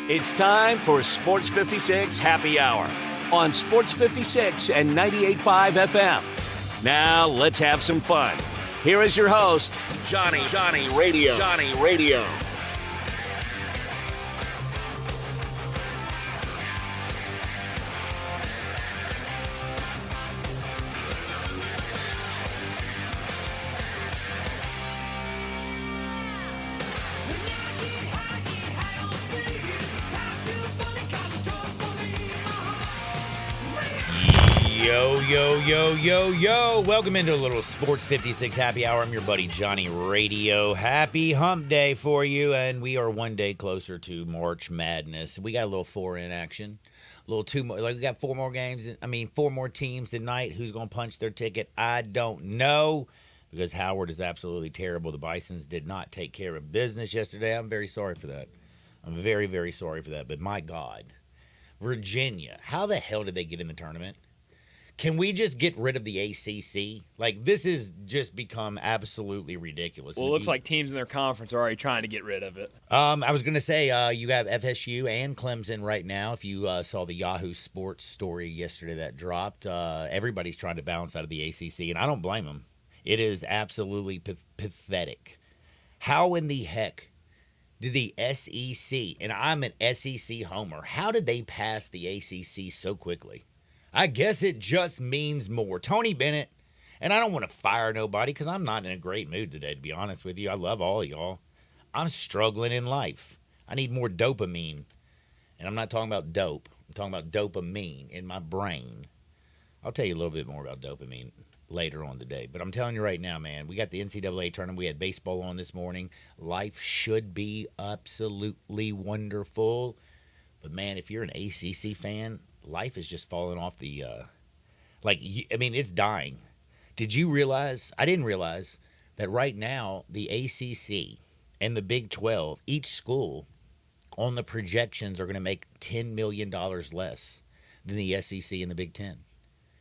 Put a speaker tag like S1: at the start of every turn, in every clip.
S1: It's time for Sports 56 Happy Hour on Sports 56 and 98.5 FM. Now let's have some fun. Here is your host, Johnny Radio.
S2: Yo. Welcome into a little Sports 56 Happy Hour. I'm your buddy Johnny Radio. Happy hump day for you, and we are one day closer to March Madness. We got a little 4-in action. A little 2 more. Like we got 4 more games. 4 more teams tonight. Who's going to punch their ticket? I don't know, because Howard is absolutely terrible. The Bisons did not take care of business yesterday. I'm very sorry for that. I'm very, very sorry for that. But my God, Virginia, how the hell did they get in the tournament? Can we just get rid of the ACC? Like, this has just become absolutely ridiculous.
S3: Well, it looks like teams in their conference are already trying to get rid of it.
S2: I was going to say, you have FSU and Clemson right now. If you saw the Yahoo Sports story yesterday that dropped, everybody's trying to bounce out of the ACC, and I don't blame them. It is absolutely pathetic. How in the heck did the SEC, and I'm an SEC homer, how did they pass the ACC so quickly? I guess it just means more. Tony Bennett, and I don't want to fire nobody because I'm not in a great mood today, to be honest with you. I love all of y'all. I'm struggling in life. I need more dopamine. And I'm not talking about dope. I'm talking about dopamine in my brain. I'll tell you a little bit more about dopamine later on today. But I'm telling you right now, man, we got the NCAA tournament. We had baseball on this morning. Life should be absolutely wonderful. But, man, if you're an ACC fan, life is just falling off the, it's dying. Did you realize, I didn't realize, that right now the ACC and the Big 12, each school on the projections are going to make $10 million less than the SEC and the Big 10.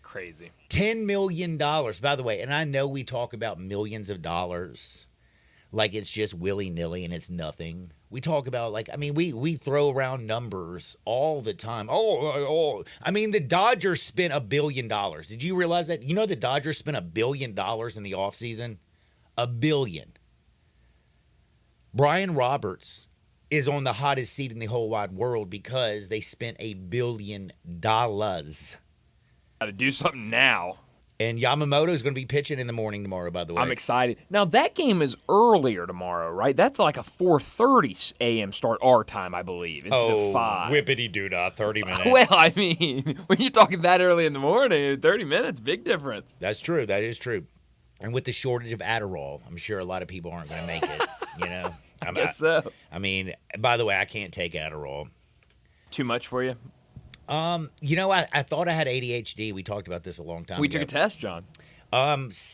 S3: Crazy.
S2: $10 million, by the way, and I know we talk about millions of dollars like it's just willy-nilly and it's nothing. We talk about, we throw around numbers all the time. The Dodgers spent $1 billion. Did you realize that? You know the Dodgers spent $1 billion in the offseason? $1 billion. Brian Roberts is on the hottest seat in the whole wide world because they spent $1 billion.
S3: Got to do something now.
S2: And Yamamoto is going to be pitching in the morning tomorrow, by the way.
S3: I'm excited. Now, that game is earlier tomorrow, right? That's like a 4:30 a.m. start our time, I believe, instead of 5.
S2: Whippity-doo-dah, 30 minutes.
S3: Well, I mean, when you're talking that early in the morning, 30 minutes, big difference.
S2: That's true. That is true. And with the shortage of Adderall, I'm sure a lot of people aren't going to make it, you know?
S3: I guess so.
S2: By the way, I can't take Adderall.
S3: Too much for you?
S2: I thought I had ADHD. We talked about this a long time ago.
S3: We took a test, John.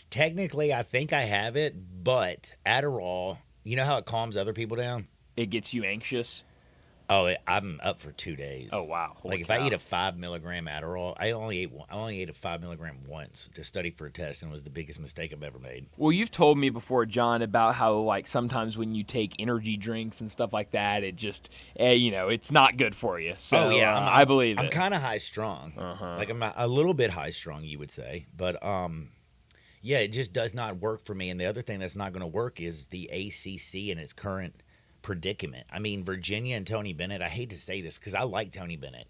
S2: Technically, I think I have it, but Adderall, you know how it calms other people down?
S3: It gets you anxious?
S2: Oh, I'm up for 2 days.
S3: Oh, wow. Holy
S2: if
S3: cow.
S2: I eat a 5 milligram Adderall, I only ate a 5 milligram once to study for a test, and it was the biggest mistake I've ever made.
S3: Well, you've told me before, John, about how sometimes when you take energy drinks and stuff like that, it just, it's not good for you. So, I believe it.
S2: I'm kind of high strung.
S3: Uh-huh.
S2: I'm a little bit high strung, you would say, but it just does not work for me. And the other thing that's not going to work is the ACC and its current predicament. Virginia and Tony Bennett, I hate to say this because I like Tony Bennett.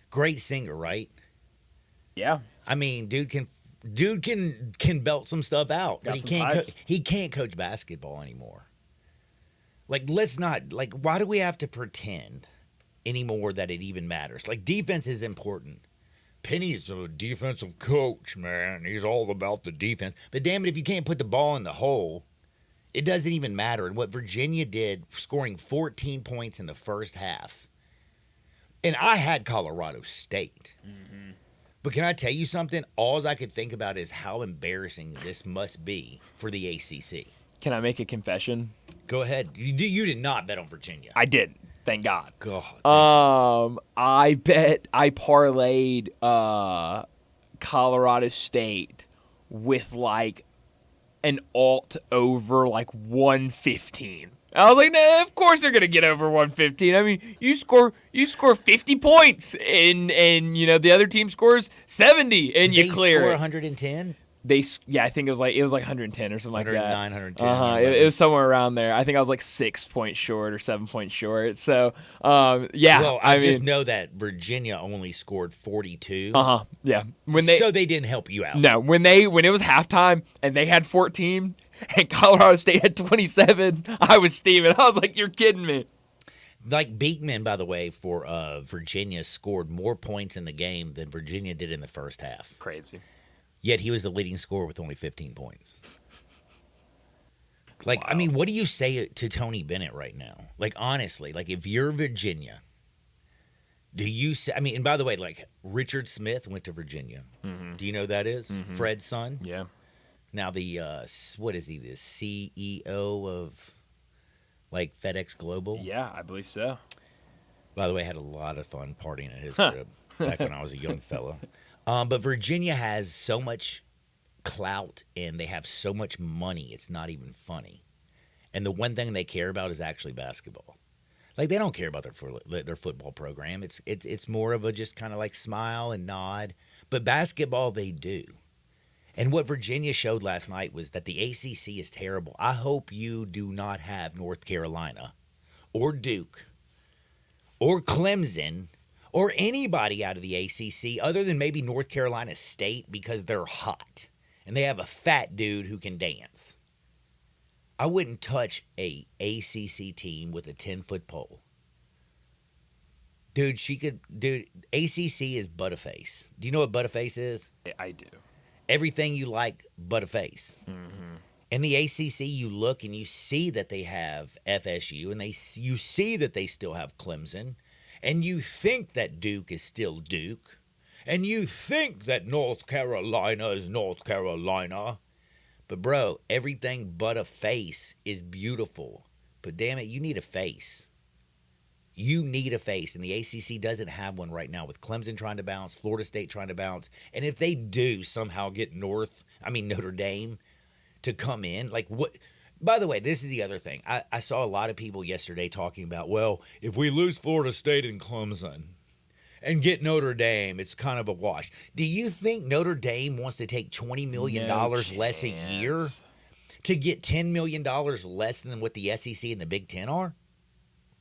S2: Great singer, right?
S3: Yeah.
S2: Dude can belt some stuff out, but he can't coach basketball anymore. Let's not, why do we have to pretend anymore that it even matters? Defense is important. Penny's a defensive coach, man. He's all about the defense. But damn it, if you can't put the ball in the hole, it doesn't even matter. And what Virginia did, scoring 14 points in the first half, and I had Colorado State. Mm-hmm. But can I tell you something? All I could think about is how embarrassing this must be for the ACC.
S3: Can I make a confession?
S2: Go ahead. You did not bet on Virginia.
S3: I did. Thank God.
S2: God.
S3: I parlayed Colorado State with an alt over 115. I was like, nah, of course they're gonna get over 115. I mean, you score 50 points, and the other team scores 70, and you clear
S2: They score
S3: it.
S2: 110.
S3: I think it was like 110 or something like that.
S2: 110.
S3: It was somewhere around there. I think I was like 6 points short or 7 points short. So
S2: Well, I just know that Virginia only scored 42.
S3: Yeah.
S2: So they didn't help you out.
S3: No, when it was halftime and they had 14 and Colorado State had 27, I was steaming. I was like, you're kidding me.
S2: Like Beekman, by the way, for Virginia scored more points in the game than Virginia did in the first half.
S3: Crazy.
S2: Yet he was the leading scorer with only 15 points. Like,
S3: Wow.
S2: I mean, what do you say to Tony Bennett right now? Like, honestly, like if you're Virginia, do you say, I mean, and by the way, like Richard Smith went to Virginia. Mm-hmm. Do you know who that is? Mm-hmm. Fred's son?
S3: Yeah.
S2: Now the, what is he, the CEO of like FedEx Global?
S3: Yeah, I believe so.
S2: By the way, I had a lot of fun partying at his crib back when I was a young fellow. But Virginia has so much clout and they have so much money, it's not even funny. And the one thing they care about is actually basketball. Like they don't care about their football program. It's more of a just kind of like smile and nod. But basketball they do. And what Virginia showed last night was that the ACC is terrible. I hope you do not have North Carolina or Duke or Clemson or anybody out of the ACC other than maybe North Carolina State because they're hot and they have a fat dude who can dance. I wouldn't touch a ACC team with a 10-foot pole. Dude, ACC is Butterface. Do you know what Butterface is?
S3: I do.
S2: Everything you like but a face. Mm-hmm. In the ACC, you look and you see that they have FSU, and you see that they still have Clemson, and you think that Duke is still Duke, and you think that North Carolina is North Carolina. But, bro, everything but a face is beautiful. But, damn it, you need a face. You need a face, and the ACC doesn't have one right now with Clemson trying to bounce, Florida State trying to bounce. And if they do somehow get Notre Dame to come in, like what? By the way, this is the other thing. I saw a lot of people yesterday talking about, well, if we lose Florida State and Clemson and get Notre Dame, it's kind of a wash. Do you think Notre Dame wants to take $20 million less a year to get $10 million less than what the SEC and the Big Ten are?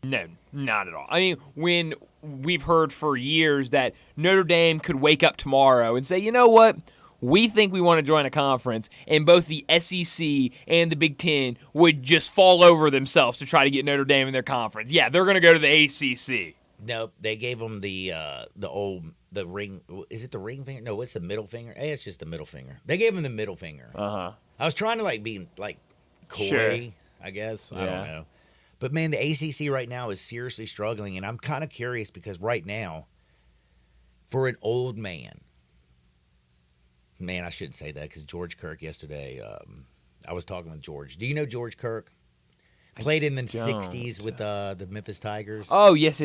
S3: No, not at all. I mean, when we've heard for years that Notre Dame could wake up tomorrow and say, you know what, we think we want to join a conference, and both the SEC and the Big Ten would just fall over themselves to try to get Notre Dame in their conference. Yeah, they're going to go to the ACC.
S2: Nope, they gave them the ring. Is it the ring finger? No, what's the middle finger? Hey, it's just the middle finger. They gave them the middle finger.
S3: Uh-huh.
S2: I was trying to be coy, sure. I guess. Yeah. I don't know. But, man, the ACC right now is seriously struggling, and I'm kind of curious because right now, for an old man, I shouldn't say that because George Kirk yesterday, I was talking with George. Do you know George Kirk? Played in the 60s with the Memphis Tigers.
S3: Oh, yes.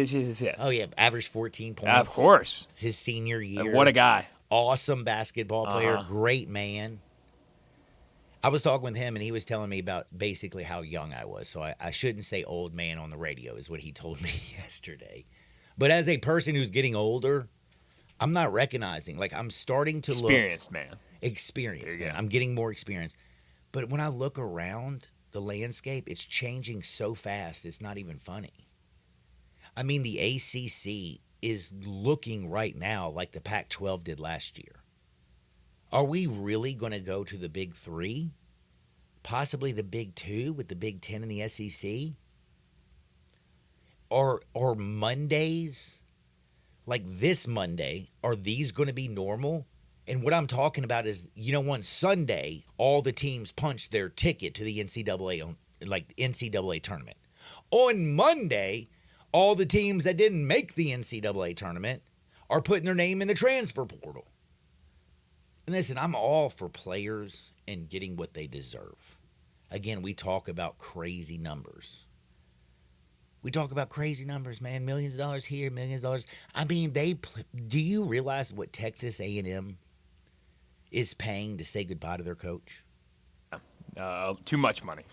S2: Oh, yeah, averaged 14 points.
S3: Of course.
S2: His senior year.
S3: What a guy.
S2: Awesome basketball player, great man. I was talking with him, and he was telling me about basically how young I was. So I shouldn't say old man on the radio is what he told me yesterday. But as a person who's getting older, I'm not recognizing. I'm starting to
S3: Experienced man.
S2: Experienced man. I'm getting more experience. But when I look around the landscape, it's changing so fast, it's not even funny. I mean, the ACC is looking right now like the Pac-12 did last year. Are we really going to go to the Big Three? Possibly the Big Two with the Big Ten and the SEC? Or Mondays, like this Monday, are these going to be normal? And what I'm talking about is, on Sunday, all the teams punch their ticket to the NCAA tournament. On Monday, all the teams that didn't make the NCAA tournament are putting their name in the transfer portal. And listen, I'm all for players and getting what they deserve. Again, we talk about crazy numbers. Man. Millions of dollars here, millions of dollars. I mean, do you realize what Texas A&M is paying to say goodbye to their coach?
S3: Too much money.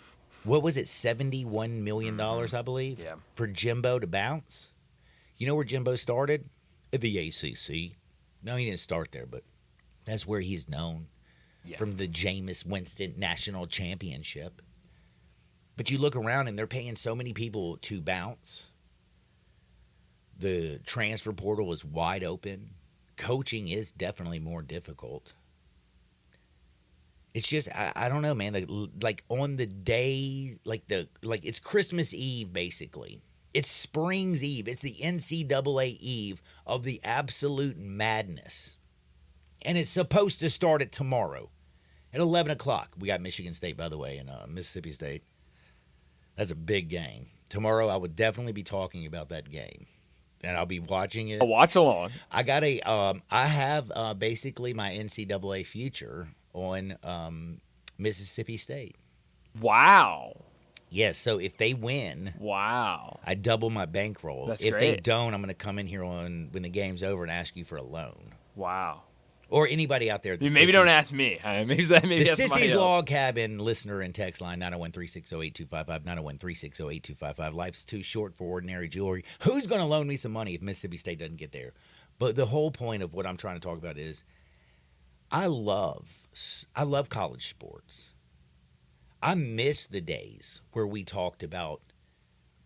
S2: what was it, $71 million, I believe,
S3: Yeah.
S2: for Jimbo to bounce. You know where Jimbo started? At the ACC. No, he didn't start there, but that's where he's known from the Jameis Winston National Championship. But you look around and they're paying so many people to bounce. The transfer portal is wide open. Coaching is definitely more difficult. It's just I don't know, man. Like on the day, like it's Christmas Eve basically. It's Springs Eve. It's the NCAA Eve of the absolute madness, and it's supposed to start at tomorrow, at 11 o'clock. We got Michigan State, by the way, and Mississippi State. That's a big game. Tomorrow, I would definitely be talking about that game, and I'll be watching it.
S3: I'll watch along.
S2: I got I have basically my NCAA future on Mississippi State.
S3: Wow.
S2: Yes, so if they win,
S3: Wow.
S2: I double my bankroll.
S3: That's
S2: if they
S3: great.
S2: don't, I'm going to come in here when the game's over and ask you for a loan.
S3: Wow.
S2: Or anybody out there.
S3: Maybe don't ask me. Maybe
S2: The
S3: that's somebody
S2: Sissy's
S3: else.
S2: Log Cabin listener and text line 901-360-8255, 901-360-8255. Life's too short for ordinary jewelry. Who's going to loan me some money if Mississippi State doesn't get there? But the whole point of what I'm trying to talk about is I love college sports. I miss the days where we talked about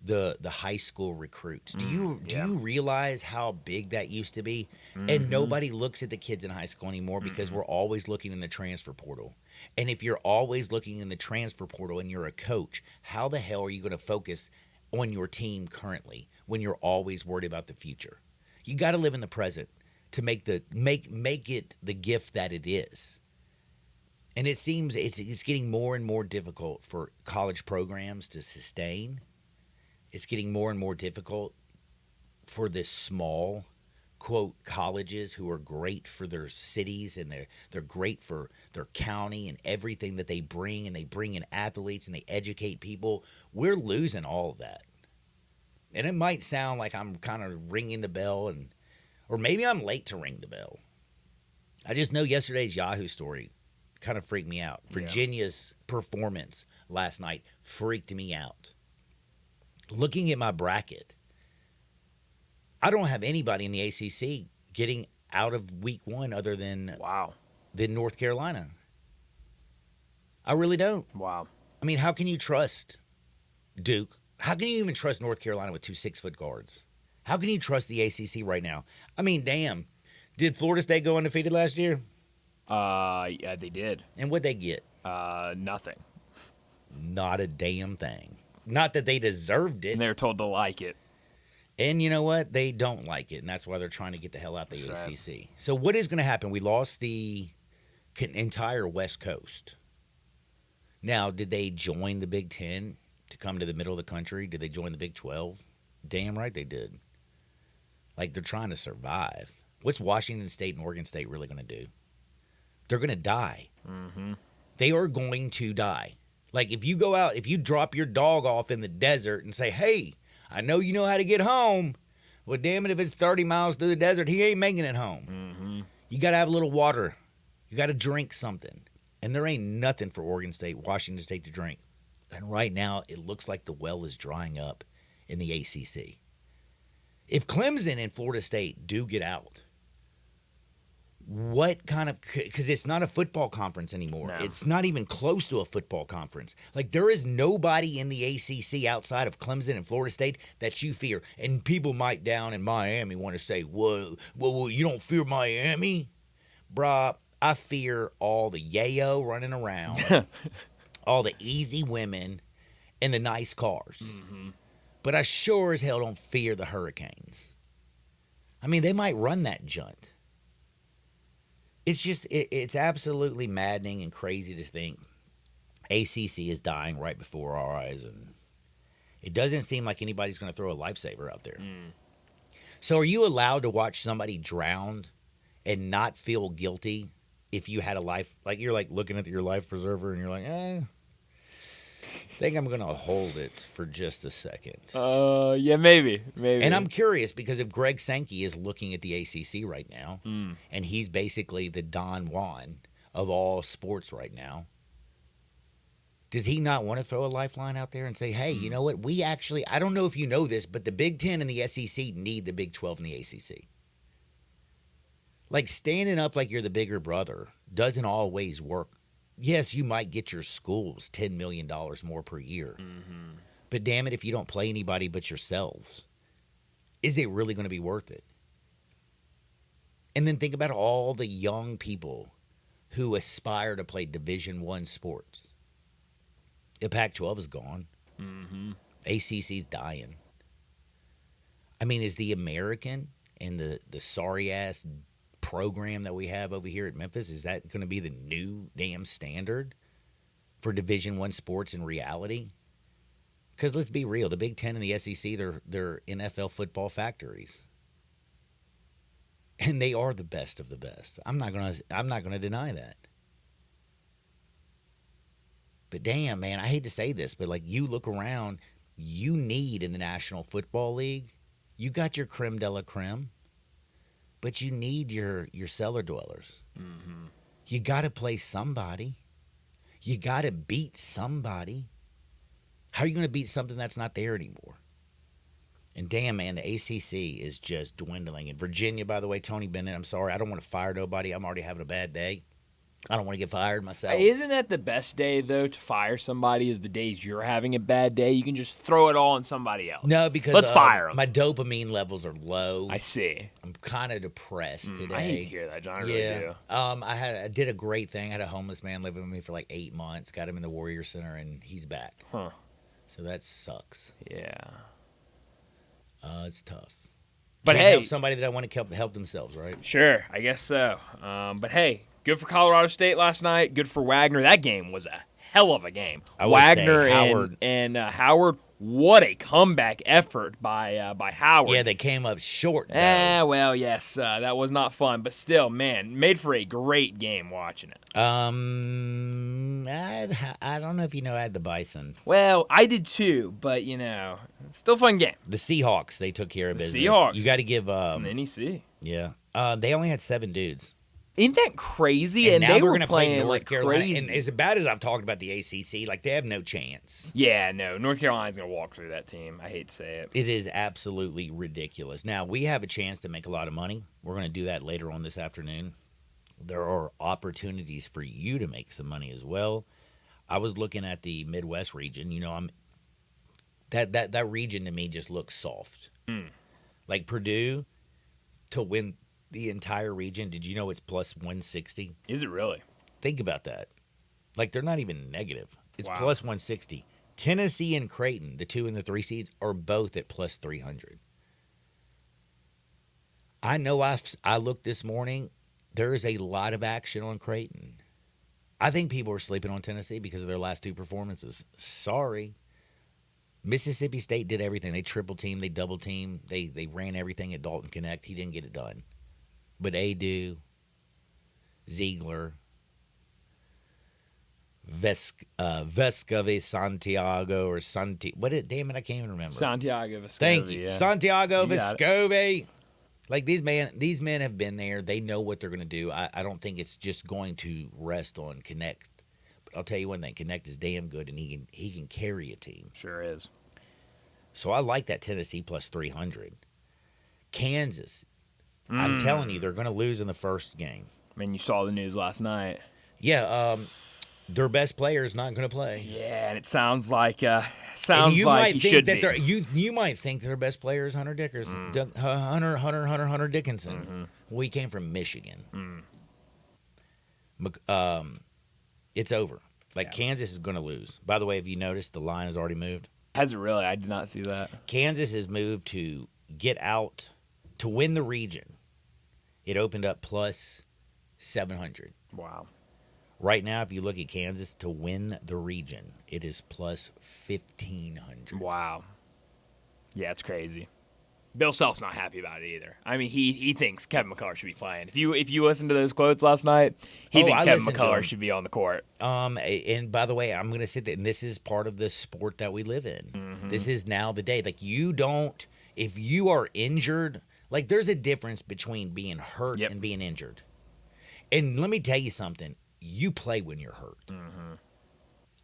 S2: the high school recruits. Do you realize how big that used to be? And nobody looks at the kids in high school anymore because we're always looking in the transfer portal. And if you're always looking in the transfer portal and you're a coach, how the hell are you going to focus on your team currently when you're always worried about the future? You got to live in the present to make it the gift that it is. And it seems it's getting more and more difficult for college programs to sustain. It's getting more and more difficult for the small, quote, colleges who are great for their cities and they're great for their county and everything that they bring, and they bring in athletes and they educate people. We're losing all of that. And it might sound like I'm kind of ringing the bell, or maybe I'm late to ring the bell. I just know yesterday's Yahoo story kind of freaked me out. Virginia's performance last night freaked me out. Looking at my bracket, I don't have anybody in the ACC getting out of week one other than North Carolina. I really don't.
S3: Wow.
S2: I mean, how can you trust Duke? How can you even trust North Carolina with two 6-foot guards? How can you trust the ACC right now? I mean, damn. Did Florida State go undefeated last year?
S3: Yeah, they did.
S2: And what'd they get?
S3: Nothing.
S2: Not a damn thing. Not that they deserved it.
S3: And they were told to like it.
S2: And you know what? They don't like it, and that's why they're trying to get the hell out the
S3: That's
S2: ACC.
S3: right.
S2: So what is going to happen? We lost the entire West Coast. Now, did they join the Big Ten to come to the middle of the country? Did they join the Big 12? Damn right they did. Like, they're trying to survive. What's Washington State and Oregon State really going to do? They're going to die.
S3: Mm-hmm.
S2: They are going to die. Like, if you go out, if you drop your dog off in the desert and say, hey, I know you know how to get home. Well, damn it, if it's 30 miles through the desert, he ain't making it home.
S3: Mm-hmm.
S2: You got to have a little water. You got to drink something. And there ain't nothing for Oregon State, Washington State to drink. And right now, it looks like the well is drying up in the ACC. If Clemson and Florida State do get out, what kind of, because it's not a football conference anymore.
S3: No.
S2: It's not even close to a football conference. Like, there is nobody in the ACC outside of Clemson and Florida State that you fear. And people might down in Miami want to say, well, you don't fear Miami? Bruh, I fear all the yayo running around, all the easy women, and the nice cars.
S3: Mm-hmm.
S2: But I sure as hell don't fear the Hurricanes. I mean, they might run that junt. It's just, it's absolutely maddening and crazy to think ACC is dying right before our eyes, and it doesn't seem like anybody's going to throw a lifesaver out there. So are you allowed to watch somebody drown and not feel guilty if you had a life, like you're like looking at your life preserver and you're like, I think I'm going to hold it for just a second.
S3: Yeah, maybe.
S2: And I'm curious because if Greg Sankey is looking at the ACC right now, and he's basically the Don Juan of all sports right now, Does he not want to throw a lifeline out there and say, hey, you know what? We actually, I don't know if you know this, but the Big Ten and the SEC need the Big 12 and the ACC. Like standing up like you're the bigger brother doesn't always work. Yes, you might get your schools $10 million more per year. Mm-hmm. But damn it, if you don't play anybody but yourselves, is it really going to be worth it? And then think about all the young people who aspire to play Division I sports. The Pac-12 is gone. Mm-hmm. ACC's dying. I mean, is the American and the sorry-ass program that we have over here at Memphis, is that going to be the new damn standard for Division I sports in reality? Because let's be real, the Big Ten and the SEC, they're NFL football factories. And they are the best of the best. I'm not gonna deny that. But damn, man, I hate to say this, but like you look around, you need in the National Football League, you got your creme de la creme, but you need your cellar dwellers. Mm-hmm. You got to play somebody. You got to beat somebody. How are you going to beat something that's not there anymore? And damn, man, the ACC is just dwindling. And Virginia, by the way, Tony Bennett, I'm sorry. I don't want to fire nobody. I'm already having a bad day. I don't want to get fired myself.
S3: Hey, isn't that the best day, though, to fire somebody is the days you're having a bad day? You can just throw it all on somebody else.
S2: No, because
S3: let's fire them.
S2: My dopamine levels are low.
S3: I see.
S2: I'm kind of depressed today.
S3: I hate to hear that, John. I really do.
S2: I did a great thing. I had a homeless man living with me for like 8 months. Got him in the Warrior Center, and he's back.
S3: Huh.
S2: So that sucks.
S3: Yeah.
S2: It's tough.
S3: But
S2: Can't
S3: hey,
S2: help somebody that want to help themselves, right?
S3: Sure, I guess so. But hey, good for Colorado State last night. Good for Wagner. That game was a hell of a game. Wagner and Howard. What a comeback effort by Howard.
S2: Yeah, they came up short.
S3: Well, yes, that was not fun, but still, man, made for a great game watching it.
S2: I don't know if you know I had the Bison.
S3: Well, I did too, but still fun game.
S2: The Seahawks, they took care of business.
S3: Seahawks.
S2: You got to give
S3: NEC.
S2: Yeah. They only had 7 dudes.
S3: Isn't that crazy?
S2: And now
S3: they
S2: we're
S3: going to
S2: play North
S3: like
S2: Carolina.
S3: crazy.
S2: And as bad as I've talked about the ACC, like they have no chance.
S3: Yeah, no. North Carolina's going to walk through that team. I hate to say it.
S2: It is absolutely ridiculous. Now, we have a chance to make a lot of money. We're going to do that later on this afternoon. There are opportunities for you to make some money as well. I was looking at the Midwest region. That region to me just looks soft. Like Purdue to win the entire region, did you know it's plus 160?
S3: Is it really?
S2: Think about that. Like they're not even negative. It's
S3: Wow.
S2: plus 160. Tennessee and Creighton, the 2 and the 3 seeds, are both at plus 300. I know I looked this morning. There is a lot of action on Creighton. I think people are sleeping on Tennessee because of their last 2 performances. Sorry. Mississippi State did everything. They triple teamed, they double teamed, they ran everything at Dalton Connect. He didn't get it done. But Adu, Ziegler, Vescovy Santiago or damn it, I can't even remember.
S3: Santiago Vescovy.
S2: Thank you.
S3: Yeah.
S2: Santiago Vescovy. Like these men have been there. They know what they're going to do. I don't think it's just going to rest on Connect. But I'll tell you one thing, Connect is damn good and he can carry a team.
S3: Sure is.
S2: So I like that Tennessee plus 300. Kansas. I'm telling you, they're going to lose in the first game.
S3: I mean, you saw the news last night.
S2: Yeah, their best player is not going to play.
S3: Yeah, and it sounds like he
S2: think
S3: should be.
S2: You might think their best player is Hunter Dickinson. Hunter Dickinson.
S3: Mm-hmm.
S2: Well, he came from Michigan. It's over. Kansas is going to lose. By the way, have you noticed the line has already moved?
S3: Has it really? I did not see that.
S2: Kansas has moved to get out to win the region. It opened up plus 700.
S3: Wow.
S2: Right now, if you look at Kansas to win the region, it is plus 1,500.
S3: Wow. Yeah, it's crazy. Bill Self's not happy about it either. I mean, he thinks Kevin McCullough should be playing. If you listen to those quotes last night, he thinks Kevin McCullough should be on the court.
S2: And by the way, I'm going to sit there, and this is part of the sport that we live in. Mm-hmm. This is now the day. If you are injured, there's a difference between being hurt and being injured. And let me tell you something. You play when you're hurt. Mm-hmm.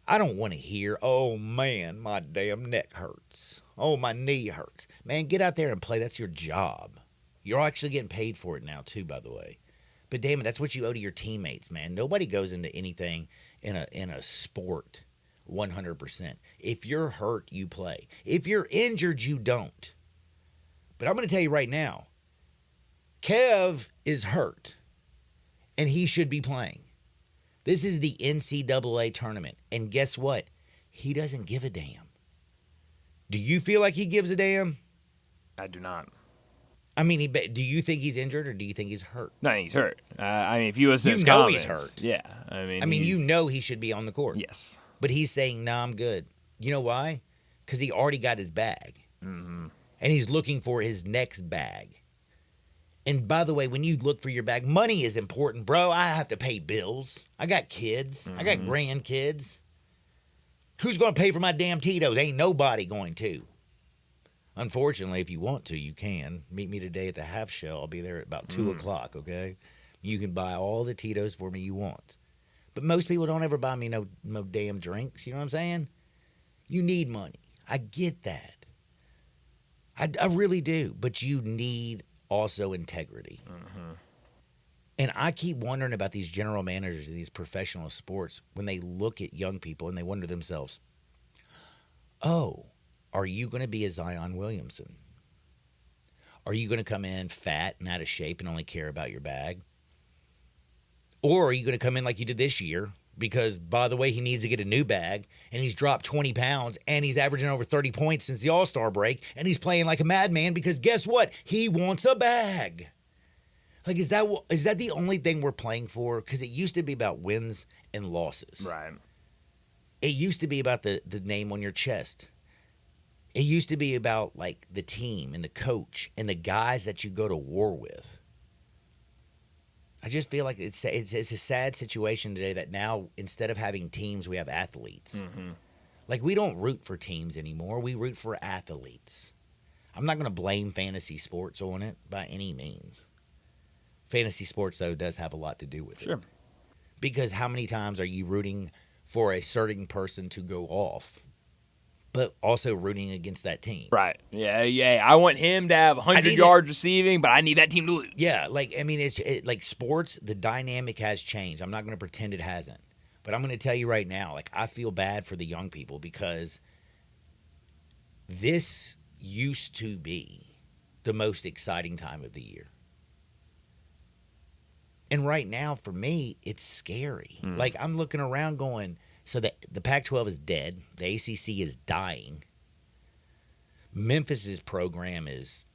S2: I don't want to hear, oh man, my damn neck hurts. Oh, my knee hurts. Man, get out there and play. That's your job. You're actually getting paid for it now, too, by the way. But damn it, that's what you owe to your teammates, man. Nobody goes into anything in a sport 100%. If you're hurt, you play. If you're injured, you don't. But I'm going to tell you right now, Kev is hurt, and he should be playing. This is the NCAA tournament, and guess what? He doesn't give a damn. Do you feel like he gives a damn?
S3: I do not.
S2: I mean, do you think he's injured, or do you think he's hurt?
S3: No, he's hurt. I mean, if you was
S2: You know he's hurt.
S3: Yeah, I mean,
S2: you know he should be on the court.
S3: Yes.
S2: But he's saying, "No, I'm good." You know why? Because he already got his bag.
S3: Mm-hmm.
S2: And he's looking for his next bag. And by the way, when you look for your bag, money is important, bro. I have to pay bills. I got kids. I got grandkids. Who's going to pay for my damn Tito's? Ain't nobody going to. Unfortunately, if you want to, you can. Meet me today at the half shell. I'll be there at about 2 o'clock, okay? You can buy all the Tito's for me you want. But most people don't ever buy me no damn drinks. You know what I'm saying? You need money. I get that. I really do. But you need also integrity. And I keep wondering about these general managers of these professional sports when they look at young people and they wonder to themselves, oh, are you going to be a Zion Williamson? Are you going to come in fat and out of shape and only care about your bag? Or are you going to come in like you did this year? Because, by the way, he needs to get a new bag, and he's dropped 20 pounds, and he's averaging over 30 points since the All-Star break, and he's playing like a madman because guess what? He wants a bag. Like, is that the only thing we're playing for? Because it used to be about wins and losses.
S3: Right.
S2: It used to be about the name on your chest. It used to be about, like, the team and the coach and the guys that you go to war with. I just feel like it's a sad situation today that now, instead of having teams, we have athletes. Like, we don't root for teams anymore. We root for athletes. I'm not going to blame fantasy sports on it by any means. Fantasy sports, though, does have a lot to do with it.
S3: Sure.
S2: Because how many times are you rooting for a certain person to go off, but also rooting against that team?
S3: Right. Yeah. I want him to have 100 yards receiving, but I need that team to lose.
S2: Yeah, like, I mean, it's like sports, the dynamic has changed. I'm not going to pretend it hasn't. But I'm going to tell you right now, like, I feel bad for the young people because this used to be the most exciting time of the year. And right now, for me, it's scary. Like, I'm looking around going, so the Pac-12 is dead. The ACC is dying. Memphis's program is,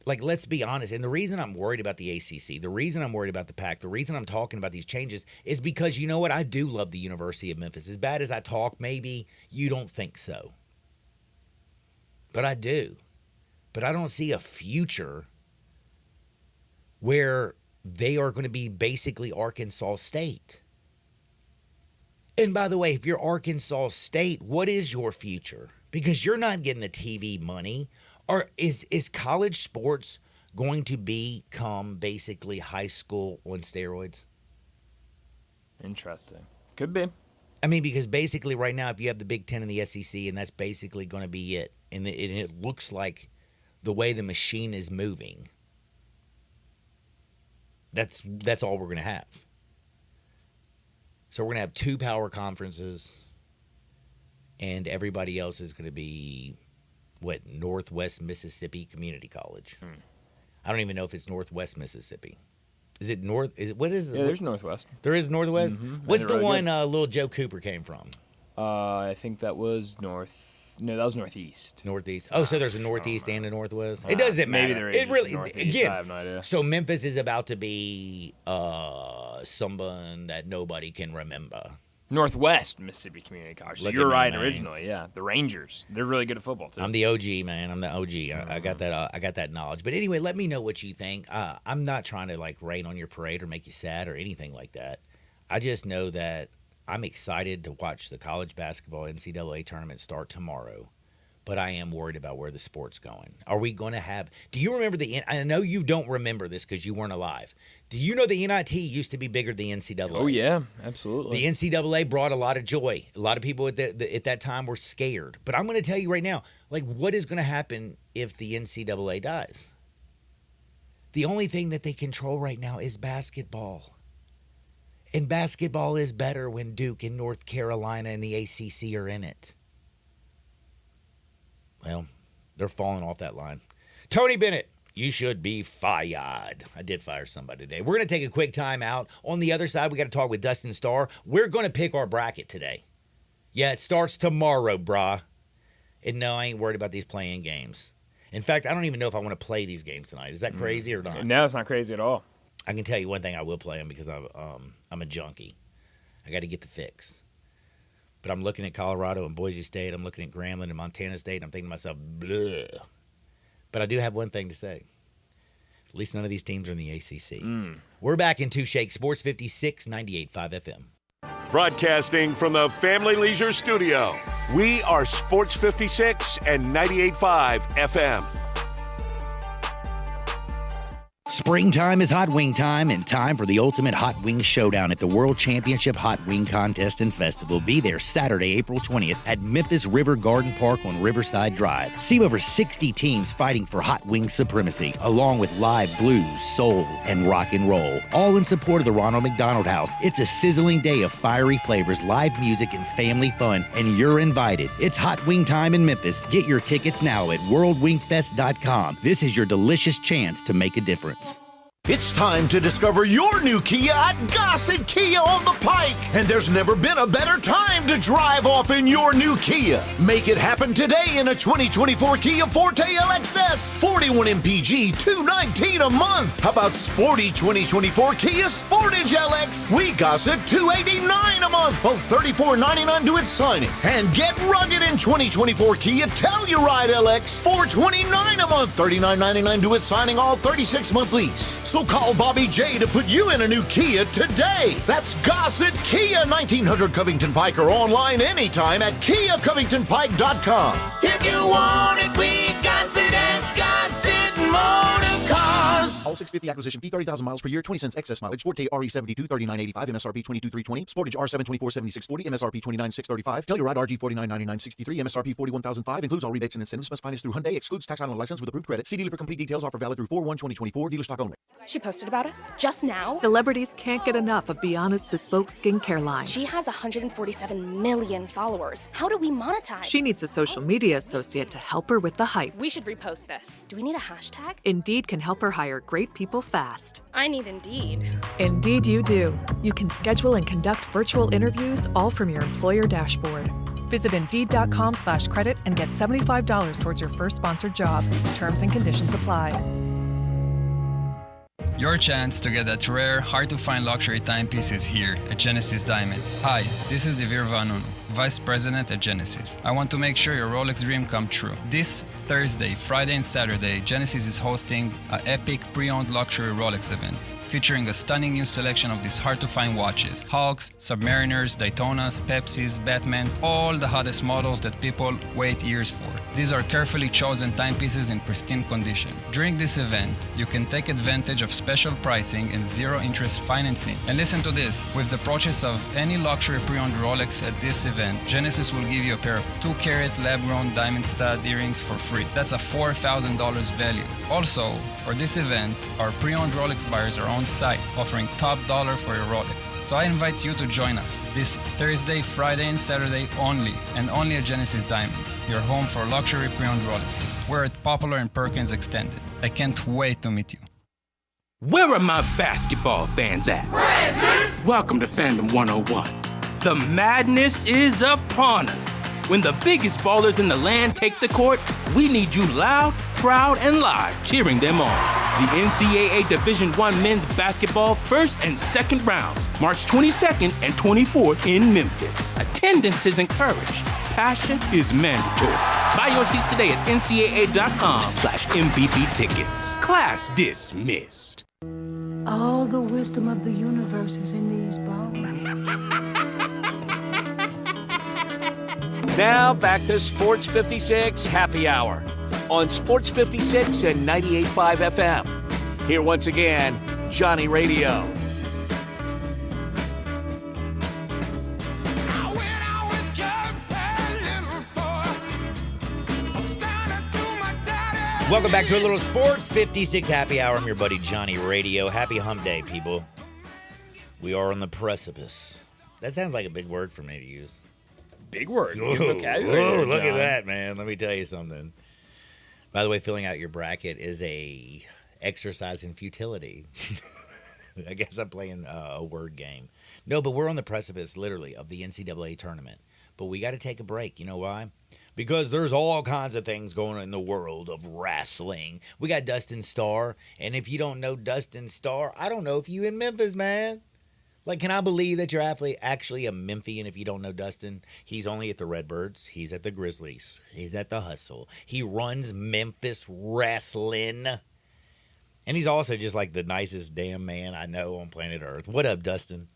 S2: like, let's be honest. And the reason I'm worried about the ACC, the reason I'm worried about the Pac, the reason I'm talking about these changes is because, you know what? I do love the University of Memphis. As bad as I talk, maybe you don't think so. But I do. But I don't see a future where they are going to be basically Arkansas State. And by the way, if you're Arkansas State, what is your future? Because you're not getting the TV money. Or is college sports going to become basically high school on steroids?
S3: Interesting. Could be.
S2: I mean, because basically right now, if you have the Big Ten and the SEC, and that's basically going to be it. And it looks like the way the machine is moving, that's all we're going to have. So we're going to have 2 power conferences, and everybody else is going to be, Northwest Mississippi Community College. I don't even know if it's Northwest Mississippi. Is it North? What is it?
S3: Yeah, there's Northwest.
S2: There is Northwest? What's the
S3: really
S2: one little Joe Cooper came from?
S3: I think that was North. No, that was Northeast.
S2: Northeast. Oh, so there's a Northeast and a Northwest? It doesn't matter.
S3: Maybe there is.
S2: It really,
S3: Northeast.
S2: again,
S3: I have no idea.
S2: so Memphis is about to be someone that nobody can remember.
S3: Northwest Mississippi Community College. So
S2: Look
S3: you're
S2: at me,
S3: right
S2: man.
S3: originally, yeah. The Rangers. They're really good at football, too.
S2: I'm the OG, man. I'm the OG. I got that. I got that knowledge. But anyway, let me know what you think. I'm not trying to like rain on your parade or make you sad or anything like that. I just know that I'm excited to watch the college basketball NCAA tournament start tomorrow, but I am worried about where the sport's going. Are we going to have – do you remember I know you don't remember this because you weren't alive. Do you know the NIT used to be bigger than the NCAA?
S3: Oh, yeah, absolutely.
S2: The NCAA brought a lot of joy. A lot of people at that time were scared. But I'm going to tell you right now, like, what is going to happen if the NCAA dies? The only thing that they control right now is basketball. And basketball is better when Duke and North Carolina and the ACC are in it. Well, they're falling off that line. Tony Bennett, you should be fired. I did fire somebody today. We're going to take a quick time out. On the other side, we got to talk with Dustin Starr. We're going to pick our bracket today. Yeah, it starts tomorrow, brah. And no, I ain't worried about these playing games. In fact, I don't even know if I want to play these games tonight. Is that crazy or not?
S3: No, it's not crazy at all.
S2: I can tell you one thing, I will play them because I'm a junkie. I got to get the fix. But I'm looking at Colorado and Boise State. I'm looking at Grambling and Montana State. And I'm thinking to myself, bleh. But I do have one thing to say. At least none of these teams are in the ACC. We're back in Two Shake Sports 56, 98.5 FM.
S1: Broadcasting from the Family Leisure Studio, we are Sports 56 and 98.5 FM.
S2: Springtime is hot wing time and time for the ultimate hot wing showdown at the World Championship Hot Wing Contest and Festival. Be there Saturday, April 20th at Memphis River Garden Park on Riverside Drive. See over 60 teams fighting for hot wing supremacy, along with live blues, soul, and rock and roll. All in support of the Ronald McDonald House. It's a sizzling day of fiery flavors, live music, and family fun, and you're invited. It's hot wing time in Memphis. Get your tickets now at worldwingfest.com. This is your delicious chance to make a difference.
S4: It's time to discover your new Kia at Gossett Kia on the Pike. And there's never been a better time to drive off in your new Kia. Make it happen today in a 2024 Kia Forte LXS. 41 MPG, $219 a month. How about sporty 2024 Kia Sportage LX? We Gossett $289 a month. Both $34.99 to its signing. And get rugged in 2024 Kia Telluride LX. $429 a month. $39.99 to its signing, all 36-month lease. So call Bobby J to put you in a new Kia today. That's Gossett Kia, 1900 Covington Pike, or online anytime at KiaCovingtonPike.com.
S5: If you want it, we Gossett and Gossett Motor Cars.
S4: All 650 acquisition fee, 30,000 miles per year, 20 cents excess mileage. Forte RE72, $39.85, MSRP $22,320. Sportage R7, $24.7640, MSRP $29,635. Telluride RG $49.9963, MSRP $41,005. Includes all rebates and incentives. Must finance through Hyundai. Excludes tax on license with approved credit. See dealer for complete details. Offer valid through 4/1/2024. Dealer stock only.
S6: She posted about us just now.
S7: Celebrities can't get enough of Be Honest bespoke skincare line.
S6: She has 147 million followers. How do we monetize?
S7: She needs a social media associate to help her with the hype.
S6: We should repost this. Do we need a hashtag?
S7: Indeed can help her hire great people fast.
S6: I need Indeed.
S7: Indeed you do. You can schedule and conduct virtual interviews all from your employer dashboard. Visit Indeed.com/credit and get $75 towards your first sponsored job. Terms and conditions apply.
S8: Your chance to get that rare, hard-to-find luxury timepiece is here at Genesis Diamonds. Hi, this is Devir Vanunu, Vice President at Genesis. I want to make sure your Rolex dream come true. This Thursday, Friday, and Saturday, Genesis is hosting an epic pre-owned luxury Rolex event featuring a stunning new selection of these hard-to-find watches. Hulks, Submariners, Daytonas, Pepsis, Batmans, all the hottest models that people wait years for. These are carefully chosen timepieces in pristine condition. During this event, you can take advantage of special pricing and zero-interest financing. And listen to this, with the purchase of any luxury pre-owned Rolex at this event, Genesis will give you a pair of 2-carat lab-grown diamond stud earrings for free. That's a $4,000 value. Also, for this event, our pre-owned Rolex buyers are on site, offering top dollar for your Rolex. So I invite you to join us this Thursday, Friday, and Saturday only, and only at Genesis Diamonds, your home for luxury pre-owned Rolexes. We're at Poplar and Perkins Extended. I can't wait to meet you.
S9: Where are my basketball fans at? Present! Welcome to Fandom 101. The madness is upon us. When the biggest ballers in the land take the court, we need you loud, proud, and live cheering them on. The NCAA Division I men's basketball first and second rounds, March 22nd and 24th in Memphis. Attendance is encouraged. Passion is mandatory. Buy your seats today at ncaa.com/MVP tickets. Class dismissed.
S10: All the wisdom of the universe is in these bones.
S1: Now back to Sports 56 Happy Hour on Sports 56 and 98.5 FM. Here once again, Johnny Radio.
S2: Welcome back to a little Sports 56 Happy Hour. I'm your buddy Johnny Radio. Happy Hump Day, people. We are on the precipice. That sounds like a big word for me to use.
S3: Big word.
S2: Whoa, whoa, look at that, man. Let me tell you something. By the way, filling out your bracket is a exercise in futility. I guess I'm playing a word game. No, but we're on the precipice, literally, of the NCAA tournament. But we got to take a break. You know why? Because there's all kinds of things going on in the world of wrestling. We got Dustin Starr, and if you don't know Dustin Starr, I don't know if you in Memphis, man. Like, can I believe that you're actually a Memphian if you don't know Dustin? He's only at the Redbirds. He's at the Grizzlies. He's at the Hustle. He runs Memphis Wrestling. And he's also just like the nicest damn man I know on planet Earth. What up, Dustin?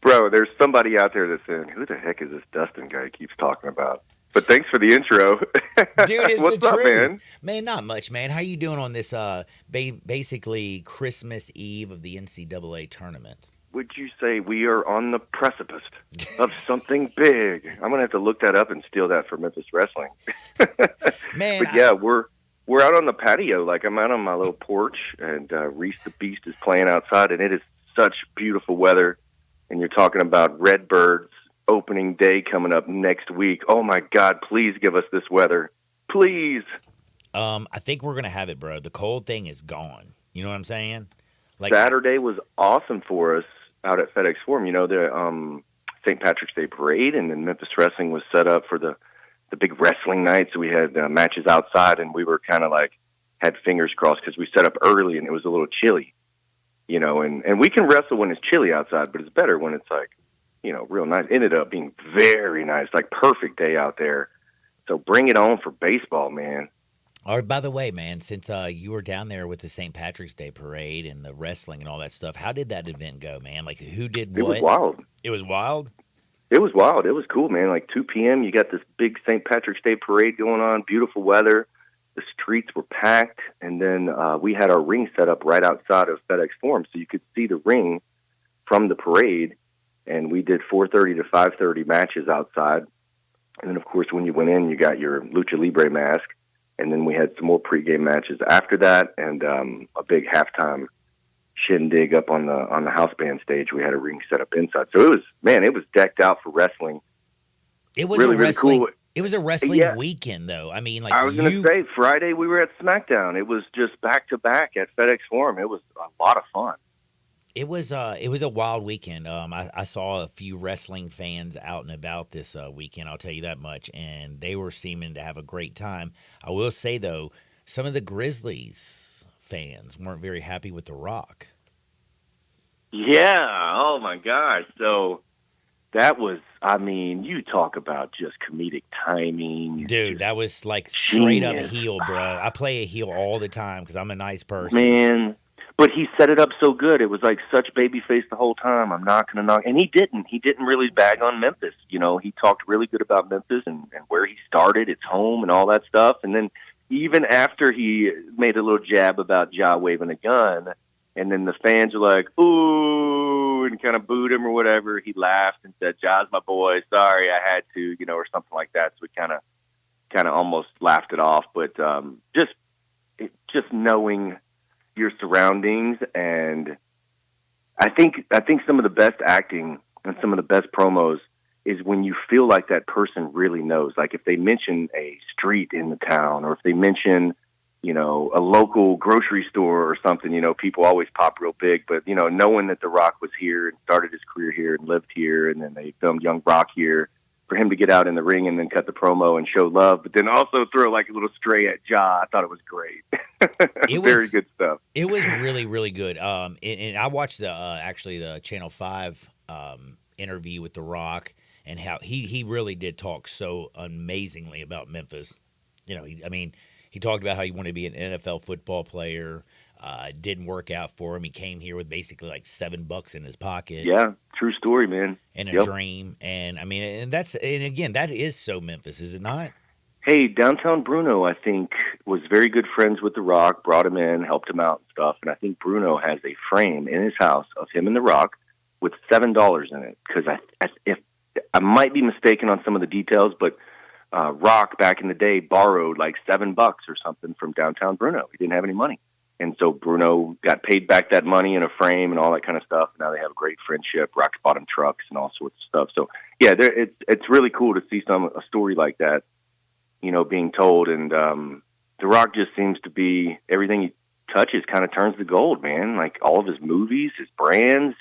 S11: Bro, there's somebody out there that's saying, who the heck is this Dustin guy he keeps talking about? But thanks for the intro.
S2: Dude, it's
S11: What's
S2: the
S11: up,
S2: truth.
S11: man?
S2: Man, not much, man. How you doing on this basically Christmas Eve of the NCAA tournament?
S11: Would you say we are on the precipice of something big? I'm going to have to look that up and steal that for Memphis Wrestling.
S2: Man,
S11: but yeah, we're out on the patio. Like, I'm out on my little porch, and Reese the Beast is playing outside, and it is such beautiful weather. And you're talking about Redbirds opening day coming up next week. Oh, my God, please give us this weather. Please.
S2: I think we're going to have it, bro. The cold thing is gone. You know what I'm saying? Like
S11: Saturday was awesome for us out at FedEx Forum. You know, the St. Patrick's Day Parade, and then Memphis Wrestling was set up for the big wrestling night. So we had matches outside, and we were kind of like had fingers crossed because we set up early, and it was a little chilly. You know, and we can wrestle when it's chilly outside, but it's better when it's like, you know, real nice. It ended up being very nice, like perfect day out there. So bring it on for baseball, man.
S2: Or by the way, man, since you were down there with the St. Patrick's Day Parade and the wrestling and all that stuff, how did that event go, man? Like, who did what?
S11: It was wild.
S2: It was wild?
S11: It was wild. It was cool, man. Like 2 p.m., you got this big St. Patrick's Day Parade going on, beautiful weather. The streets were packed, and then we had our ring set up right outside of FedEx Forum, so you could see the ring from the parade, and we did 4:30 to 5:30 matches outside. And then, of course, when you went in, you got your Lucha Libre mask, and then we had some more pregame matches after that, and a big halftime shindig up on the house band stage. We had a ring set up inside, so it was decked out for wrestling.
S2: It was
S11: really,
S2: a wrestling.
S11: really cool.
S2: It was a wrestling weekend, though. I mean, like
S11: I was going to say, Friday we were at SmackDown. It was just back to back at FedEx Forum. It was a lot of fun.
S2: It was a wild weekend. I saw a few wrestling fans out and about this weekend. I'll tell you that much, and they were seeming to have a great time. I will say though, some of the Grizzlies fans weren't very happy with The Rock.
S11: Yeah. Oh my gosh. So that was, I mean, you talk about just comedic timing.
S2: Dude, that was like straight up heel, bro. I play a heel all the time because I'm a nice person.
S11: Man, but he set it up so good. It was like such babyface the whole time. I'm not going to knock. And he didn't really bag on Memphis. You know, he talked really good about Memphis and where he started, its home and all that stuff. And then even after he made a little jab about Ja waving a gun, and then the fans were like, ooh, and kind of booed him or whatever, he laughed and said, Ja's my boy, sorry, I had to, you know, or something like that. So we kind of almost laughed it off. But just knowing your surroundings, and I think some of the best acting and some of the best promos is when you feel like that person really knows. Like if they mention a street in the town, or if they mention, you know, a local grocery store or something, you know, people always pop real big. But, you know, knowing that The Rock was here and started his career here and lived here, and then they filmed Young Rock here, for him to get out in the ring and then cut the promo and show love, but then also throw like a little stray at Ja, I thought it was great. Very good stuff.
S2: It was really, really good. And I watched the Channel 5 interview with The Rock, and how he really did talk so amazingly about Memphis. You know, he He talked about how he wanted to be an NFL football player. Didn't work out for him. He came here with basically like $7 in his pocket.
S11: Yeah, true story, man.
S2: And a dream. And I mean, and again, that is so Memphis, is it not?
S11: Hey, Downtown Bruno, I think, was very good friends with The Rock, brought him in, helped him out and stuff. And I think Bruno has a frame in his house of him and The Rock with $7 in it. Because if I might be mistaken on some of the details, but Rock back in the day borrowed like $7 or something from Downtown Bruno. He didn't have any money. And so Bruno got paid back that money in a frame and all that kind of stuff. Now they have a great friendship. Rock's bought him trucks and all sorts of stuff. So, yeah, it's really cool to see a story like that, you know, being told. And The Rock just seems to be, everything he touches kind of turns to gold, man. Like all of his movies, his brands.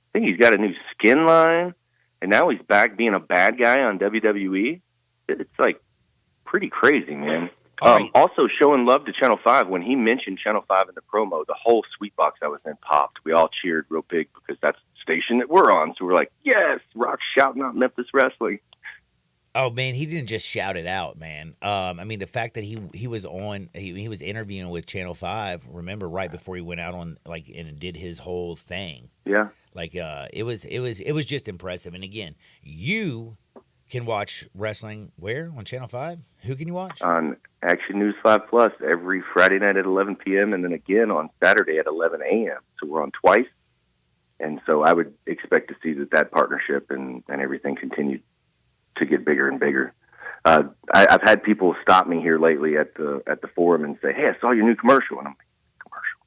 S11: I think he's got a new skin line. And now he's back being a bad guy on WWE. It's like pretty crazy, man. Also showing love to Channel 5. When he mentioned Channel 5 in the promo, the whole suite box I was in popped. We all cheered real big because that's the station that we're on. So we're like, yes, Rock's shouting out Memphis wrestling.
S2: Oh, man, he didn't just shout it out, man. I mean, the fact that he was on, he was interviewing with Channel 5, remember, right before he went out on, like, and did his whole thing.
S11: Yeah.
S2: Like, it was just impressive. And again, you can watch wrestling where? On Channel 5? Who can you watch?
S11: On Action News 5 Plus every Friday night at 11 p.m. and then again on Saturday at 11 a.m. So we're on twice. And so I would expect to see that partnership and everything continue to get bigger and bigger. I've had people stop me here lately at the forum and say, hey, I saw your new commercial. And I'm like, commercial?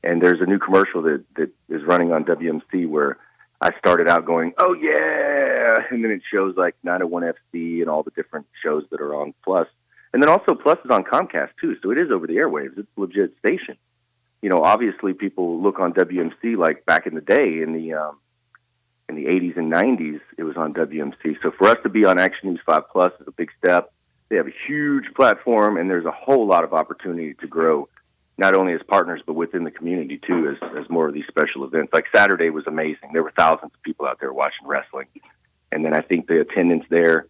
S11: And there's a new commercial that is running on WMC where I started out going, oh, yeah, and then it shows like 901FC and all the different shows that are on Plus. And then also Plus is on Comcast, too, so it is over the airwaves. It's a legit station. You know, obviously people look on WMC like back in the day in the 80s and 90s, it was on WMC. So for us to be on Action News 5 Plus is a big step. They have a huge platform, and there's a whole lot of opportunity to grow, not only as partners, but within the community, too, as more of these special events. Like Saturday was amazing. There were thousands of people out there watching wrestling. And then I think the attendance there,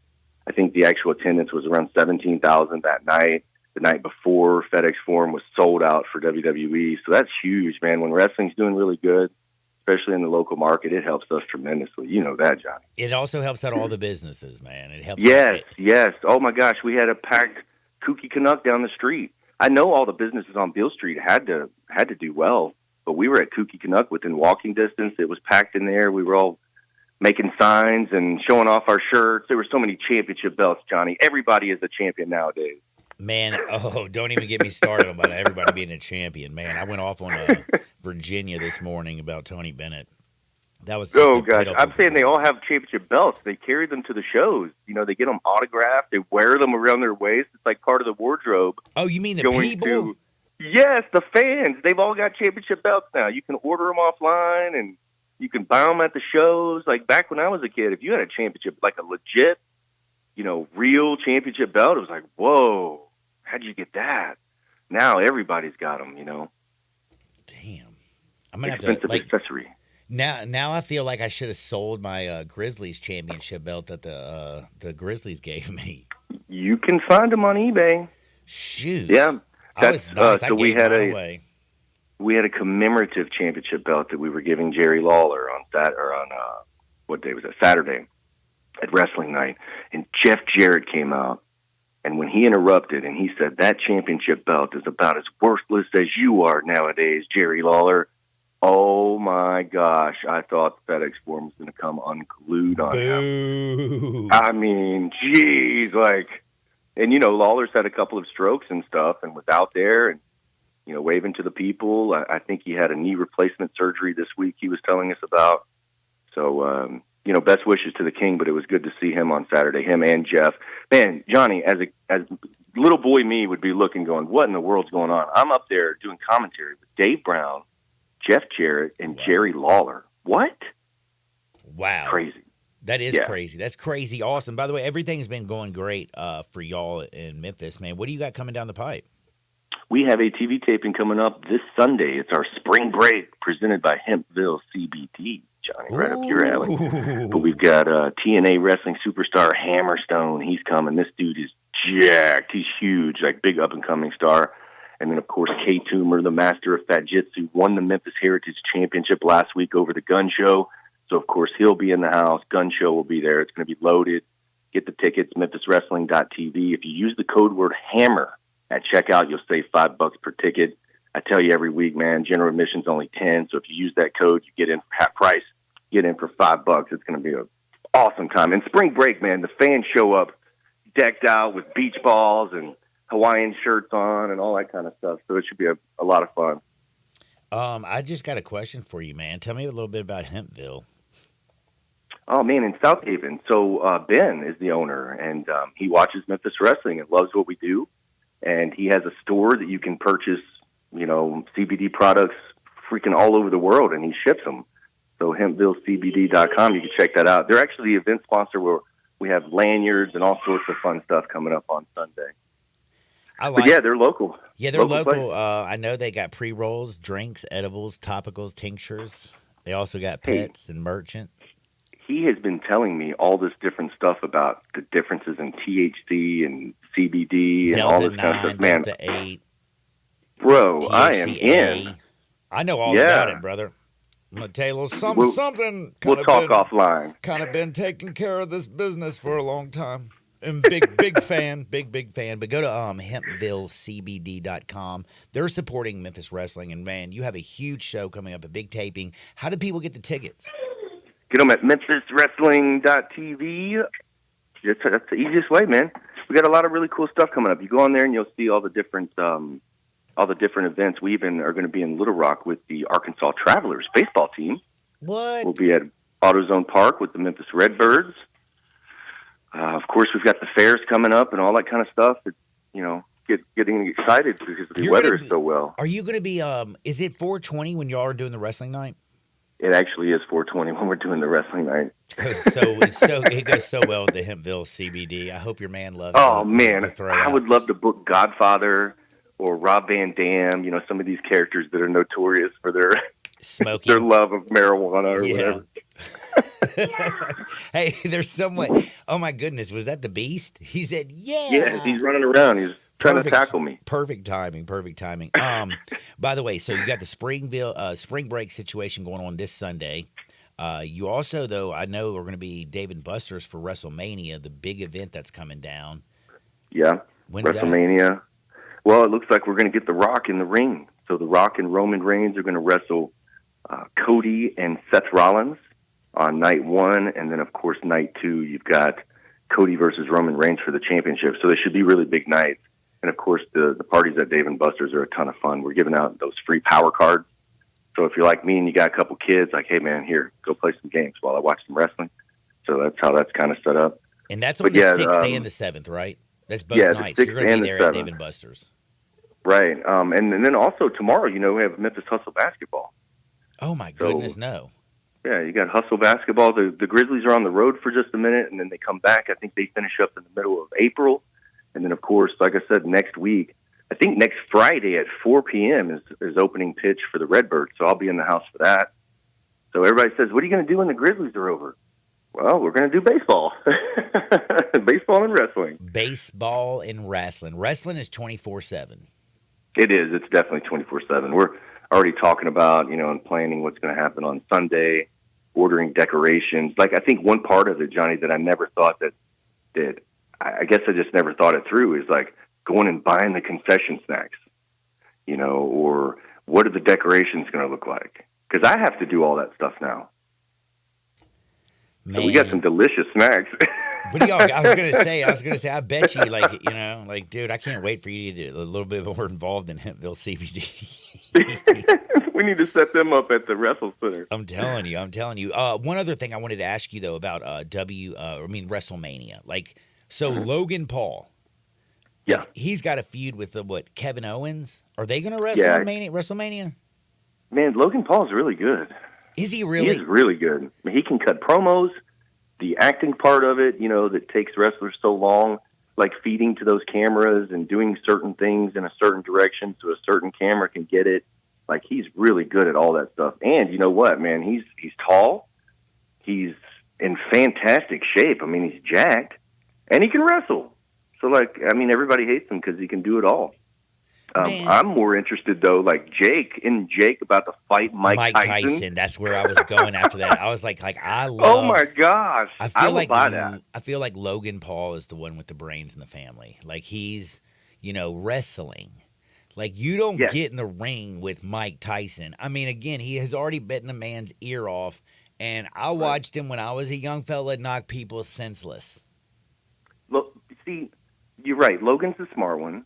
S11: I think the actual attendance was around 17,000 that night. The night before, FedEx Forum was sold out for WWE. So that's huge, man. When wrestling's doing really good, especially in the local market, it helps us tremendously. You know that, Johnny.
S2: It also helps out all the businesses, man. It helps.
S11: Yes. Oh, my gosh. We had a packed Kooky Canuck down the street. I know all the businesses on Beale Street had to do well, but we were at Kooky Canuck within walking distance. It was packed in there. We were all making signs and showing off our shirts. There were so many championship belts, Johnny. Everybody is a champion nowadays.
S2: Man, don't even get me started about everybody being a champion, man. I went off on Virginia this morning about Tony Bennett. That was
S11: gosh. I'm saying they all have championship belts. They carry them to the shows. You know, they get them autographed. They wear them around their waist. It's like part of the wardrobe.
S2: Oh, you mean the people?
S11: Yes, the fans. They've all got championship belts now. You can order them offline, and you can buy them at the shows. Like back when I was a kid, if you had a championship, like a legit, you know, real championship belt, it was like, whoa, how'd you get that? Now everybody's got them, you know.
S2: Damn. I'm going to
S11: have to, accessory.
S2: Now I feel like I should have sold my Grizzlies championship belt that the Grizzlies gave me.
S11: You can find them on eBay.
S2: Shoot.
S11: Yeah.
S2: That's nice.
S11: So we had a commemorative championship belt that we were giving Jerry Lawler on what day was that? Saturday at wrestling night. And Jeff Jarrett came out, and when he interrupted and he said, that championship belt is about as worthless as you are nowadays, Jerry Lawler. Oh, my gosh. I thought the FedEx Forum was going to come unglued on him. I mean, geez. And, you know, Lawler's had a couple of strokes and stuff and was out there and, you know, waving to the people. I think he had a knee replacement surgery this week he was telling us about. So, you know, best wishes to the King, but it was good to see him on Saturday, him and Jeff. Man, Johnny, as little boy me would be looking going, what in the world's going on? I'm up there doing commentary with Dave Brown, Jeff Jarrett, and Jerry Lawler. What?
S2: Wow.
S11: Crazy.
S2: That is crazy. That's crazy awesome. By the way, everything's been going great for y'all in Memphis, man. What do you got coming down the pipe?
S11: We have a TV taping coming up this Sunday. It's our spring break presented by Hempville CBD, Johnny, right up your alley. But we've got TNA wrestling superstar Hammerstone. He's coming. This dude is jacked. He's huge, like big up-and-coming star. And then, of course, Kay Toomer, the master of Fat Jitsu, won the Memphis Heritage Championship last week over the Gun Show. So, of course, he'll be in the house. Gun Show will be there. It's going to be loaded. Get the tickets, memphiswrestling.tv. If you use the code word HAMMER at checkout, you'll save $5 per ticket. I tell you every week, man, general admission's only $10. So if you use that code, you get in for half price. Get in for $5. It's going to be an awesome time. And spring break, man, the fans show up decked out with beach balls and Hawaiian shirts on and all that kind of stuff. So it should be a lot of fun.
S2: I just got a question for you, man. Tell me a little bit about Hempville.
S11: Oh, man, in South Haven. So Ben is the owner, and he watches Memphis Wrestling and loves what we do. And he has a store that you can purchase, CBD products freaking all over the world, and he ships them. So HempvilleCBD.com, you can check that out. They're actually the event sponsor where we have lanyards and all sorts of fun stuff coming up on Sunday. But yeah, they're local.
S2: Yeah, they're local. I know they got pre-rolls, drinks, edibles, topicals, tinctures. They also got pets and merchant.
S11: He has been telling me all this different stuff about the differences in THC and CBD and all this kind of stuff. Man,
S2: Delta 8.
S11: Bro,
S2: THCA.
S11: I am in.
S2: I know all about it, brother. I'm going to tell you a little something.
S11: We'll talk offline.
S2: Kind of been taking care of this business for a long time. And big fan, big fan. But go to HempvilleCBD.com. They're supporting Memphis Wrestling. And, man, you have a huge show coming up, a big taping. How do people get the tickets?
S11: Get them at memphiswrestling.tv. That's the easiest way, man. We got a lot of really cool stuff coming up. You go on there and you'll see all the different events. We even are going to be in Little Rock with the Arkansas Travelers baseball team.
S2: What?
S11: We'll be at AutoZone Park with the Memphis Redbirds. Of course, we've got the fairs coming up and all that kind of stuff. That, getting excited because the weather is so well.
S2: Are you going to be? Is it 420 when y'all are doing the wrestling night?
S11: It actually is 420 when we're doing the wrestling night.
S2: It goes so well with the Hempville CBD. I hope your man loves.
S11: Oh man, I would love to book Godfather or Rob Van Dam. Some of these characters that are notorious for their
S2: smoking,
S11: their love of marijuana or whatever.
S2: Hey, there's someone. Oh my goodness, was that the Beast? He said, "Yeah."
S11: Yeah, he's running around. He's trying to tackle me.
S2: Perfect timing. By the way, so you got the spring break situation going on this Sunday. You also, though, I know we're going to be Dave & Buster's for WrestleMania, the big event that's coming down.
S11: Yeah,
S2: when's
S11: WrestleMania.
S2: That?
S11: Well, it looks like we're going to get The Rock in the ring. So The Rock and Roman Reigns are going to wrestle Cody and Seth Rollins on night 1, and then, of course, night 2, you've got Cody versus Roman Reigns for the championship. So they should be really big nights. And, of course, the parties at Dave & Buster's are a ton of fun. We're giving out those free power cards. So if you're like me and you got a couple kids, like, hey, man, here, go play some games while I watch some wrestling. So that's how that's kind of set up.
S2: And that's on the 6th and the 7th, right? That's both nights. You're going to be there at Dave & Buster's.
S11: Right. And then also tomorrow, we have Memphis Hustle basketball.
S2: Oh, my goodness, no.
S11: Yeah, you got Hustle basketball. The Grizzlies are on the road for just a minute, and then they come back. I think they finish up in the middle of April. And then, of course, like I said, next week, I think next Friday at 4 p.m. is opening pitch for the Redbirds, so I'll be in the house for that. So everybody says, what are you going to do when the Grizzlies are over? Well, we're going to do baseball. Baseball and wrestling.
S2: Baseball and wrestling. Wrestling is 24/7.
S11: It is. It's definitely 24/7. We're already talking about, and planning what's going to happen on Sunday, ordering decorations. Like, I think one part of it, Johnny, that I never thought that I guess I just never thought it through is like going and buying the concession snacks, or what are the decorations going to look like? Because I have to do all that stuff now.
S2: Man.
S11: So we got some delicious snacks.
S2: What do y'all? I was gonna say. I bet you, dude, I can't wait for you to get a little bit more involved in Hempville CBD.
S11: We need to set them up at the Wrestle Center.
S2: I'm telling you. One other thing I wanted to ask you though about WrestleMania. Logan Paul.
S11: Yeah,
S2: he's got a feud with Kevin Owens. Are they going to wrestle at WrestleMania?
S11: Man, Logan Paul's really good.
S2: Is he really?
S11: He's really good. I mean, he can cut promos. The acting part of it, that takes wrestlers so long, like feeding to those cameras and doing certain things in a certain direction so a certain camera can get it. Like, he's really good at all that stuff. And you know what, man? He's tall. He's in fantastic shape. I mean, he's jacked. And he can wrestle. So, like, I mean, everybody hates him because he can do it all. I'm more interested, though, like Jake about to fight Mike Tyson.
S2: That's where I was going after that. I was like I love.
S11: Oh my gosh!
S2: I
S11: will buy that.
S2: I feel like Logan Paul is the one with the brains in the family. Like he's, wrestling. Like you don't get in the ring with Mike Tyson. I mean, again, he has already bitten a man's ear off, and I watched him when I was a young fella knock people senseless.
S11: Look, see, you're right. Logan's the smart one.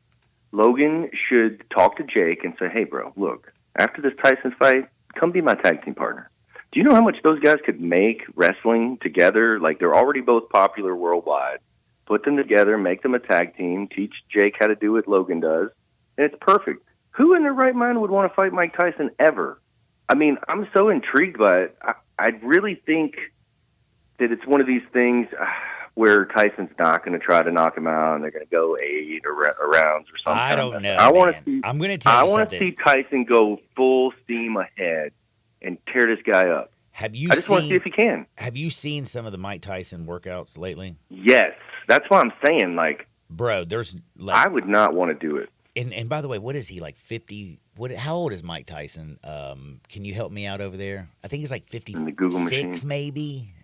S11: Logan should talk to Jake and say, hey, bro, look, after this Tyson fight, come be my tag team partner. Do you know how much those guys could make wrestling together? Like, they're already both popular worldwide. Put them together, make them a tag team, teach Jake how to do what Logan does, and it's perfect. Who in their right mind would want to fight Mike Tyson ever? I mean, I'm so intrigued by it. I really think that it's one of these things where Tyson's not going to try to knock him out, and they're going to go 8 rounds or something.
S2: I don't know.
S11: I want to see.
S2: I'm going to tell you something.
S11: I want to see Tyson go full steam ahead and tear this guy up. I just want to see if he can.
S2: Have you seen some of the Mike Tyson workouts lately?
S11: Yes, that's what I'm saying. Like,
S2: bro, there's.
S11: I would not want to do it.
S2: And by the way, what is he, like 50? How old is Mike Tyson? Can you help me out over there? I think he's like 56,
S11: in the Google machine.
S2: Maybe.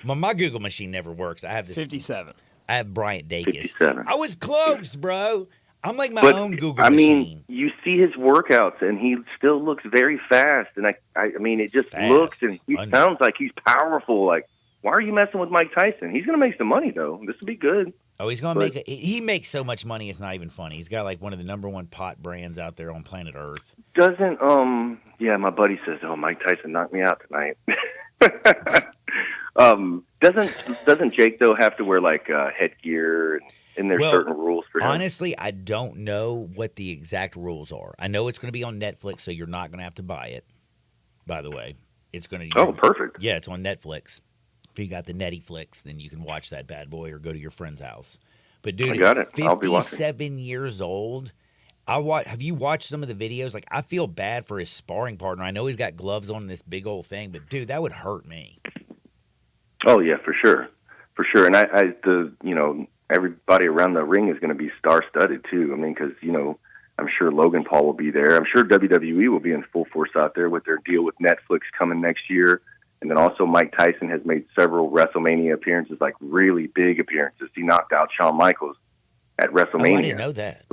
S2: My Google machine never works. I have this
S3: 57.
S2: I have Bryant Dacus.
S11: 57.
S2: I was close, bro. I'm like my own Google machine.
S11: mean, you see his workouts, and he still looks very fast. And I mean, it just looks, and he sounds like he's powerful. Like, why are you messing with Mike Tyson? He's going to make some money, though. This will be good.
S2: Oh, he's going to make it. He makes so much money, it's not even funny. He's got like one of the #1 pot brands out there on planet Earth.
S11: Doesn't, my buddy says, Mike Tyson knocked me out tonight. Doesn't Jake, though, have to wear like headgear and there's certain rules for him?
S2: Honestly, I don't know what the exact rules are. I know it's going to be on Netflix, so you're not going to have to buy it. By the way, it's going to.
S11: Oh, perfect.
S2: Yeah, it's on Netflix. If you got the Netflix, then you can watch that bad boy or go to your friend's house. But dude,
S11: I got it.
S2: 57 years old. Have you watched some of the videos? Like, I feel bad for his sparring partner. I know he's got gloves on this big old thing, but dude, that would hurt me.
S11: Oh yeah, for sure. And everybody around the ring is going to be star-studded too. I mean, because I'm sure Logan Paul will be there. I'm sure WWE will be in full force out there with their deal with Netflix coming next year. And then also Mike Tyson has made several WrestleMania appearances, like really big appearances. He knocked out Shawn Michaels at WrestleMania.
S2: Oh, I didn't know that.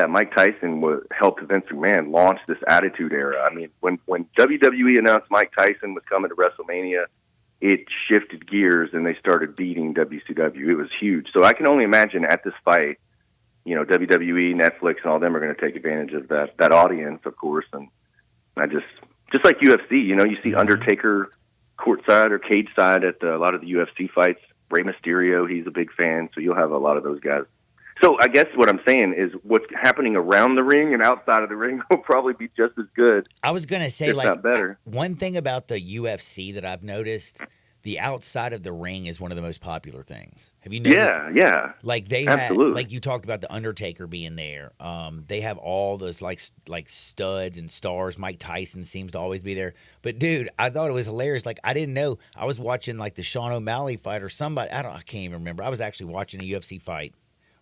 S11: Mike Tyson helped Vince McMahon launch this Attitude Era. I mean, when WWE announced Mike Tyson was coming to WrestleMania, it shifted gears and they started beating WCW. It was huge. So I can only imagine at this fight, WWE, Netflix, and all them are going to take advantage of that audience, of course. And I just like UFC, you see Undertaker courtside or cage side at a lot of the UFC fights. Rey Mysterio, he's a big fan, so you'll have a lot of those guys. So I guess what I'm saying is what's happening around the ring and outside of the ring will probably be just as good.
S2: I was going to say,
S11: if not better.
S2: One thing about the UFC that I've noticed, the outside of the ring is one of the most popular things. Have you noticed?
S11: Yeah.
S2: Like they
S11: Absolutely.
S2: had, like you talked about the Undertaker being there. They have all those like studs and stars. Mike Tyson seems to always be there. But dude, I thought it was hilarious. Like I didn't know. I was watching like the Sean O'Malley fight or somebody. I can't even remember. I was actually watching a UFC fight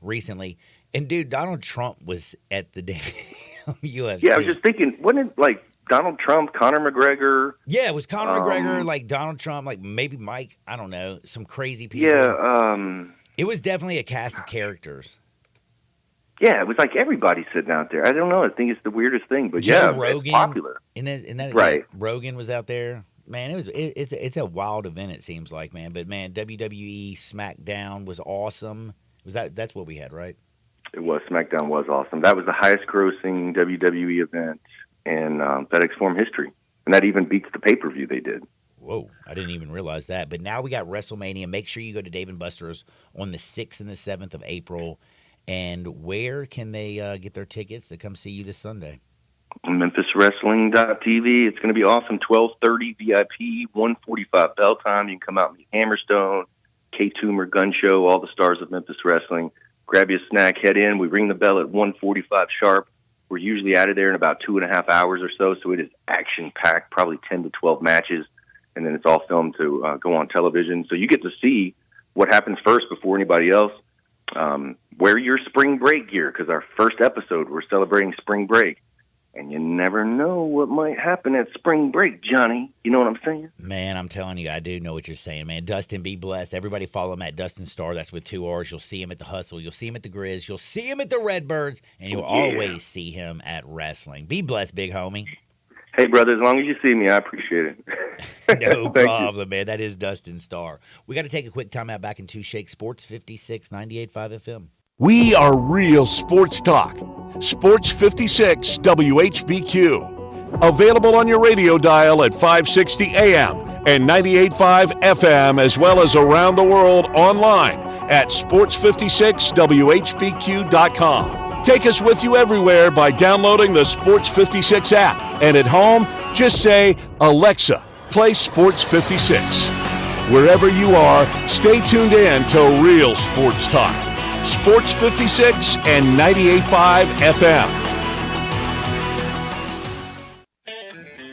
S2: recently, and dude, Donald Trump was at the damn UFC.
S11: Yeah, I was just thinking, wasn't it like Donald Trump, Conor McGregor?
S2: Yeah, it was Conor McGregor, like Donald Trump, like maybe Mike. I don't know, some crazy people.
S11: Yeah,
S2: it was definitely a cast of characters.
S11: Yeah, it was like everybody sitting out there. I don't know. I think it's the weirdest thing, but
S2: Joe
S11: yeah,
S2: Rogan,
S11: it's popular.
S2: Right, Rogan was out there. Man, it's a wild event. It seems like, man. But man, WWE SmackDown was awesome. That's what we had, right?
S11: It was. SmackDown was awesome. That was the highest grossing WWE event in FedEx Forum history. And that even beats the pay-per-view they did.
S2: Whoa, I didn't even realize that. But now we got WrestleMania. Make sure you go to Dave & Buster's on the 6th and the 7th of April. And where can they get their tickets to come see you this Sunday?
S11: MemphisWrestling.tv. It's going to be awesome. 12:30 VIP, 1:45 bell time. You can come out and meet Hammerstone, K. Toomer, Gun Show, all the stars of Memphis Wrestling. Grab you a snack, head in. We ring the bell at 1:45 sharp. We're usually out of there in about 2.5 hours or so it is action-packed, probably 10 to 12 matches, and then it's all filmed to go on television. So you get to see what happens first before anybody else. wear your spring break gear, because our first episode, we're celebrating spring break. And you never know what might happen at spring break, Johnny. You know what I'm saying?
S2: Man, I'm telling you, I do know what you're saying, man. Dustin, be blessed. Everybody follow him at Dustin Starr. That's with 2 R's. You'll see him at the Hustle. You'll see him at the Grizz. You'll see him at the Redbirds. And you'll always see him at wrestling. Be blessed, big homie.
S11: Hey, brother, as long as you see me, I appreciate it.
S2: No problem, man. That is Dustin Starr. We got to take a quick time out back in 2 Shake Sports 56, 98.5 FM.
S1: We are real sports talk. Sports 56 WHBQ. Available on your radio dial at 560 AM and 98.5 FM, as well as around the world online at sports56whbq.com. Take us with you everywhere by downloading the Sports 56 app. And at home, just say, Alexa, play Sports 56. Wherever you are, stay tuned in to Real Sports Talk. Sports 56 and 98.5 FM.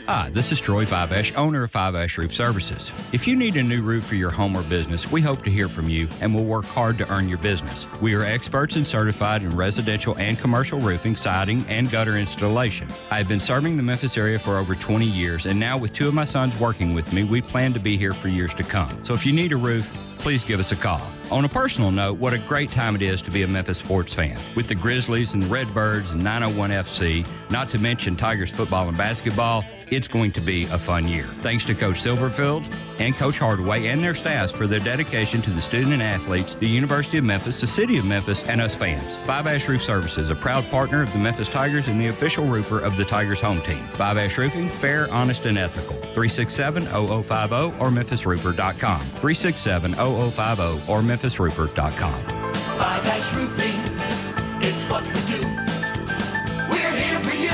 S12: Hi, this is Troy Fiveash, owner of Fiveash Roof Services. If you need a new roof for your home or business, we hope to hear from you and will work hard to earn your business. We are experts and certified in residential and commercial roofing, siding, and gutter installation. I have been serving the Memphis area for over 20 years, and now with 2 of my sons working with me, we plan to be here for years to come. So if you need a roof, please give us a call. On a personal note, what a great time it is to be a Memphis sports fan. With the Grizzlies and the Redbirds and 901 FC, not to mention Tigers football and basketball, it's going to be a fun year. Thanks to Coach Silverfield and Coach Hardaway and their staffs for their dedication to the student and athletes, the University of Memphis, the City of Memphis, and us fans. Fiveash Roof Services, a proud partner of the Memphis Tigers and the official roofer of the Tigers home team. Fiveash Roofing, fair, honest, and ethical. 367-0050 or memphisroofer.com. 367-0050 or memphisroofer.com.
S5: Fiveash Roofing, it's what we do. We're here for you.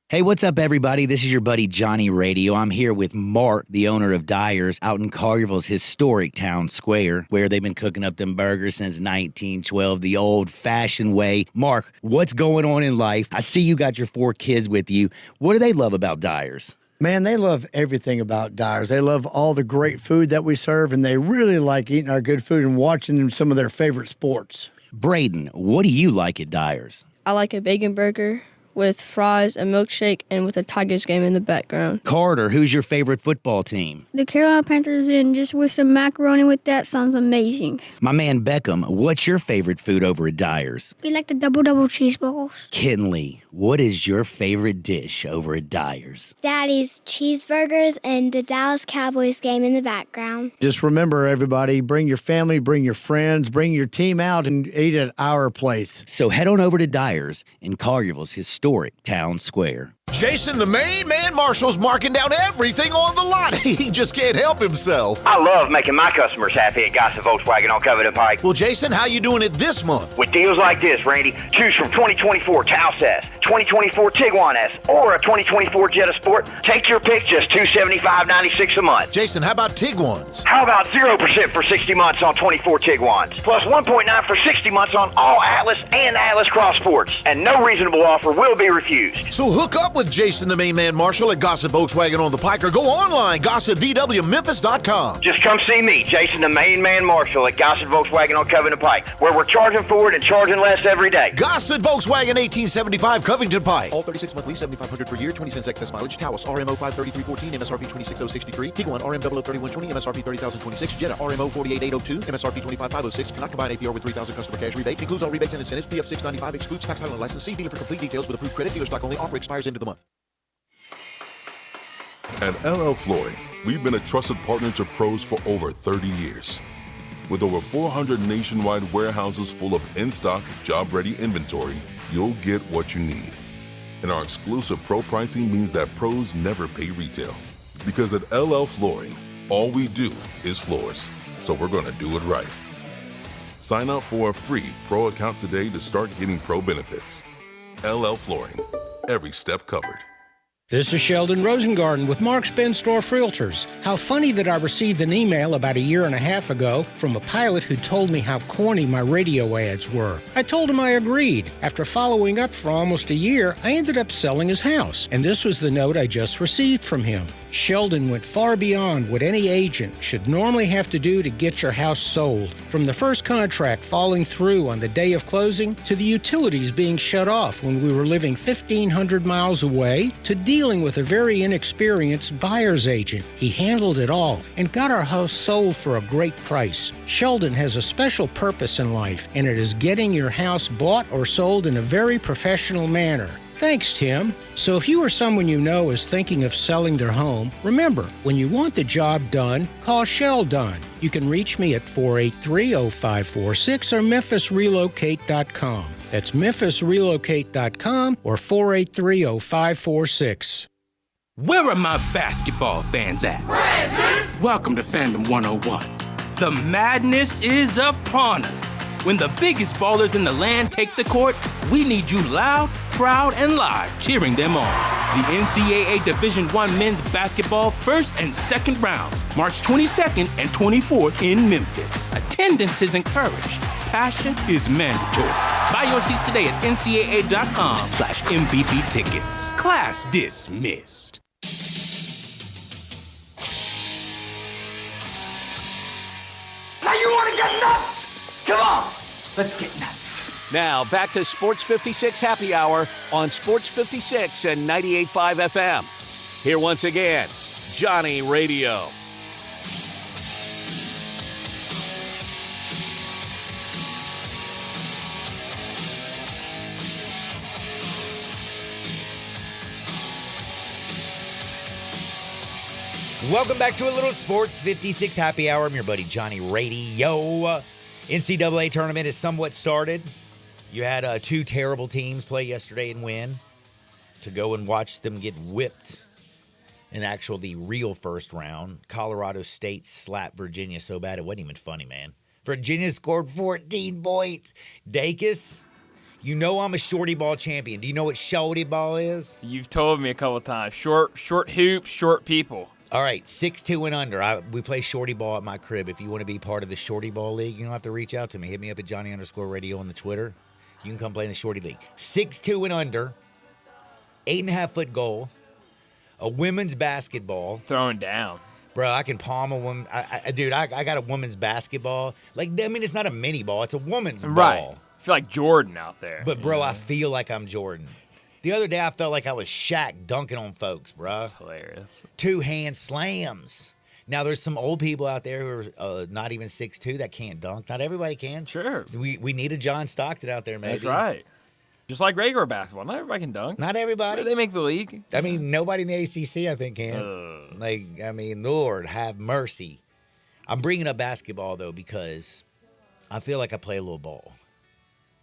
S2: Hey, what's up, everybody? This is your buddy Johnny Radio. I'm here with Mark, the owner of Dyer's, out in Collierville's historic town square, where they've been cooking up them burgers since 1912, the old-fashioned way. Mark, what's going on in life? I see you got your 4 kids with you. What do they love about Dyer's?
S13: Man, they love everything about Dyer's. They love all the great food that we serve, and they really like eating our good food and watching some of their favorite sports.
S2: Braden, what do you like at Dyer's?
S14: I like a bacon burger with fries, a milkshake, and with a Tigers game in the background.
S2: Carter, who's your favorite football team?
S15: The Carolina Panthers, and just with some macaroni with that sounds amazing.
S2: My man Beckham, what's your favorite food over at Dyer's?
S15: We like the double cheeseballs.
S2: Kinley, what is your favorite dish over at Dyer's?
S16: Daddy's cheeseburgers and the Dallas Cowboys game in the background.
S13: Just remember, everybody, bring your family, bring your friends, bring your team out and eat at our place.
S2: So head on over to Dyer's in Collierville's historic town square.
S4: Jason, the main man Marshall's marking down everything on the lot. He just can't help himself.
S17: I love making my customers happy at Gossett Volkswagen on Covington Pike.
S4: Well, Jason, how you doing it this month?
S17: With deals like this, Randy, choose from 2024 Taos S, 2024 Tiguan S, or a 2024 Jetta Sport. Take your pick, just $275.96 a month.
S4: Jason, how about Tiguans?
S17: How about 0% for 60 months on 24 Tiguans, plus 1.9 for 60 months on all Atlas and Atlas Cross Sports, and no reasonable offer will be refused.
S4: So hook up with Jason, the main man Marshall at Gossett Volkswagen on the Pike, or go online, GossettVWMemphis.com.
S17: Just come see me, Jason, the main man Marshall at Gossett Volkswagen on Covington Pike, where we're charging forward and charging less every day.
S4: Gossett Volkswagen, 1875 Covington Pike.
S18: All 36 monthly, $7,500 per year, 20 cents excess mileage. Taos, RMO 53314, MSRP 26063. Tiguan, RM 003120, MSRP 30026. Jetta, RMO 48802, MSRP 25506. Cannot combine APR with 3,000 customer cash rebate. Includes all rebates and incentives. PF 695 excludes tax, title, and license. See dealer for complete details with approved credit. Dealer stock only. Offer expires end of the month.
S19: At LL Flooring, we've been a trusted partner to pros for over 30 years. With over 400 nationwide warehouses full of in-stock, job-ready inventory, you'll get what you need. And our exclusive pro pricing means that pros never pay retail. Because at LL Flooring, all we do is floors. So we're going to do it right. Sign up for a free pro account today to start getting pro benefits. LL Flooring, every step covered.
S20: This is Sheldon Rosengarten with Mark's Ben Storff Realtors. How funny that I received an email about a year and a half ago from a pilot who told me how corny my radio ads were. I told him I agreed. After following up for almost a year, I ended up selling his house. And this was the note I just received from him. Sheldon went far beyond what any agent should normally have to do to get your house sold. From the first contract falling through on the day of closing, to the utilities being shut off when we were living 1,500 miles away, to dealing with a very inexperienced buyer's agent. He handled it all and got our house sold for a great price. Sheldon has a special purpose in life, and it is getting your house bought or sold in a very professional manner. Thanks, Tim. So if you or someone you know is thinking of selling their home, remember, when you want the job done, call Sheldon. You can reach me at 483-0546 or memphisrelocate.com. That's memphisrelocate.com or 483-0546.
S9: Where are my basketball fans at?
S5: Present!
S9: Welcome to Fandom 101. The madness is upon us. When the biggest ballers in the land take the court, we need you loud, proud, and live cheering them on. The NCAA Division I men's basketball first and second rounds, March 22nd and 24th in Memphis. Attendance is encouraged. Passion is mandatory. Buy your seats today at ncaa.com/MVP tickets. Class dismissed.
S5: Now you want to get nuts? Come on, let's get nuts.
S1: Now, back to Sports 56 Happy Hour on Sports 56 and 98.5 FM. Here once again, Johnny Radio.
S2: Welcome back to a little Sports 56 Happy Hour. I'm your buddy Johnny Radio. NCAA tournament is somewhat started. You had two terrible teams play yesterday and win. To go and watch them get whipped in the real first round. Colorado State slapped Virginia so bad it wasn't even funny, man. Virginia scored 14 points. Dacus, you know I'm a shorty ball champion. Do you know what shorty ball is?
S3: You've told me a couple times. Short hoops, short people.
S2: All right, 6'2" and under. We play shorty ball at my crib. If you want to be part of the shorty ball league, you don't have to reach out to me. Hit me up at Johnny_radio on the Twitter. You can come play in the shorty league. 6'2" and under, 8.5-foot goal, a women's basketball.
S3: Throwing down.
S2: Bro, I can palm a woman. I got a women's basketball. It's not a mini ball. It's a woman's ball.
S3: I feel like Jordan out there.
S2: But, bro, I feel like I'm Jordan. The other day, I felt like I was Shaq dunking on folks, bro.
S3: That's hilarious.
S2: 2-hand slams. Now, there's some old people out there who are not even 6'2" that can't dunk. Not everybody can.
S3: Sure.
S2: We need a John Stockton out there, maybe.
S3: That's right. Just like regular basketball. Not everybody can dunk.
S2: Not everybody.
S3: They make the league.
S2: I mean, nobody in the ACC, I think, can. Lord, have mercy. I'm bringing up basketball, though, because I feel like I play a little ball.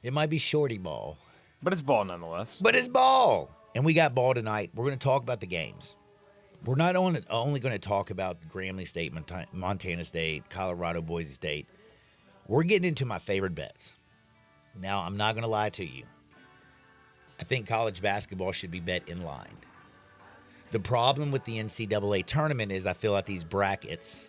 S2: It might be shorty ball.
S3: But it's ball nonetheless.
S2: But it's ball. And we got ball tonight. We're going to talk about the games. We're not only going to talk about Grambling State, Montana State, Colorado, Boise State. We're getting into my favorite bets. Now, I'm not going to lie to you. I think college basketball should be bet in line. The problem with the NCAA tournament is I fill out these brackets.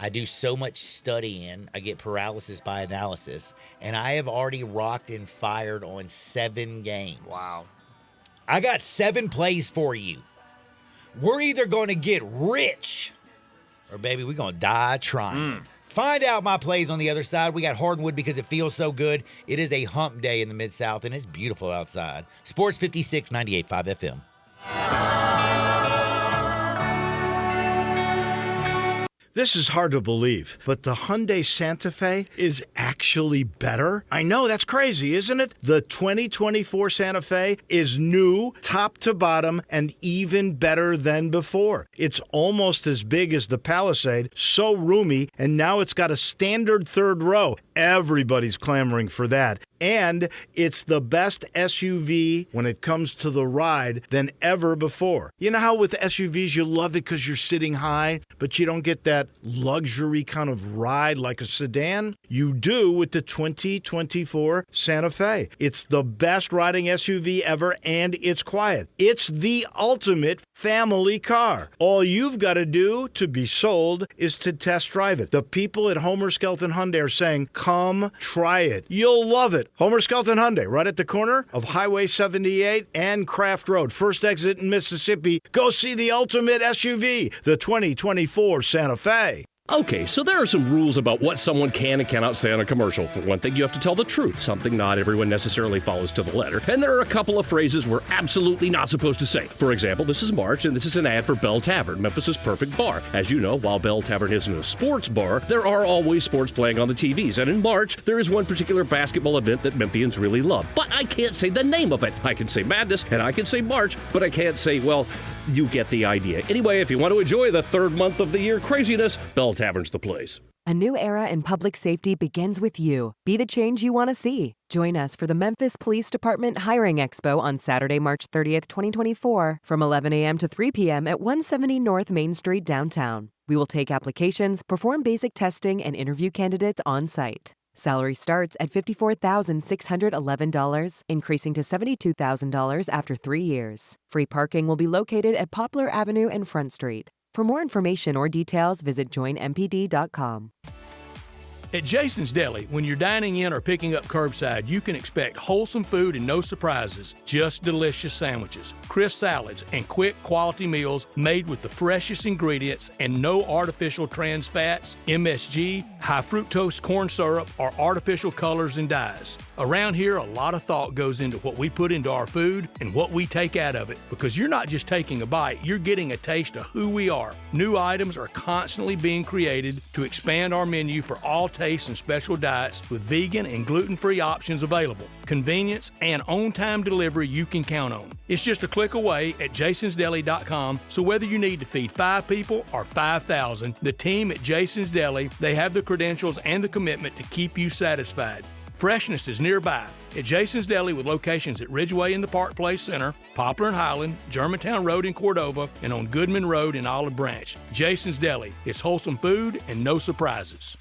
S2: I do so much studying, I get paralysis by analysis, and I have already rocked and fired on 7 games.
S3: Wow.
S2: I got 7 plays for you. We're either going to get rich or, baby, we're going to die trying. Find out my plays on the other side. We got Hardwood because it feels so good. It is a hump day in the Mid-South, and it's beautiful outside. Sports 56, 98.5 FM.
S21: This is hard to believe, but the Hyundai Santa Fe is actually better? I know, that's crazy, isn't it? The 2024 Santa Fe is new, top to bottom, and even better than before. It's almost as big as the Palisade, so roomy, and now it's got a standard third row. Everybody's clamoring for that. And it's the best SUV when it comes to the ride than ever before. You know how with SUVs you love it because you're sitting high, but you don't get that luxury kind of ride like a sedan? You do with the 2024 Santa Fe. It's the best riding SUV ever, and it's quiet. It's the ultimate family car. All you've got to do to be sold is to test drive it. The people at Homer Skelton Hyundai are saying, come try it. You'll love it. Homer Skelton Hyundai, right at the corner of Highway 78 and Craft Road. First exit in Mississippi. Go see the ultimate SUV, the 2024 Santa Fe.
S6: Okay, so there are some rules about what someone can and cannot say on a commercial. For one thing, you have to tell the truth, something not everyone necessarily follows to the letter. And there are a couple of phrases we're absolutely not supposed to say. For example, this is March, and this is an ad for Bell Tavern, Memphis' perfect bar. As you know, while Bell Tavern isn't a sports bar, there are always sports playing on the TVs. And in March, there is one particular basketball event that Memphians really love. But I can't say the name of it. I can say Madness, and I can say March, but I can't say, well, you get the idea. Anyway, if you want to enjoy the third month of the year craziness, Bell Tavern's the place.
S22: A new era in public safety begins with you. Be the change you want to see. Join us for the Memphis Police Department Hiring Expo on Saturday, March 30th, 2024, from 11 a.m. to 3 p.m. at 170 North Main Street downtown. We will take applications, perform basic testing, and interview candidates on site. Salary starts at $54,611, increasing to $72,000 after 3 years. Free parking will be located at Poplar Avenue and Front Street. For more information or details, visit joinmpd.com.
S23: At Jason's Deli, when you're dining in or picking up curbside, you can expect wholesome food and no surprises, just delicious sandwiches, crisp salads, and quick quality meals made with the freshest ingredients and no artificial trans fats, MSG, high fructose corn syrup, or artificial colors and dyes. Around here, a lot of thought goes into what we put into our food and what we take out of it, because you're not just taking a bite, you're getting a taste of who we are. New items are constantly being created to expand our menu for all tastes and special diets with vegan and gluten-free options available. Convenience and on-time delivery you can count on. It's just a click away at jasonsdeli.com, so whether you need to feed 5 people or 5,000, the team at Jason's Deli, they have the credentials and the commitment to keep you satisfied. Freshness is nearby at Jason's Deli with locations at Ridgeway in the Park Place Center, Poplar and Highland, Germantown Road in Cordova, and on Goodman Road in Olive Branch. Jason's Deli. It's wholesome food and no surprises.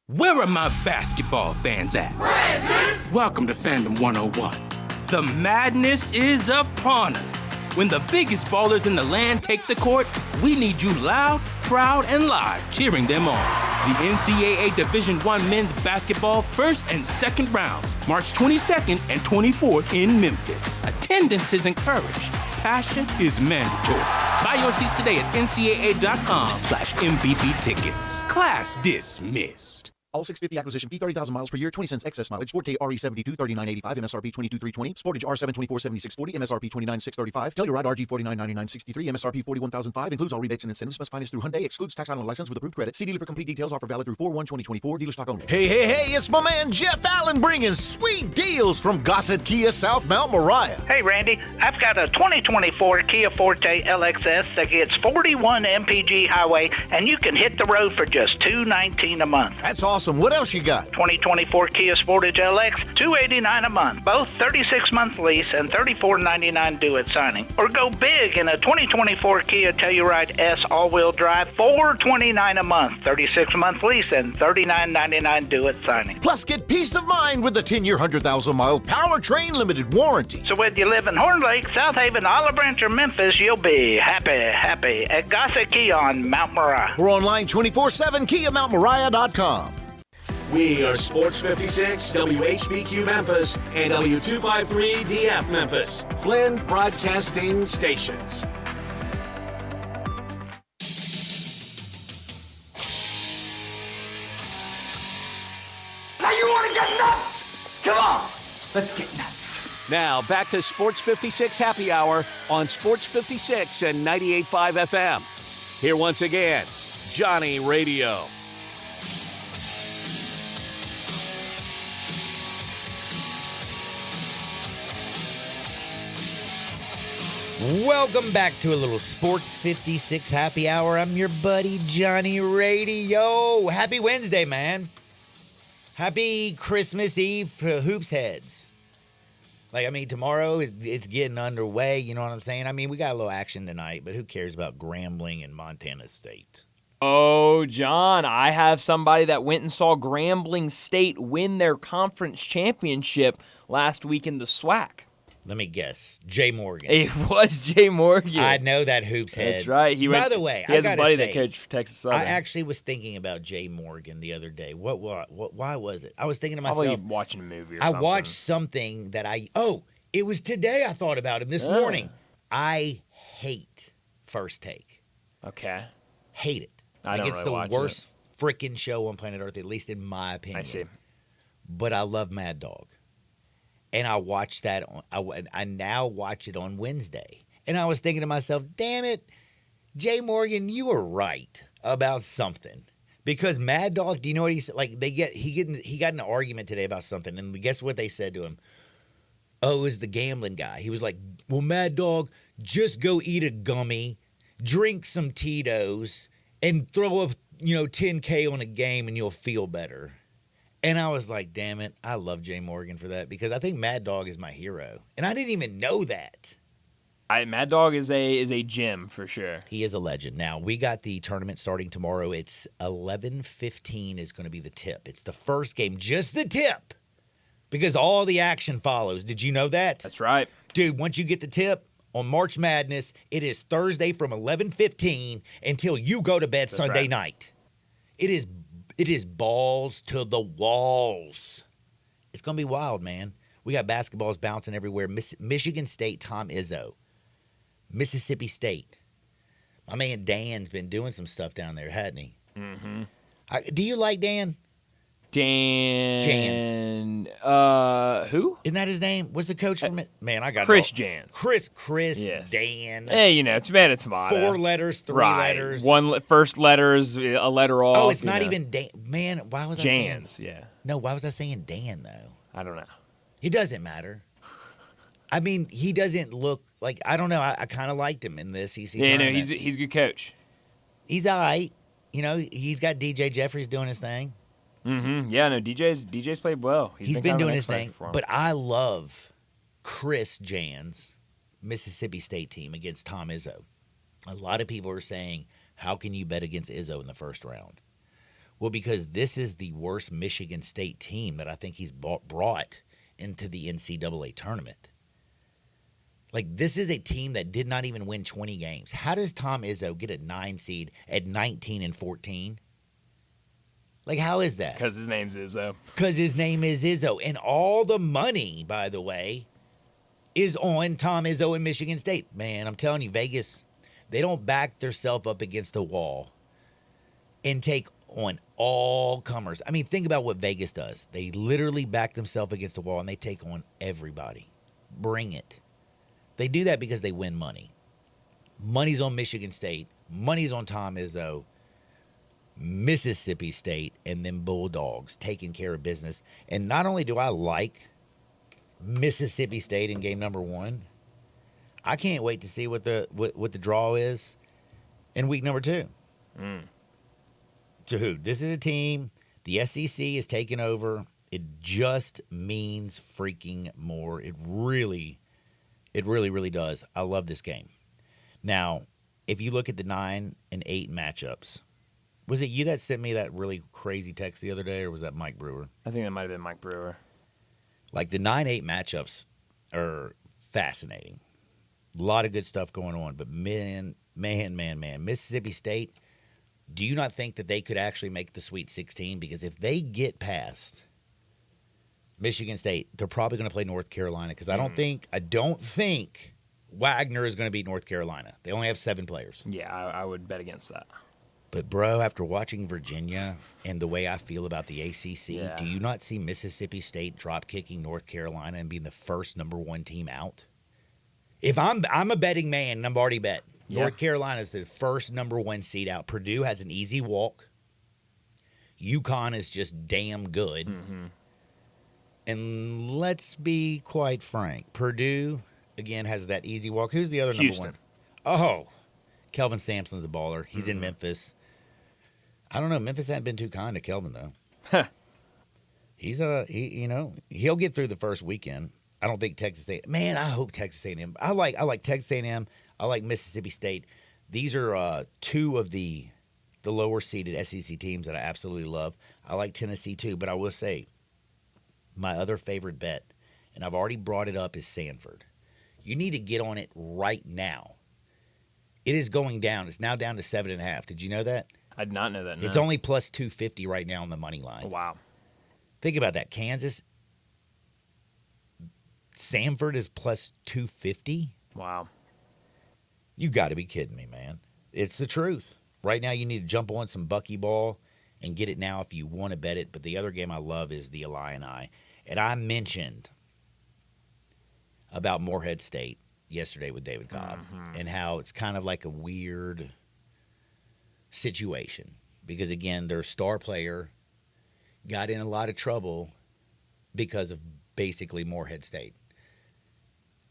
S9: Where are my basketball fans at?
S5: Present!
S9: Welcome to Fandom 101. The madness is upon us. When the biggest ballers in the land take the court, we need you loud, proud, and live cheering them on. The NCAA Division I men's basketball first and second rounds, March 22nd and 24th in Memphis. Attendance is encouraged. Passion is mandatory. Buy your seats today at ncaa.com/MVP tickets. Class dismissed.
S18: All 650 acquisition fee, 30,000 miles per year, 20 cents excess mileage. Forte RE72, 39.85, MSRP 22,320. Sportage R7, 24,7640, MSRP 29,635. Telluride RG 49,9963, MSRP 41,005. Includes all rebates and incentives. Must finance through Hyundai. Excludes tax on license with approved credit. See dealer for complete details. Offer valid through 4/1/2024. Dealer stock only.
S4: Hey, it's my man Jeff Allen bringing sweet deals from Gossett Kia South Mount Moriah.
S24: Hey, Randy, I've got a 2024 Kia Forte LXS that gets 41 mpg highway, and you can hit the road for just $219 a month.
S4: That's awesome. What else you got?
S24: 2024 Kia Sportage LX, $289 a month. Both 36-month lease and $34.99 due at signing. Or go big in a 2024 Kia Telluride S all-wheel drive, $429 a month. 36-month lease and $39.99 due at signing.
S4: Plus, get peace of mind with the 10-year, 100,000-mile powertrain limited warranty.
S24: So whether you live in Horn Lake, South Haven, Olive Branch, or Memphis, you'll be happy at Gossett Kia on Mount Moriah.
S4: We're online 24/7, KiaMountMoriah.com.
S1: We are Sports 56, WHBQ Memphis, and W253DF Memphis, Flynn Broadcasting Stations.
S5: Now you want to get nuts? Come on, let's get nuts.
S1: Now back to Sports 56 Happy Hour on Sports 56 and 98.5 FM. Here once again, Johnny Radio.
S2: Welcome back to a little Sports 56 Happy Hour. I'm your buddy Johnny Radio. Happy Wednesday, man. Happy Christmas Eve for Hoops Heads. Tomorrow it's getting underway, you know what I'm saying? We got a little action tonight, but who cares about Grambling and Montana State?
S3: Oh, John, I have somebody that went and saw Grambling State win their conference championship last week in the SWAC.
S2: Let me guess. Jay Morgan.
S3: It was Jay Morgan.
S2: I know that hoops head.
S3: That's right.
S2: By the way,
S3: he has
S2: I gotta
S3: a buddy
S2: say,
S3: that coached for Texas Southern.
S2: I actually was thinking about Jay Morgan the other day. Why was it? I was thinking to myself.
S3: Probably watching a movie or
S2: I
S3: something.
S2: watched something that it was today I thought about him this morning. I hate First Take.
S3: Okay.
S2: Hate it.
S3: I don't
S2: it's
S3: really
S2: the
S3: watch
S2: worst freaking show on planet Earth, at least in my opinion.
S3: I see.
S2: But I love Mad Dog. And I watched that. I now watch it on Wednesday. And I was thinking to myself, damn it, Jay Morgan, you were right about something. Because Mad Dog, do you know what he said? Like, he got in an argument today about something. And guess what they said to him? Oh, it was the gambling guy. He was like, well, Mad Dog, just go eat a gummy, drink some Tito's, and throw up, $10K on a game and you'll feel better. And I was like, damn it, I love Jay Morgan for that because I think Mad Dog is my hero. And I didn't even know that.
S3: Mad Dog is a gem for sure.
S2: He is a legend. Now, we got the tournament starting tomorrow. It's 11:15 is going to be the tip. It's the first game, just the tip, because all the action follows. Did you know that?
S3: That's right.
S2: Dude, once you get the tip on March Madness, it is Thursday from 11:15 until you go to bed Sunday night. It is balls to the walls. It's going to be wild, man. We got basketballs bouncing everywhere. Michigan State, Tom Izzo. Mississippi State. My man Dan's been doing some stuff down there, hasn't he?
S3: Mm-hmm.
S2: Do you like Dan?
S3: Dan
S2: Jans.
S3: Who?
S2: Isn't that his name? What's the coach from it? Man, I got
S3: Chris
S2: it all.
S3: Jans.
S2: Chris
S3: yes.
S2: Dan.
S3: Hey, tomato, tomato.
S2: 4 letters, 3
S3: right.
S2: letters.
S3: First letter is a letter off.
S2: Oh, it's not even Dan. Man, why was I saying?
S3: Jans, yeah.
S2: No, why was I saying Dan, though?
S3: I don't know.
S2: It doesn't matter. I mean, he doesn't look like, I don't know. I kind of liked him in this EC tournament.
S3: He's a good coach.
S2: He's all right. He's got DJ Jeffries doing his thing.
S3: Mm-hmm. Yeah, no, DJ's played well.
S2: He's been doing his thing. But I love Chris Jans' Mississippi State team against Tom Izzo. A lot of people are saying, how can you bet against Izzo in the first round? Well, because this is the worst Michigan State team that I think he's brought into the NCAA tournament. Like, this is a team that did not even win 20 games. How does Tom Izzo get a 9 seed at 19-14? Like, how is that?
S3: Because his name's Izzo.
S2: Because his name is Izzo. And all the money, by the way, is on Tom Izzo and Michigan State. Man, I'm telling you, Vegas, they don't back themselves up against a wall and take on all comers. I mean, think about what Vegas does. They literally back themselves against the wall and they take on everybody. Bring it. They do that because they win money. Money's on Michigan State. Money's on Tom Izzo. Mississippi State, and then Bulldogs taking care of business. And not only do I like Mississippi State in game number 1, I can't wait to see what the draw is in week number 2. To who? This is a team. The SEC is taking over. It just means freaking more. It really, really does. I love this game. Now, if you look at the 9 and 8 matchups, was it you that sent me that really crazy text the other day, or was that Mike Brewer?
S3: I think that might have been Mike Brewer.
S2: Like, the 9-8 matchups are fascinating. A lot of good stuff going on. But, man, Mississippi State, do you not think that they could actually make the Sweet 16? Because if they get past Michigan State, they're probably going to play North Carolina. Because I don't think Wagner is going to beat North Carolina. They only have 7 players.
S3: Yeah, I would bet against that.
S2: But, bro, after watching Virginia and the way I feel about the ACC, do you not see Mississippi State drop-kicking North Carolina and being the first number 1 team out? If I'm a betting man, and I've already bet, North Carolina is the first number 1 seed out. Purdue has an easy walk. UConn is just damn good.
S3: Mm-hmm.
S2: And let's be quite frank. Purdue, again, has that easy walk. Who's the other
S3: Houston.
S2: number 1? Oh, Kelvin Sampson's a baller. He's in Memphis. I don't know. Memphis hasn't been too kind to Kelvin, though. He'll get through the first weekend. I don't think Texas A&M. Man, I hope Texas A&M. I like Texas A&M. I like Mississippi State. These are 2 of the lower-seeded SEC teams that I absolutely love. I like Tennessee, too. But I will say, my other favorite bet, and I've already brought it up, is Sanford. You need to get on it right now. It is going down. It's now down to 7.5. Did you know that?
S3: I did not know that. No.
S2: It's only plus 250 right now on the money line.
S3: Oh, wow.
S2: Think about that. Kansas, Samford is plus 250.
S3: Wow.
S2: You got to be kidding me, man. It's the truth. Right now, you need to jump on some buckyball and get it now if you want to bet it. But the other game I love is the Illini. And I mentioned about Morehead State yesterday with David Cobb and how it's kind of like a weird situation because, again, their star player got in a lot of trouble because of basically Morehead State.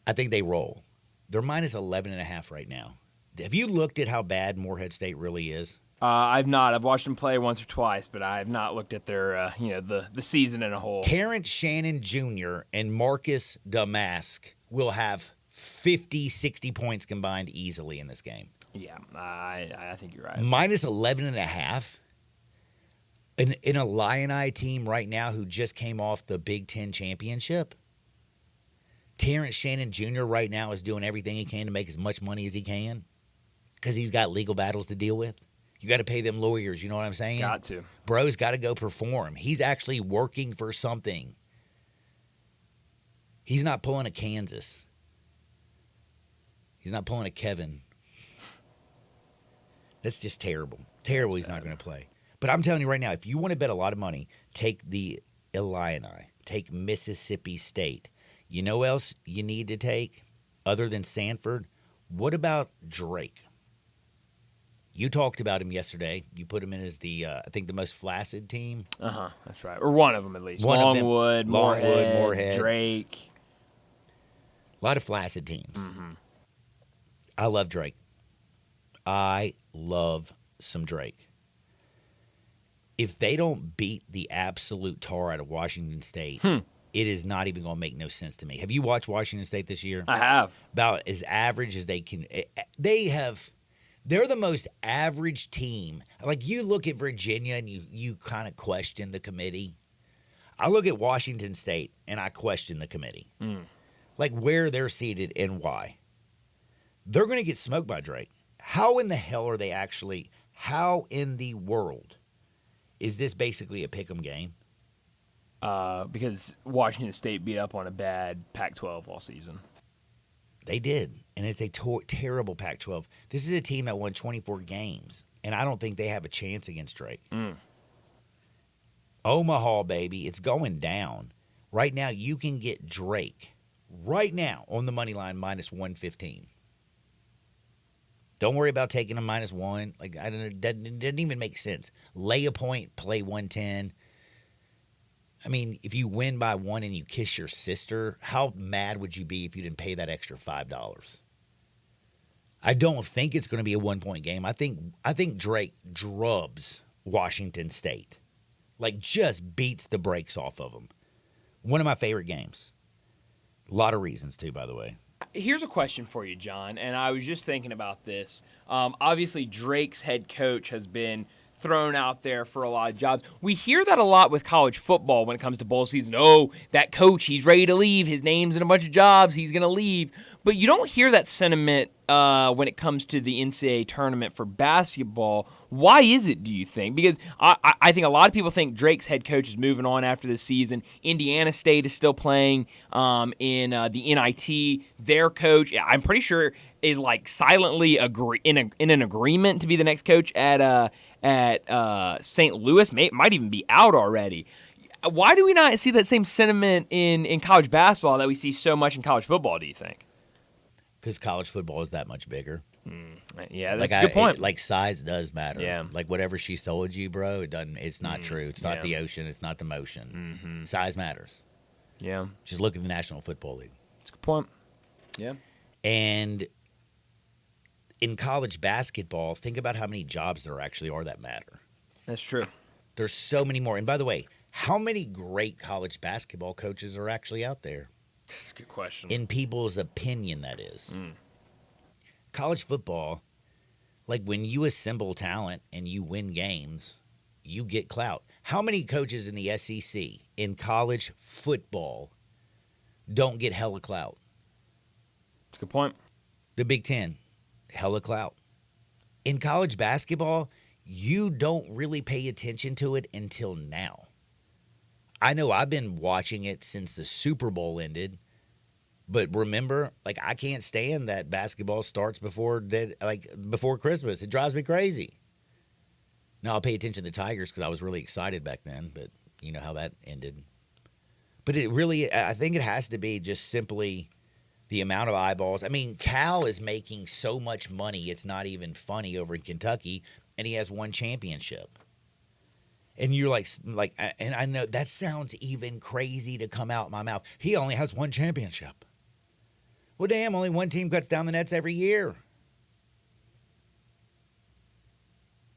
S2: I think they roll. They're minus 11.5 right now. Have you looked at how bad Morehead State really is?
S3: I've not. I've watched them play once or twice, but I have not looked at their, the season in a whole.
S2: Terrence Shannon Jr. and Marcus Damask will have 50, 60 points combined easily in this game.
S3: Yeah, I think you're right.
S2: Minus 11.5. In a Illini team right now who just came off the Big Ten championship. Terrence Shannon Jr. right now is doing everything he can to make as much money as he can because he's got legal battles to deal with. You got to pay them lawyers, you know what I'm saying?
S3: Got to.
S2: Bro's got to go perform. He's actually working for something. He's not pulling a Kansas. He's not pulling a Kevin. That's just terrible. Terrible he's not going to play. But I'm telling you right now, if you want to bet a lot of money, take the Illini. Take Mississippi State. You know what else you need to take other than Sanford? What about Drake? You talked about him yesterday. You put him in as the, I think, the most flaccid team.
S3: That's right. Or one of them at least. Longwood,
S2: Morehead,
S3: Drake.
S2: A lot of flaccid teams. I love Drake. I love some Drake. If they don't beat the absolute tar out of Washington State, it is not even going to make no sense to me. Have you watched Washington State this year?
S3: I have.
S2: About as average as they can. They're the most average team. Like, you look at Virginia and you kind of question the committee. I look at Washington State and I question the committee. Like, where they're seated and why. They're going to get smoked by Drake. How in the hell are they actually, how in the world is this basically a pick'em game?
S3: Because Washington State beat up on a bad Pac-12 all season.
S2: They did, and it's a terrible Pac-12. This is a team that won 24 games, and I don't think they have a chance against Drake. Omaha, baby, it's going down. Right now, you can get Drake right now on the money line minus 115. Don't worry about taking a minus one. Like, I don't know, it doesn't even make sense. Lay a point, play 110. I mean, if you win by one and you kiss your sister, how mad would you be if you didn't pay that extra $5? I don't think it's going to be a 1-point game. I think Drake drubs Washington State. Like, just beats the brakes off of them. One of my favorite games. A lot of reasons, too, by the way.
S3: Here's a question for you, John, and I was just thinking about this. Obviously, Drake's head coach has been thrown out there for a lot of jobs. We hear that a lot with college football when it comes to bowl season. Oh, that coach, he's ready to leave. His name's in a bunch of jobs. He's going to leave. But you don't hear that sentiment when it comes to the NCAA tournament for basketball. Why is it, do you think? Because I think a lot of people think Drake's head coach is moving on after this season. Indiana State is still playing in the NIT. Their coach, I'm pretty sure, is like silently in an agreement to be the next coach at St. Louis. Might even be out already. Why do we not see that same sentiment in college basketball that we see so much in college football, do you think?
S2: Because college football is that much bigger.
S3: Yeah, that's a good point.
S2: Like, size does matter.
S3: Yeah.
S2: Like, whatever she told you, bro, it's not true. It's not the ocean. It's not the motion. Size matters.
S3: Yeah.
S2: Just look at the National Football League.
S3: That's a good point. Yeah.
S2: And in college basketball, think about how many jobs there actually are that matter.
S3: That's true.
S2: There's so many more. And by the way, how many great college basketball coaches are actually out there?
S3: That's a good question.
S2: In people's opinion, that is. College football, like, when you assemble talent and you win games, you get clout. How many coaches in the SEC in college football don't get hella clout?
S3: Good point.
S2: The Big Ten, hella clout. In college basketball, you don't really pay attention to it until now. I know I've been watching it since the Super Bowl ended, but remember, like, I can't stand that basketball starts before Christmas. It drives me crazy. Now I'll pay attention to the Tigers because I was really excited back then, but you know how that ended. But it really, I think it has to be just simply the amount of eyeballs. I mean, Cal is making so much money, it's not even funny over in Kentucky, and he has one championship. And you're like, and I know that sounds even crazy to come out my mouth. He only has one championship. Well, damn, only one team cuts down the nets every year.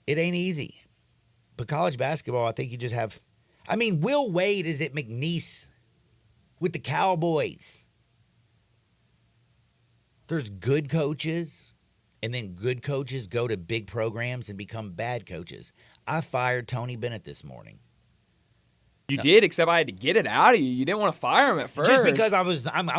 S2: It ain't easy. But college basketball, I think you just have, I mean, Will Wade is at McNeese with the Cowboys. There's good coaches, and then good coaches go to big programs and become bad coaches. I fired Tony Bennett this morning.
S3: You did, except I had to get it out of you. You didn't want to fire him at first.
S2: Just because I'm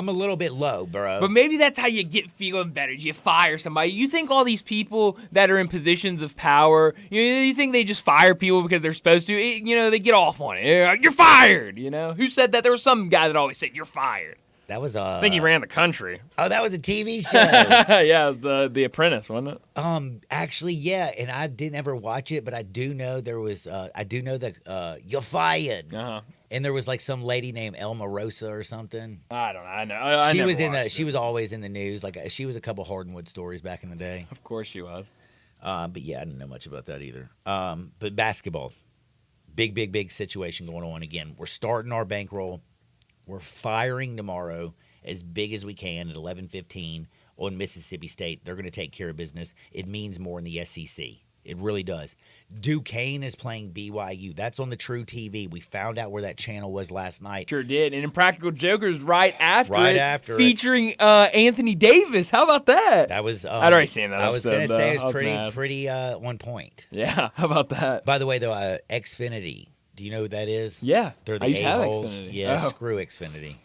S2: a little bit low, bro.
S3: But maybe that's how you get feeling better. You fire somebody. You think all these people that are in positions of power, you think they just fire people because they're supposed to? They get off on it. You're fired. Who said that? There was some guy that always said you're fired.
S2: That was
S3: I think he ran the country.
S2: Oh, that was a TV show.
S3: Yeah, it was the Apprentice, wasn't it?
S2: Actually, yeah, and I didn't ever watch it, but I do know there was. I do know that you're fired.
S3: Uh-huh.
S2: And there was like some lady named Elma Rosa or something.
S3: I don't know. I know.
S2: She was in the. She was always in the news. Like she was a couple Hortonwood stories back in the day.
S3: Of course she was.
S2: But yeah, I didn't know much about that either. But basketball, big situation going on again. We're starting our bankroll. We're firing tomorrow as big as we can at 11:15 on Mississippi State. They're going to take care of business. It means more in the SEC. It really does. Duquesne is playing BYU. That's on the True TV. We found out where that channel was last night.
S3: Sure did. And Impractical Jokers right after
S2: it,
S3: featuring Anthony Davis. How about that?
S2: That was.
S3: I'd already seen that.
S2: I was going to say it was
S3: mad.
S2: pretty on point.
S3: Yeah. How about that?
S2: By the way, though, Xfinity. Do you know who that is?
S3: Yeah.
S2: They're the a-holes. Yeah, screw Xfinity.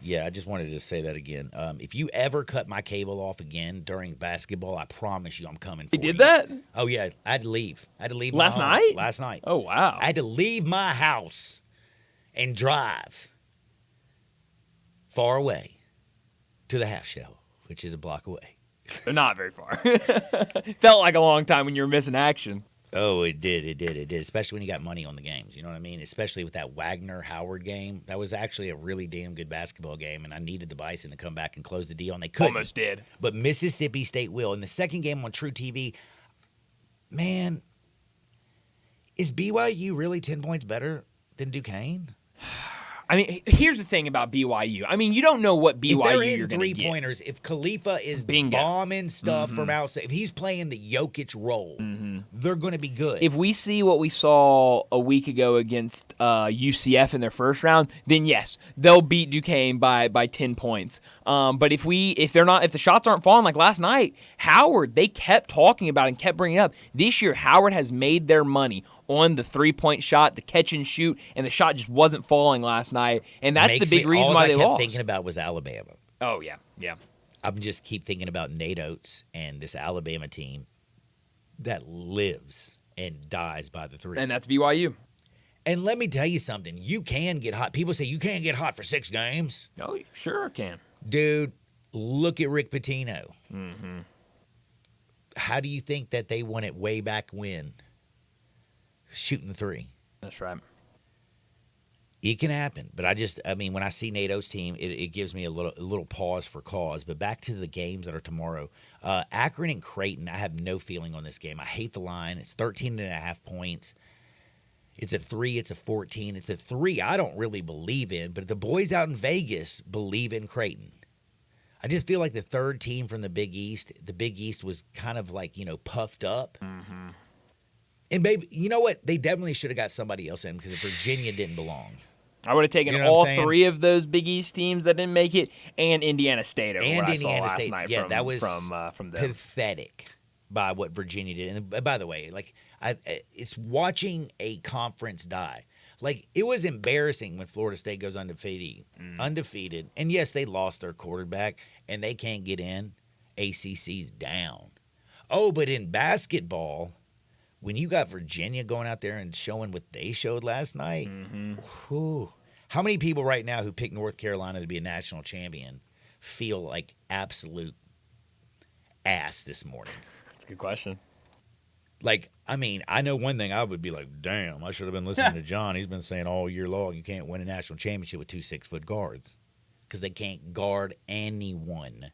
S2: Yeah, I just wanted to say that again. If you ever cut my cable off again during basketball, I promise you I'm coming for you.
S3: He did that?
S2: Oh, yeah. I had to leave.
S3: Last night?
S2: Last night.
S3: Oh, wow.
S2: I had to leave my house and drive far away to the half shell, which is a block away.
S3: Not very far. Felt like a long time when you were missing action.
S2: Oh, it did, especially when you got money on the games. You know what I mean? Especially with that Wagner-Howard game. That was actually a really damn good basketball game, and I needed the Bison to come back and close the deal, and they couldn't.
S3: Almost did.
S2: But Mississippi State will. In the second game on True TV, man, is BYU really 10 points better than Duquesne?
S3: I mean, here's the thing about BYU. I mean, you don't know what BYU
S2: you're going to get.
S3: If they're hitting three-pointers,
S2: if Khalifa is bombing stuff from outside, if he's playing the Jokic role, they're going to be good.
S3: If we see what we saw a week ago against UCF in their first round, then yes, they'll beat Duquesne by 10 points. But if the shots aren't falling like last night, Howard, they kept talking about it and kept bringing it up. This year, Howard has made their money on the three-point shot, the catch and shoot, and the shot just wasn't falling last night. And that's the big reason why they lost.
S2: All I kept thinking about was Alabama.
S3: Oh, yeah.
S2: I'm just keep thinking about Nate Oates and this Alabama team that lives and dies by the three.
S3: And that's BYU.
S2: And let me tell you something. You can get hot. People say you can't get hot for 6 games.
S3: Oh, you sure can.
S2: Dude, look at Rick Pitino.
S3: Mm-hmm.
S2: How do you think that they won it way back when? Shooting the three.
S3: That's right.
S2: It can happen, but when I see Nate Oates' team, it gives me a little pause for cause. But back to the games that are tomorrow. Akron and Creighton, I have no feeling on this game. I hate the line. It's 13.5 points. It's a 3. It's a 14. It's a 3 I don't really believe in, but the boys out in Vegas believe in Creighton. I just feel like the third team from the Big East was kind of like, puffed up.
S3: Mm-hmm.
S2: And, baby, you know what? They definitely should have got somebody else in because Virginia didn't belong.
S3: I would have taken all 3 of those Big East teams that didn't make it and Indiana State over what I saw last night
S2: that was
S3: from them.
S2: Pathetic by what Virginia did. And by the way, it's watching a conference die. Like, it was embarrassing when Florida State goes undefeated. And, yes, they lost their quarterback. and they can't get in, ACC's down. Oh, but in basketball, when you got Virginia going out there and showing what they showed last night, whew, how many people right now who picked North Carolina to be a national champion feel like absolute ass this morning?
S3: That's a good question.
S2: Like, I mean, I know one thing. I would be like, damn, I should have been listening to John. He's been saying all year long you can't win a national championship with 2 6-foot guards because they can't guard anyone.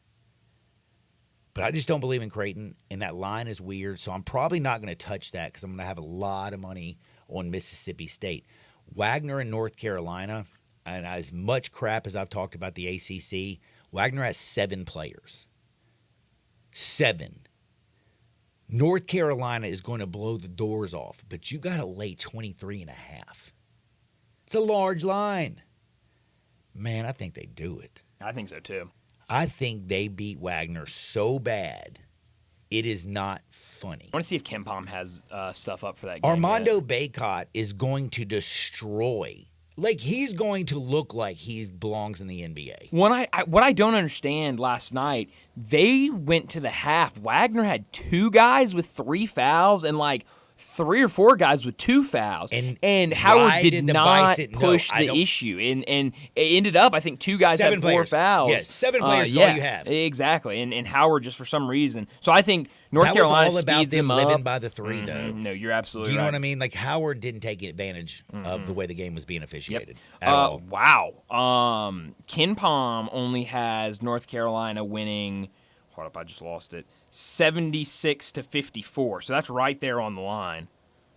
S2: But I just don't believe in Creighton, and that line is weird, so I'm probably not going to touch that because I'm going to have a lot of money on Mississippi State. Wagner in North Carolina, and as much crap as I've talked about the ACC, Wagner has 7 players. 7. North Carolina is going to blow the doors off, but you got to lay 23.5. It's a large line. Man, I think they do it.
S3: I think so, too.
S2: I think they beat Wagner so bad, it is not funny.
S3: I want to see if KenPom has stuff up for that game.
S2: Armando Bacot is going to destroy. Like, he's going to look like he belongs in the NBA.
S3: What I don't understand last night, they went to the half. Wagner had 2 guys with 3 fouls and like 3 or 4 guys with 2 fouls. And Howard did not push the issue. And it ended up, I think, 2 guys had 4 fouls.
S2: Yes, 7 players is all you have.
S3: Exactly. And Howard just for some reason. So I think North Carolina speeds them up.
S2: That was all about them living by the 3, though.
S3: No, you're absolutely right.
S2: Do you know what I mean? Like, Howard didn't take advantage of the way the game was being officiated at all.
S3: Wow. KenPom only has North Carolina winning, hold up, I just lost it, 76-54. So that's right there on the line.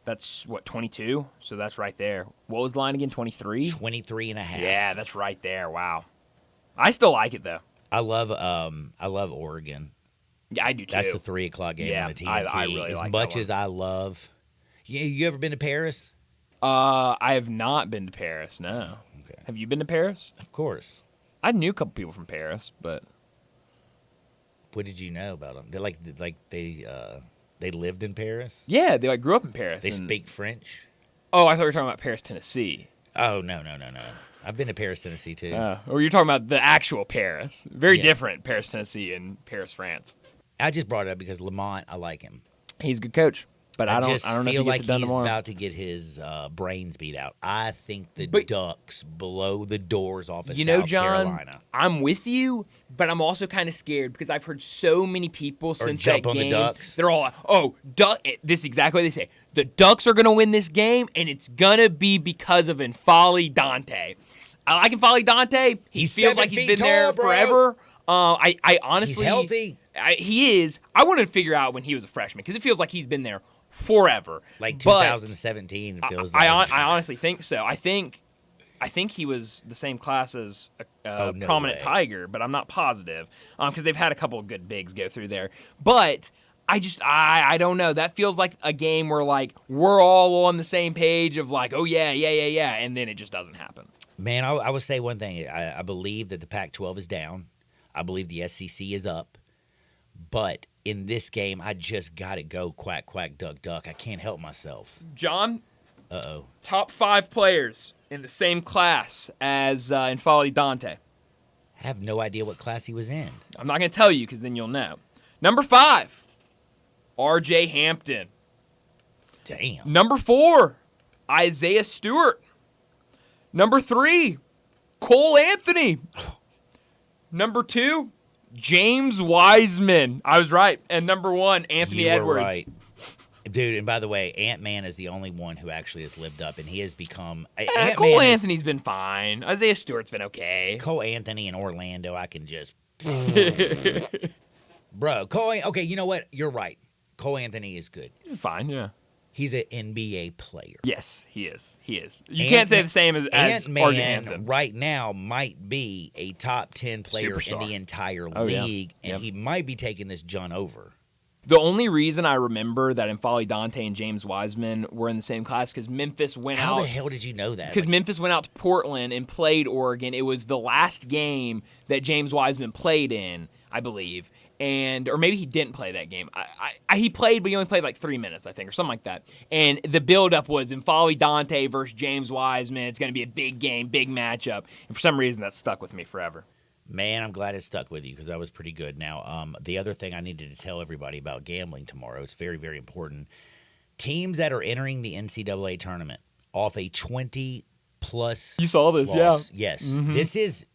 S3: That's, 22? So that's right there. What was the line again, 23?
S2: 23.5.
S3: Yeah, that's right there. Wow. I still like it, though.
S2: I love Oregon.
S3: Yeah, I do too.
S2: That's the 3 o'clock game on the TNT.
S3: I really
S2: as
S3: like
S2: much
S3: that
S2: as I love. You ever been to Paris?
S3: I have not been to Paris. No.
S2: Okay.
S3: Have you been to Paris?
S2: Of course.
S3: I knew a couple people from Paris, but
S2: what did you know about them? They lived in Paris.
S3: Yeah, they grew up in Paris.
S2: They speak French.
S3: Oh, I thought you were talking about Paris, Tennessee.
S2: Oh no! I've been to Paris, Tennessee too.
S3: Or you're talking about the actual Paris. Very different, Paris, Tennessee, and Paris, France.
S2: I just brought it up because Lamont, I like him.
S3: He's a good coach, but I don't know if he
S2: feel
S3: gets
S2: like
S3: it done
S2: he's
S3: tomorrow.
S2: about to get his brains beat out. I think the Ducks blow the doors off of South
S3: John,
S2: Carolina.
S3: I'm with you, but I'm also kind of scared because I've heard so many people since that game.
S2: The Ducks.
S3: They're all like, this is exactly what they say. The Ducks are going to win this game, and it's going to be because of N'Faly Dante. I like N'Faly Dante. He feels like he's been there forever. I honestly,
S2: he's healthy.
S3: He is. I wanted to figure out when he was a freshman because it feels like he's been there forever.
S2: Like 2017, it feels
S3: I
S2: like.
S3: I honestly think so. I think he was the same class as a prominent Tiger, but I'm not positive because they've had a couple of good bigs go through there. But I don't know. That feels like a game where like we're all on the same page of like, oh yeah, and then it just doesn't happen.
S2: Man, I would say one thing. I believe that the Pac-12 is down. I believe the SEC is up. But in this game, I just got to go quack, quack, duck, duck. I can't help myself.
S3: John?
S2: Uh-oh.
S3: Top 5 players in the same class as N'Faly Dante.
S2: I have no idea what class he was in.
S3: I'm not going to tell you because then you'll know. Number 5, R.J. Hampton.
S2: Damn.
S3: Number 4, Isaiah Stewart. Number 3, Cole Anthony. Number 2, James Wiseman. I was right. And number 1, Anthony Edwards.
S2: You were right. Dude, and by the way, Ant-Man is the only one who actually has lived up, and he has become...
S3: Cole Anthony's been fine. Isaiah Stewart's been okay.
S2: Cole Anthony in Orlando, I can just... Bro, okay, you know what? You're right. Cole Anthony is good.
S3: He's fine, yeah.
S2: He's an NBA player.
S3: Yes, he is. You can't say the same as
S2: Ant-Man
S3: Hampton.
S2: right now might be a top 10 player
S3: Superstar.
S2: in the entire league,
S3: yeah.
S2: and he might be taking this John over.
S3: The only reason I remember that N'Faly Dante and James Wiseman were in the same class because Memphis went out.
S2: How the hell did you know that?
S3: Because Memphis went out to Portland and played Oregon. It was the last game that James Wiseman played in, I believe. Or maybe he didn't play that game. He played, but he only played like 3 minutes, I think, or something like that. And the buildup was N'Faly Dante versus James Wiseman. It's going to be a big game, big matchup. And for some reason, that stuck with me forever.
S2: Man, I'm glad it stuck with you because that was pretty good. Now, the other thing I needed to tell everybody about gambling tomorrow, it's very, very important. Teams that are entering the NCAA tournament off a 20-plus
S3: You saw this,
S2: loss.
S3: yeah.
S2: Yes.
S3: Mhm.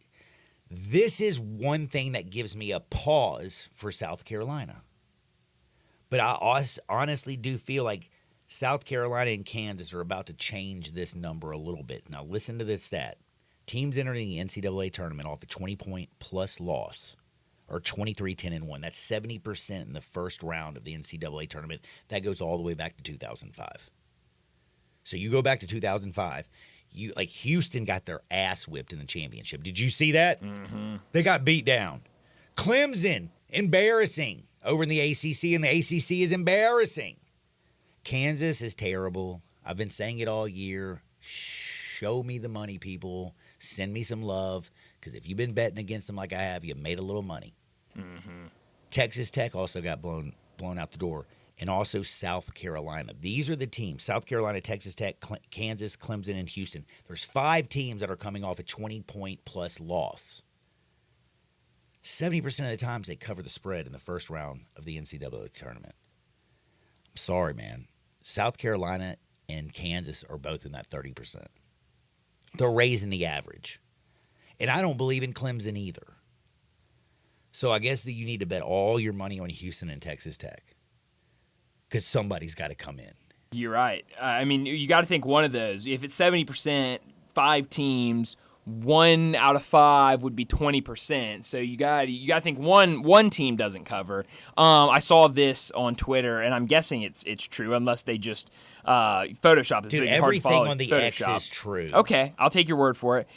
S2: This is one thing that gives me a pause for South Carolina. But I honestly do feel like South Carolina and Kansas are about to change this number a little bit. Now, listen to this stat. Teams entering the NCAA tournament off a 20-point-plus loss are 23-10-1. That's 70% in the first round of the NCAA tournament. That goes all the way back to 2005. So you go back to 2005, Houston got their ass whipped in the championship. Did you see that?
S3: Mm-hmm.
S2: They got beat down. Clemson, embarrassing over in the ACC, and the ACC is embarrassing. Kansas is terrible. I've been saying it all year. Show me the money, people. Send me some love, because if you've been betting against them like I have, you made a little money.
S3: Mm-hmm.
S2: Texas Tech also got blown out the door, and also South Carolina. These are the teams: South Carolina, Texas Tech, Kansas, Clemson, and Houston. There's 5 teams that are coming off a 20-point-plus loss. 70% of the times they cover the spread in the first round of the NCAA tournament. I'm sorry, man. South Carolina and Kansas are both in that 30%. They're raising the average. And I don't believe in Clemson either. So I guess that you need to bet all your money on Houston and Texas Tech, because somebody's got to come in.
S3: You're right. I mean, you got to think one of those. If it's 70%, 5 teams, 1 out of 5 would be 20%. So you got to think one team doesn't cover. I saw this on Twitter, and I'm guessing it's true, unless they just Photoshop this.
S2: Dude,
S3: hard to
S2: everything
S3: follow
S2: on the
S3: Photoshop.
S2: X is true.
S3: Okay, I'll take your word for it.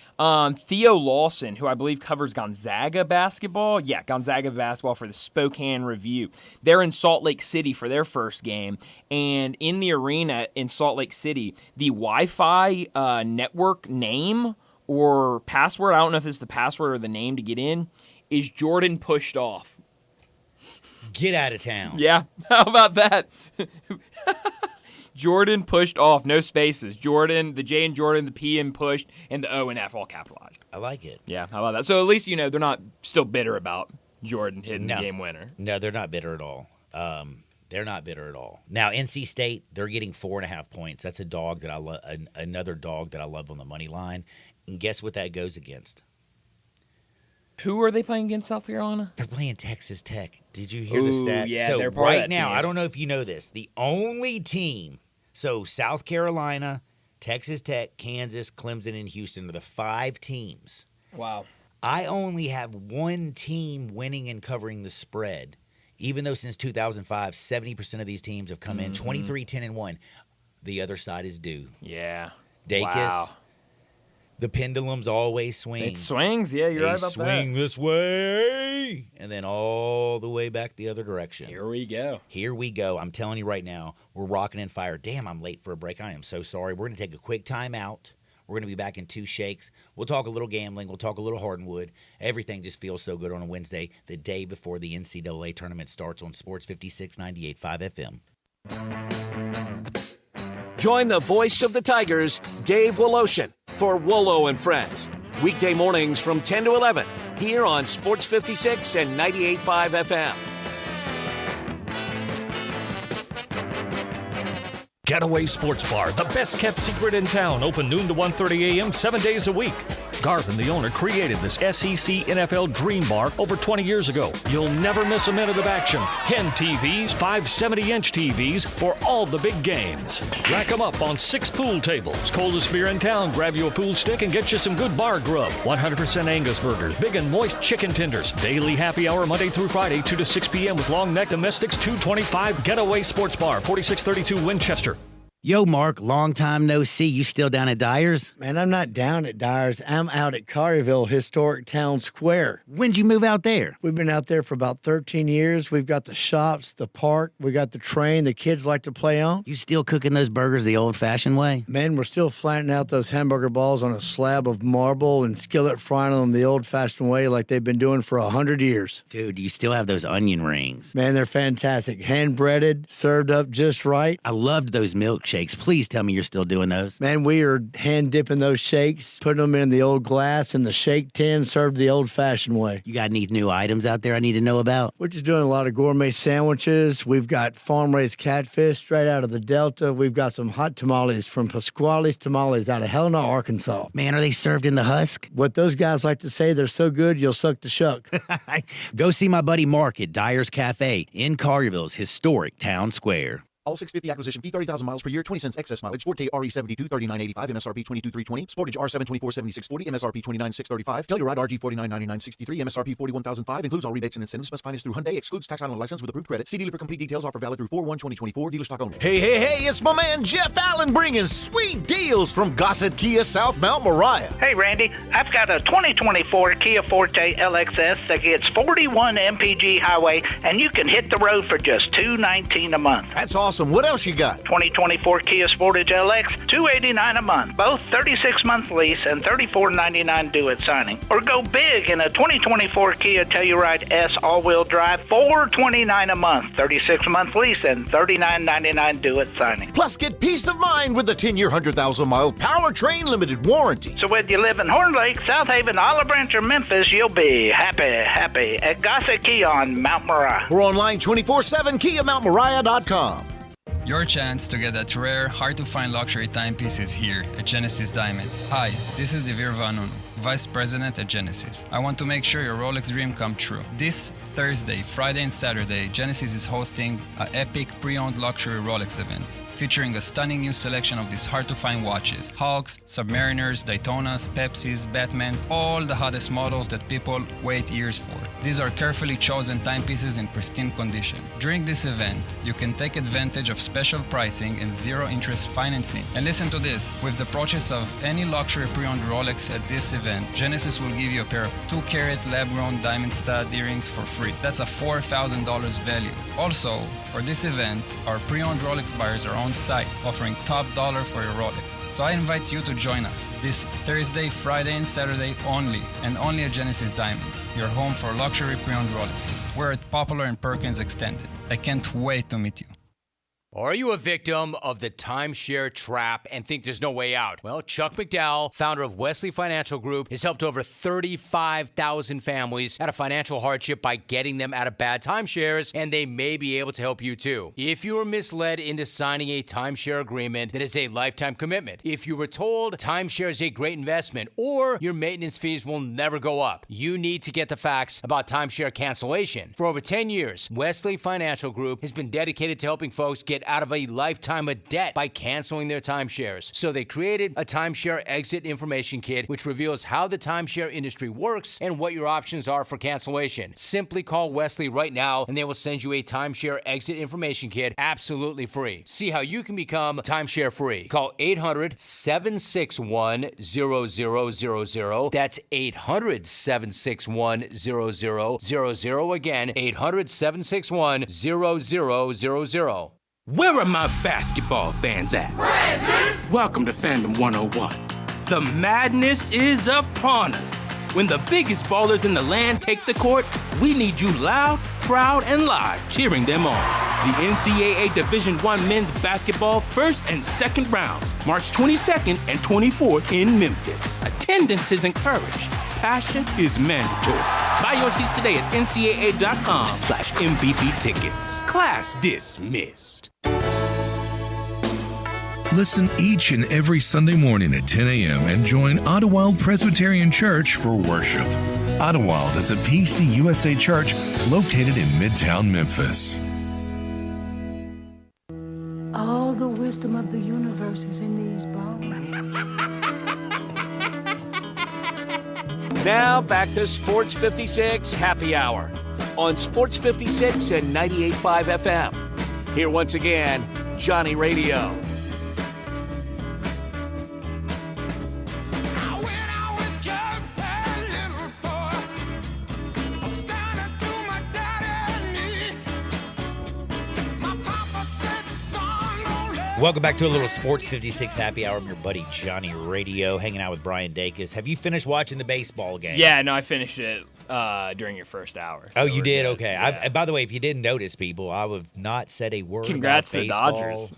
S3: Theo Lawson, who I believe covers Gonzaga basketball. Yeah, Gonzaga basketball for the Spokane Review. They're in Salt Lake City for their first game. And in the arena in Salt Lake City, the Wi-Fi network name or password, I don't know if it's the password or the name to get in, is Jordan pushed off.
S2: Get out of town.
S3: Yeah, how about that? Jordan pushed off, no spaces. Jordan, the J in Jordan, the P in pushed, and the O and F all capitalized.
S2: I like it.
S3: Yeah, how about that? So at least, they're not still bitter about Jordan hitting the game winner.
S2: No, they're not bitter at all. They're not bitter at all. Now, NC State, they're getting 4.5 points. That's a dog that I love, another dog that I love on the money line. And guess what that goes against?
S3: Who are they playing against, South Carolina?
S2: They're playing Texas Tech. Did you hear the stat?
S3: Yeah,
S2: so
S3: they're part of
S2: right
S3: that
S2: now,
S3: team.
S2: I don't know if you know this. The only team, so South Carolina, Texas Tech, Kansas, Clemson, and Houston are the 5 teams.
S3: Wow.
S2: I only have one team winning and covering the spread, even though since 2005, 70% of these teams have come in 23-10-1. The other side is due.
S3: Yeah.
S2: Dacus.
S3: Wow.
S2: The pendulums always swing.
S3: It swings, yeah, you're right about that.
S2: Swing this way, and then all the way back the other direction.
S3: Here we go.
S2: Here we go. I'm telling you right now, we're rocking and fire. Damn, I'm late for a break. I am so sorry. We're going to take a quick time out. We're going to be back in 2 shakes. We'll talk a little gambling. We'll talk a little hardwood. Everything just feels so good on a Wednesday, the day before the NCAA tournament starts on Sports 56 98.5 FM.
S1: Join the voice of the Tigers, Dave Woloshin, for Wolo and Friends. Weekday mornings from 10 to 11 here on Sports 56 and 98.5 FM.
S6: Getaway Sports Bar, the best kept secret in town, open noon to 1:30 a.m. 7 days a week. Garvin, the owner, created this SEC NFL Dream Bar over 20 years ago. You'll never miss a minute of action. 10 TVs, 5 70-inch TVs for all the big games. Rack them up on 6 pool tables. Coldest beer in town, grab you a pool stick and get you some good bar grub. 100% Angus burgers, big and moist chicken tenders. Daily happy hour Monday through Friday, 2 to 6 p.m. with long neck domestics, $2.25. Getaway Sports Bar, 4632 Winchester.
S7: Yo, Mark, long time no see. You still down at Dyer's?
S13: Man, I'm not down at Dyer's. I'm out at Collierville Historic Town Square.
S7: When'd you move out there?
S13: We've been out there for about 13 years. We've got the shops, the park, we got the train the kids like to play on.
S7: You still cooking those burgers the old-fashioned way?
S13: Man, we're still flattening out those hamburger balls on a slab of marble and skillet frying them the old-fashioned way like they've been doing for 100 years.
S7: Dude, you still have those onion rings.
S13: Man, they're fantastic. Hand-breaded, served up just right.
S7: I loved those milkshakes. milkshakes. Please tell me you're still doing those.
S13: Man, we are hand dipping those shakes, putting them in the old glass in the shake tin, served the old-fashioned way.
S7: You got any new items out there I need to know about?
S13: We're just doing a lot of gourmet sandwiches. We've got farm-raised catfish straight out of the Delta. We've got some hot tamales from Pasquale's Tamales out of Helena, Arkansas.
S7: Man, are they served in the husk?
S13: What those guys like to say, they're so good you'll suck the shuck.
S7: Go see my buddy Mark at Dyer's Cafe in Collierville's historic town square.
S18: All 650 acquisition fee, 30,000 miles per year, 20 cents excess mileage. Forte RE72, $39.85, MSRP $22,320. Sportage R7, $24.76.40, MSRP $29,635. Telluride RG $49.99.63, MSRP $41,005. Includes all rebates and incentives. Best finance through Hyundai. Excludes tax on license with approved credit. See dealer for complete details. Offer valid through 4/1/2024. Dealer stock only.
S4: Hey, it's my man Jeff Allen bringing sweet deals from Gossett Kia South Mount Moriah.
S24: Hey, Randy, I've got a 2024 Kia Forte LXS that gets 41 MPG highway, and you can hit the road for just $219 a month.
S4: That's awesome. What else you got?
S24: 2024 Kia Sportage LX, $289 a month. Both 36-month lease and $34.99 due at signing. Or go big in a 2024 Kia Telluride S all-wheel drive, $429 a month. 36-month lease and $39.99 due at signing.
S4: Plus, get peace of mind with the 10-year, 100,000-mile powertrain limited warranty.
S24: So whether you live in Horn Lake, South Haven, Olive Branch, or Memphis, you'll be happy at Gossett Kia on Mount Moriah.
S4: We're online 24/7, KiaMountMoriah.com.
S8: Your chance to get that rare, hard-to-find luxury timepiece is here at Genesis Diamonds. Hi, this is Devir Vanunu, Vice President at Genesis. I want to make sure your Rolex dream come true. This Thursday, Friday, and Saturday, Genesis is hosting an epic pre-owned luxury Rolex event featuring a stunning new selection of these hard-to-find watches. Hulks, Submariners, Daytonas, Pepsis, Batmans, all the hottest models that people wait years for. These are carefully chosen timepieces in pristine condition. During this event, you can take advantage of special pricing and zero-interest financing. And listen to this, with the purchase of any luxury pre-owned Rolex at this event, Genesis will give you a pair of 2-carat lab-grown diamond stud earrings for free. That's a $4,000 value. Also, for this event, our pre-owned Rolex buyers are on site, offering top dollar for your Rolex. So I invite you to join us this Thursday, Friday, and Saturday only, and only at Genesis Diamonds, your home for luxury pre-owned Rolexes. We're at Poplar and Perkins Extended. I can't wait to meet you.
S10: Are you a victim of the timeshare trap and think there's no way out? Well, Chuck McDowell, founder of Wesley Financial Group, has helped over 35,000 families out of financial hardship by getting them out of bad timeshares, and they may be able to help you too. If you were misled into signing a timeshare agreement that is a lifetime commitment, if you were told timeshare is a great investment or your maintenance fees will never go up, you need to get the facts about timeshare cancellation. For over 10 years, Wesley Financial Group has been dedicated to helping folks get out of a lifetime of debt by canceling their timeshares. So they created a timeshare exit information kit, which reveals how the timeshare industry works and what your options are for cancellation. Simply call Wesley right now and they will send you a timeshare exit information kit absolutely free. See how you can become timeshare free. Call 800-761-0000. That's 800-761-0000. Again, 800-761-0000.
S9: Where are my basketball fans at?
S5: Present!
S9: Welcome to Fandom 101. The madness is upon us. When the biggest ballers in the land take the court, we need you loud, proud, and live cheering them on. The NCAA Division I men's basketball first and second rounds, March 22nd and 24th in Memphis. Attendance is encouraged. Passion is mandatory. Buy your seats today at ncaa.com/MVP tickets. Class dismissed.
S11: Listen each and every Sunday morning at 10 a.m. and join Ottawald Presbyterian Church for worship. Ottawald is a PCUSA church located in Midtown Memphis.
S12: All the wisdom of the universe is in these bones.
S1: Now back to Sports 56 Happy Hour on Sports 56 and 98.5 FM. Here once again, Johnny Radio.
S2: Welcome back to a little Sports 56 Happy Hour. I'm your buddy Johnny Radio, hanging out with Brian Dacus. Have you finished watching the baseball game?
S3: Yeah, no, I finished it during your first hour.
S2: So you did?
S3: Good.
S2: Okay.
S3: Yeah.
S2: By the way, if you didn't notice, people, I have not said a word
S3: Congrats
S2: about
S3: to the
S2: baseball.
S3: Dodgers.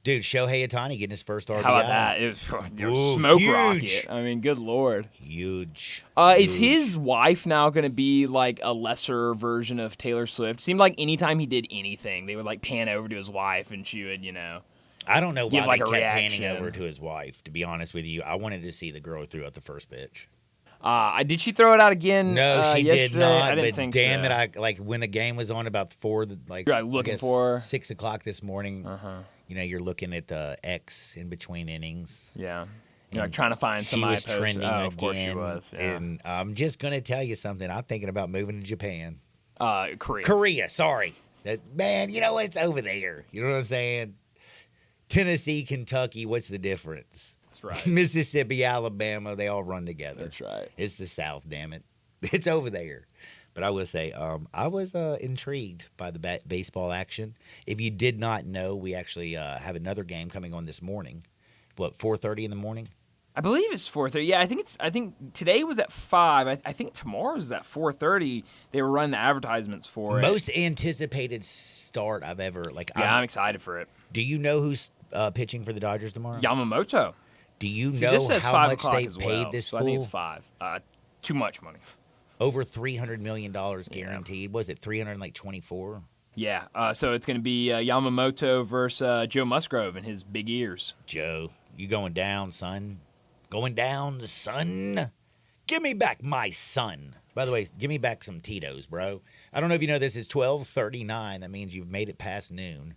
S2: Dude, Shohei Ohtani getting his first RBI.
S3: How about that? It was smoke rocket. I mean, good Lord.
S2: Huge.
S3: Is his wife now going to be like a lesser version of Taylor Swift? Seemed like anytime he did anything, they would like pan over to his wife and she would,
S2: I don't know why
S3: give, like,
S2: they
S3: a
S2: kept
S3: reaction.
S2: panning over to his wife, to be honest with you. I wanted to see the girl who threw out the first pitch.
S3: Did she throw it out again?
S2: No, she
S3: yesterday?
S2: did not.
S3: I didn't
S2: But
S3: think
S2: damn
S3: so.
S2: it, when the game was on about 4,
S3: You're looking for her?
S2: 6 o'clock this morning. You're looking at the X in between innings.
S3: Yeah, you're like trying to find somebody.
S2: She was trending again.
S3: Of course she was. Yeah.
S2: And I'm just gonna tell you something. I'm thinking about moving to Japan.
S3: Korea.
S2: Korea, sorry. Man, you know what? It's over there. You know what I'm saying? Tennessee, Kentucky. What's the difference?
S3: That's right.
S2: Mississippi, Alabama, they all run together.
S3: That's right.
S2: It's the South, damn it. It's over there. But I will say, I was intrigued by the baseball action. If you did not know, we actually have another game coming on this morning. What, 4:30 in the morning?
S3: I believe it's 4:30. Yeah, I think today was at 5. I think tomorrow's at 4:30. They were running the advertisements for it.
S2: Most anticipated start I've ever
S3: I'm excited for it.
S2: Do you know who's pitching for the Dodgers tomorrow?
S3: Yamamoto.
S2: Do you
S3: See,
S2: know
S3: this says
S2: how
S3: 5
S2: much
S3: o'clock
S2: they
S3: as
S2: paid
S3: well,
S2: this
S3: so
S2: fool?
S3: I think it's 5. Too much money.
S2: Over $300 million guaranteed. Was it 324?
S3: Yeah. So it's going to be Yamamoto versus Joe Musgrove and his big ears.
S2: Joe, you going down, son? Going down, son? Give me back my son. By the way, give me back some Tito's, bro. I don't know if you know this. It's 12:39. That means you've made it past noon.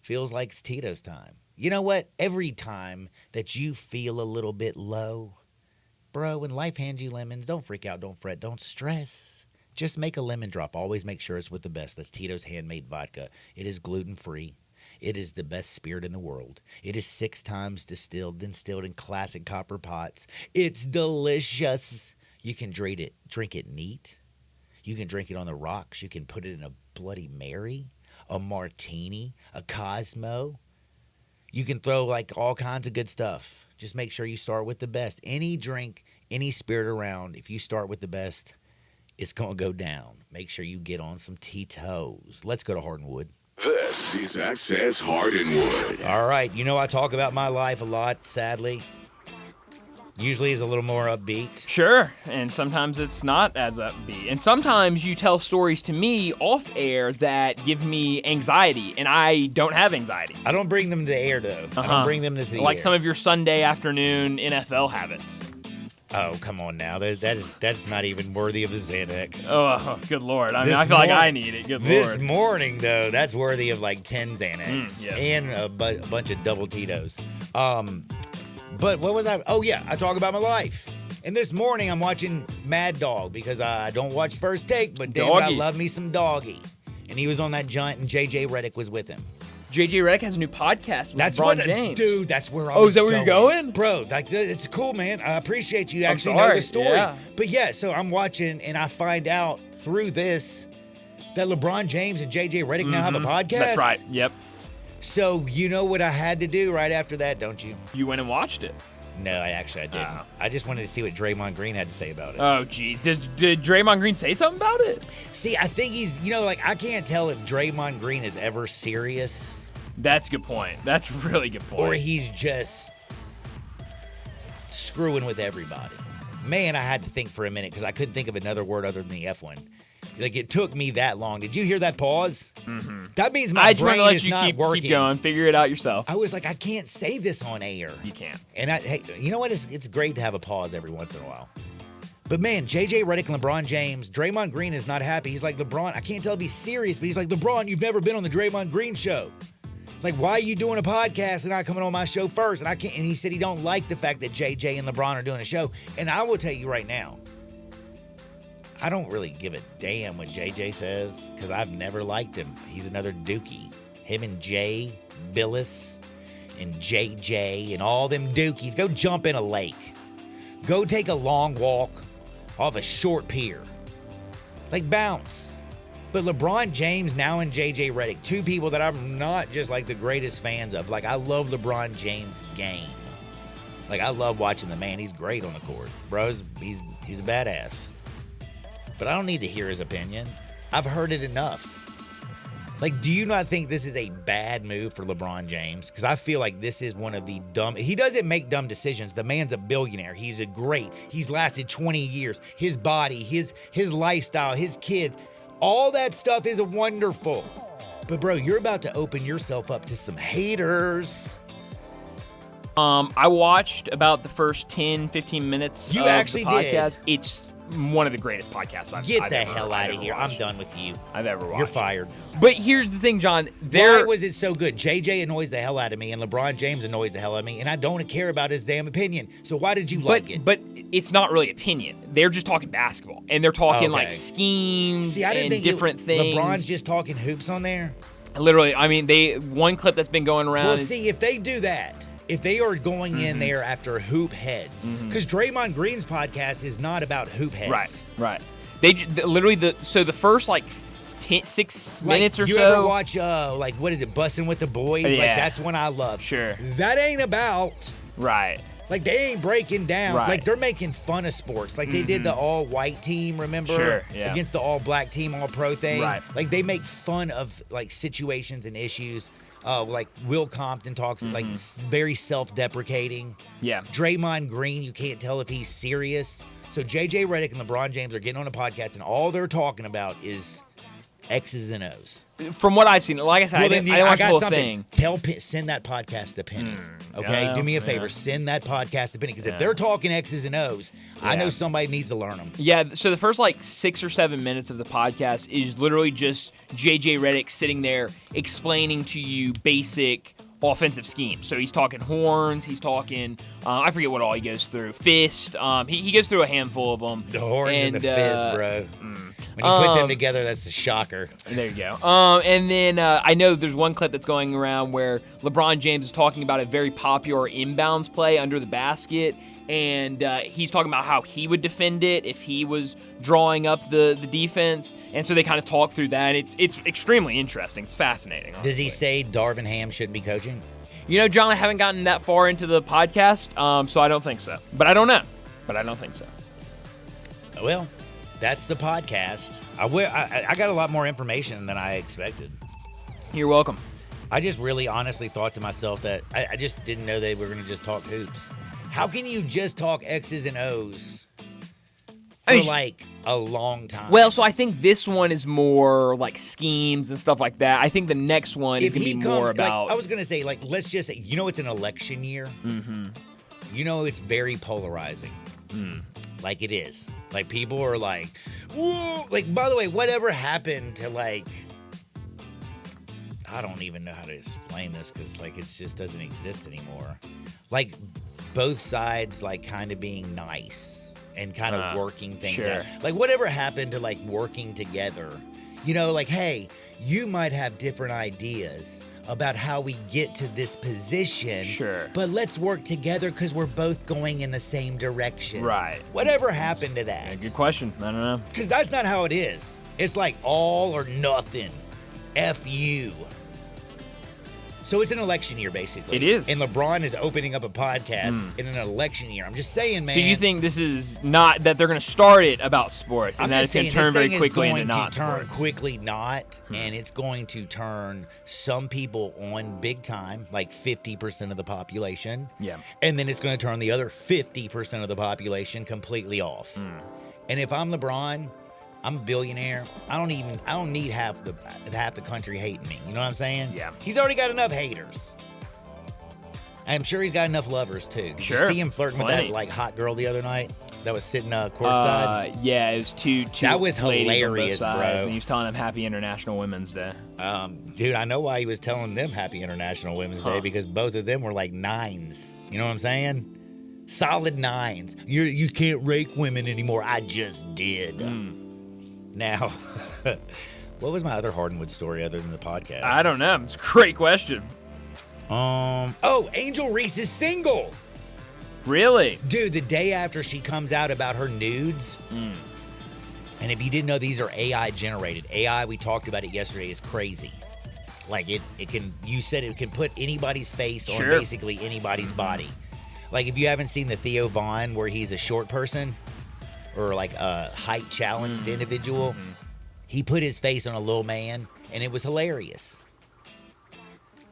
S2: Feels like it's Tito's time. You know what? Every time that you feel a little bit low, bro, when life hands you lemons, don't freak out, don't fret, don't stress. Just make a lemon drop. Always make sure it's with the best. That's Tito's handmade vodka. It is gluten-free. It is the best spirit in the world. It is 6 times distilled in classic copper pots. It's delicious. You can drink it neat. You can drink it on the rocks. You can put it in a Bloody Mary, a martini, a Cosmo. You can throw like all kinds of good stuff. Just make sure you start with the best. Any drink, any spirit around, if you start with the best, it's going to go down. Make sure you get on some Tito's. Let's go to Hardwood.
S14: This is Access Hardwood.
S2: All right. You know I talk about my life a lot, sadly. Usually is a little more upbeat.
S3: Sure, and sometimes it's not as upbeat. And sometimes you tell stories to me off air that give me anxiety, and I don't have anxiety.
S2: I don't bring them to the air, though. I don't bring them to the air.
S3: Like some of your Sunday afternoon NFL habits.
S2: Oh, come on now. That's not even worthy of a Xanax.
S3: Oh, good Lord. I mean, I feel like I need it. Good Lord.
S2: This morning, though, that's worthy of like 10 Xanax.
S3: Yes.
S2: And a bunch of double Tito's. But what was I? Oh, yeah, I talk about my life. And this morning, I'm watching Mad Dog because I don't watch First Take, but damn it, I love me some Doggy. And he was on that joint, and J.J. Redick was with him.
S3: J.J. Redick has a new podcast with LeBron James.
S2: Dude, that's where I was
S3: Oh, is that where you're going?
S2: Bro, it's cool, man. I appreciate you
S3: I'm
S2: actually know
S3: sorry,
S2: the story.
S3: yeah.
S2: But yeah, so I'm watching, and I find out through this that LeBron James and J.J. Redick now have a podcast.
S3: That's right. Yep.
S2: So you know what I had to do right after that, don't you?
S3: You went and watched it.
S2: No, I didn't. I just wanted to see what Draymond Green had to say about it.
S3: Oh, gee. Did Draymond Green say something about it?
S2: See, I think he's, I can't tell if Draymond Green is ever serious.
S3: That's a good point. That's a really good point.
S2: Or he's just screwing with everybody. Man, I had to think for a minute because I couldn't think of another word other than the F one. Like, it took me that long. Did you hear that pause?
S3: Mm-hmm.
S2: That means my brain is not working.
S3: Keep going. Figure it out yourself.
S2: I was like, I can't say this on air.
S3: You can't.
S2: And hey, you know what? It's great to have a pause every once in a while. But man, J.J. Redick and LeBron James, Draymond Green is not happy. He's like, LeBron, I can't tell if he's serious, but he's like, LeBron, you've never been on the Draymond Green show. Like, why are you doing a podcast and not coming on my show first? And I can't. And he said he don't like the fact that J.J. and LeBron are doing a show. And I will tell you right now, I don't really give a damn what JJ says because I've never liked him. He's another dookie. Him and Jay Billis and JJ and all them dookies. Go jump in a lake. Go take a long walk off a short pier. Like, bounce. But LeBron James now and JJ Redick, two people that I'm not just like the greatest fans of. Like, I love LeBron James' game. Like, I love watching the man. He's great on the court. Bro, he's a badass. But I don't need to hear his opinion. I've heard it enough. Like, do you not think this is a bad move for LeBron James? Because I feel like this is one of the dumb... He doesn't make dumb decisions. The man's a billionaire. He's he's lasted 20 years. His body, his lifestyle, his kids, all that stuff is wonderful. But, bro, you're about to open yourself up to some haters.
S3: I watched about the first 10, 15 minutes of the podcast.
S2: Did.
S3: It's one of the greatest podcasts I've ever
S2: hell out of here.
S3: watched.
S2: I'm done with you.
S3: I've ever watched.
S2: You're fired.
S3: But here's the thing, John.
S2: Why was it so good? JJ annoys the hell out of me, and LeBron James annoys the hell out of me, and I don't care about his damn opinion. So why did you like it?
S3: But it's not really opinion. They're just talking basketball, and they're talking like schemes and different things.
S2: LeBron's just talking hoops on there?
S3: Literally, I mean, one clip that's been going around.
S2: Well, see, if they do that, if they are going in there after hoop heads, because Draymond Green's podcast is not about hoop heads.
S3: Right. They literally, the first, 6 minutes or so.
S2: You ever watch, what is it, Bussin' with the Boys?
S3: Yeah.
S2: Like, that's one I love.
S3: Sure.
S2: That ain't about...
S3: Right.
S2: Like, they ain't breaking down.
S3: Right.
S2: Like, they're making fun of sports. Like, they did the all-white team, remember?
S3: Sure, yeah.
S2: Against the all-black team, all-pro thing.
S3: Right.
S2: Like, they make fun of, situations and issues. Like, Will Compton talks, very self-deprecating.
S3: Yeah.
S2: Draymond Green, you can't tell if he's serious. So, J.J. Redick and LeBron James are getting on a podcast, and all they're talking about is X's and O's.
S3: From what I've seen, like I said, I didn't watch the whole thing.
S2: Send that podcast to Penny. Okay? Do me a favor. Send that podcast to Penny. Because if they're talking X's and O's, I know somebody needs to learn them.
S3: Yeah, so the first 6 or 7 minutes of the podcast is literally just JJ Redick sitting there explaining to you basic offensive schemes. So he's talking horns, he's talking, I forget what all he goes through, fist. He goes through a handful of them.
S2: The horns and the fist, bro. When you put them together, that's a shocker.
S3: There you go. And then I know there's one clip that's going around where LeBron James is talking about a very popular inbounds play under the basket, and he's talking about how he would defend it if he was drawing up the defense, and so they kind of talk through that. It's extremely interesting. It's fascinating. Honestly.
S2: Does he say Darvin Ham shouldn't be coaching?
S3: You know, John, I haven't gotten that far into the podcast, so I don't think so. But I don't know. But I don't think so.
S2: Well, that's the podcast. I got a lot more information than I expected.
S3: You're welcome.
S2: I just really honestly thought to myself that I just didn't know they were going to just talk hoops. How can you just talk X's and O's for a long time?
S3: Well, so I think this one is more like schemes and stuff like that. I think the next one is going to be more about...
S2: I was going to say, let's just say, it's an election year.
S3: Mm-hmm.
S2: It's very polarizing. Like it is. Like people are like, whoa. Like, by the way, whatever happened to I don't even know how to explain this because it just doesn't exist anymore. Like both sides kind of being nice and kind of working things out. Like whatever happened to working together. Hey, you might have different ideas about how we get to this position.
S3: Sure.
S2: But let's work together because we're both going in the same direction.
S3: Right.
S2: Whatever happened to that?
S3: Yeah, good question. I don't know.
S2: Because that's not how it is. It's like all or nothing. F you. So it's an election year, basically.
S3: It is.
S2: And LeBron is opening up a podcast in an election year. I'm just saying, man.
S3: So you think this is not that they're going to start it about sports and that it's going to turn very quickly into not sports?
S2: It's going to turn quickly not, and it's going to turn some people on big time, like 50% of the population.
S3: Yeah.
S2: And then it's going to turn the other 50% of the population completely off. And if I'm LeBron, I'm a billionaire. I don't need half the country hating me. You know what I'm saying?
S3: Yeah.
S2: He's already got enough haters. I'm sure he's got enough lovers too. Did you see him flirting with that hot girl the other night that was sitting courtside?
S3: Yeah, it was two.
S2: That was hilarious, bro.
S3: And he was telling them Happy International Women's Day.
S2: Dude, I know why he was telling them Happy International Women's Day because both of them were like 9s. You know what I'm saying? Solid 9s. You can't rake women anymore. I just did. Now, what was my other Hardwood story other than the podcast?
S3: I don't know. It's a great question.
S2: Angel Reese is single.
S3: Really?
S2: Dude, the day after she comes out about her nudes, and if you didn't know, these are AI generated. AI, we talked about it yesterday, is crazy. Like it can, you said it can put anybody's face on basically anybody's body. Like if you haven't seen the Theo Von where he's a short person, or like a height challenged individual, He put his face on a little man, and it was hilarious.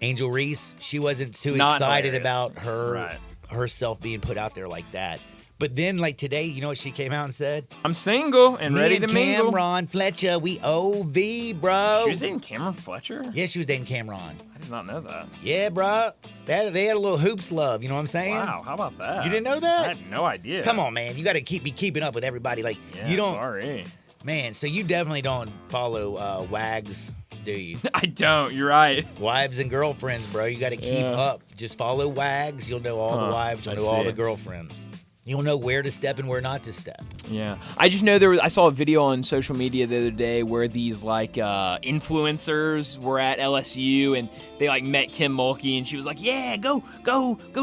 S2: Angel Reese, she wasn't too
S3: Not
S2: excited
S3: hilarious.
S2: about herself being put out there like that. But then, like today, you know what she came out and said?
S3: I'm single and
S2: Me
S3: ready
S2: and
S3: to mingle.
S2: Cameron Fletcher, we OV, bro.
S3: She was dating Cameron Fletcher?
S2: Yeah, she was dating Cameron.
S3: I did not know that.
S2: Yeah, bro. They had a little hoops love. You know what I'm saying?
S3: Wow, how about that?
S2: You didn't know that?
S3: I had no idea.
S2: Come on, man. You got to be keeping up with everybody. Like
S3: Yeah,
S2: you don't.
S3: sorry.
S2: Man, so you definitely don't follow Wags, do you?
S3: I don't. You're right.
S2: Wives and girlfriends, bro. You got to keep
S3: Yeah.
S2: up. Just follow Wags. You'll know all the wives. You'll
S3: I
S2: know all
S3: see.
S2: the girlfriends. You'll know where to step and where not to step.
S3: Yeah, I just know I saw a video on social media the other day where these like influencers were at LSU and they like met Kim Mulkey and she was like, "Yeah, go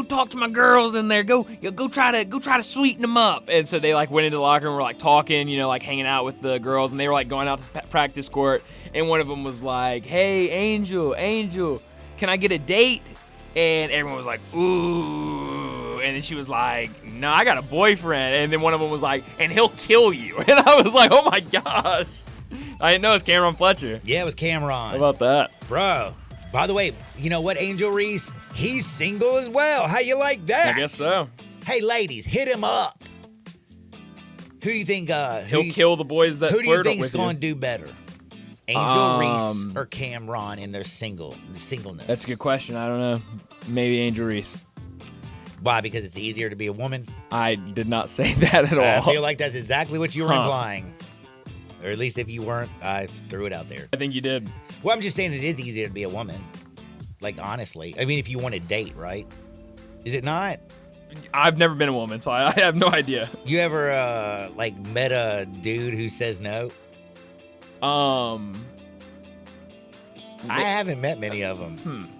S3: talk to my girls in there. Go try to sweeten them up." And so they like went into the locker room, and were like talking, like hanging out with the girls, and they were like going out to practice court. And one of them was like, "Hey, Angel, can I get a date?" And everyone was like, "Ooh." And then she was like, "No, I got a boyfriend." And then one of them was like, "And he'll kill you." And I was like, "Oh my gosh." I didn't know it was Cameron Fletcher.
S2: Yeah, it was Cameron.
S3: How about that?
S2: Bro, by the way, you know what, Angel Reese? He's single as well. How you like that?
S3: I guess so.
S2: Hey, ladies, hit him up. Who do you think?
S3: He'll kill the boys that
S2: Who do you
S3: flirt
S2: think's
S3: with you.
S2: going to do better? Angel Reese or Cameron in their singleness?
S3: That's a good question. I don't know. Maybe Angel Reese.
S2: Why? Because it's easier to be a woman?
S3: I did not say that at all.
S2: I feel like that's exactly what you were
S3: Huh.
S2: implying. Or at least if you weren't, I threw it out there.
S3: I think you did.
S2: Well, I'm just saying it is easier to be a woman. Like, honestly. I mean, if you want to date, right? Is it not?
S3: I've never been a woman, so I have no idea.
S2: You ever, met a dude who says no? I haven't met many of them.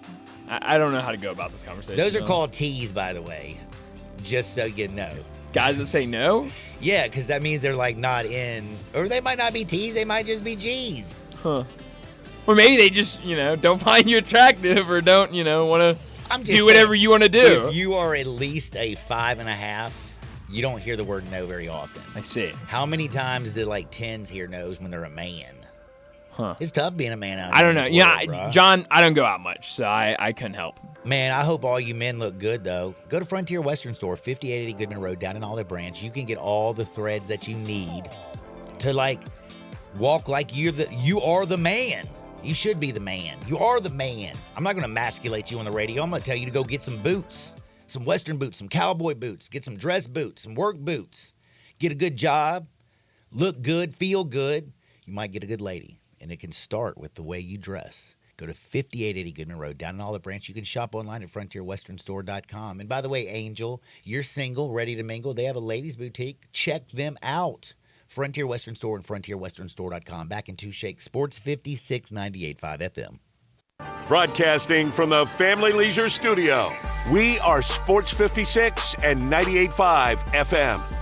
S3: I don't know how to go about this conversation.
S2: Those are
S3: though.
S2: called T's, by the way. Just so you know.
S3: Guys that say no?
S2: Yeah, because that means they're, like, not in. Or they might not be T's, they might just be G's.
S3: Huh. Or maybe they just, don't find you attractive or don't, want
S2: I'm
S3: to
S2: just
S3: do whatever
S2: saying,
S3: you want to do.
S2: If you are at least a 5.5, you don't hear the word no very often.
S3: I see.
S2: How many times do, 10s hear no's when they're a man?
S3: Huh.
S2: It's tough being a man out
S3: I
S2: here
S3: don't
S2: in
S3: know.
S2: this
S3: Yeah,
S2: world, bruh.
S3: John, I don't go out much, so I couldn't help.
S2: Man, I hope all you men look good, though. Go to Frontier Western Store, 5880 Goodman Road, down in Olive Branch. You can get all the threads that you need to, walk like you are the man. You should be the man. You are the man. I'm not going to emasculate you on the radio. I'm going to tell you to go get some boots, some Western boots, some cowboy boots, get some dress boots, some work boots. Get a good job, look good, feel good. You might get a good lady, and it can start with the way you dress. Go to 5880 Goodman Road, down in Olive Branch. You can shop online at frontierwesternstore.com. And by the way, Angel, you're single, ready to mingle. They have a ladies' boutique. Check them out. Frontier Western Store and frontierwesternstore.com. Back in two shakes. Sports 56 98.5 FM.
S1: Broadcasting from the Family Leisure Studio, we are Sports 56 and 98.5 FM.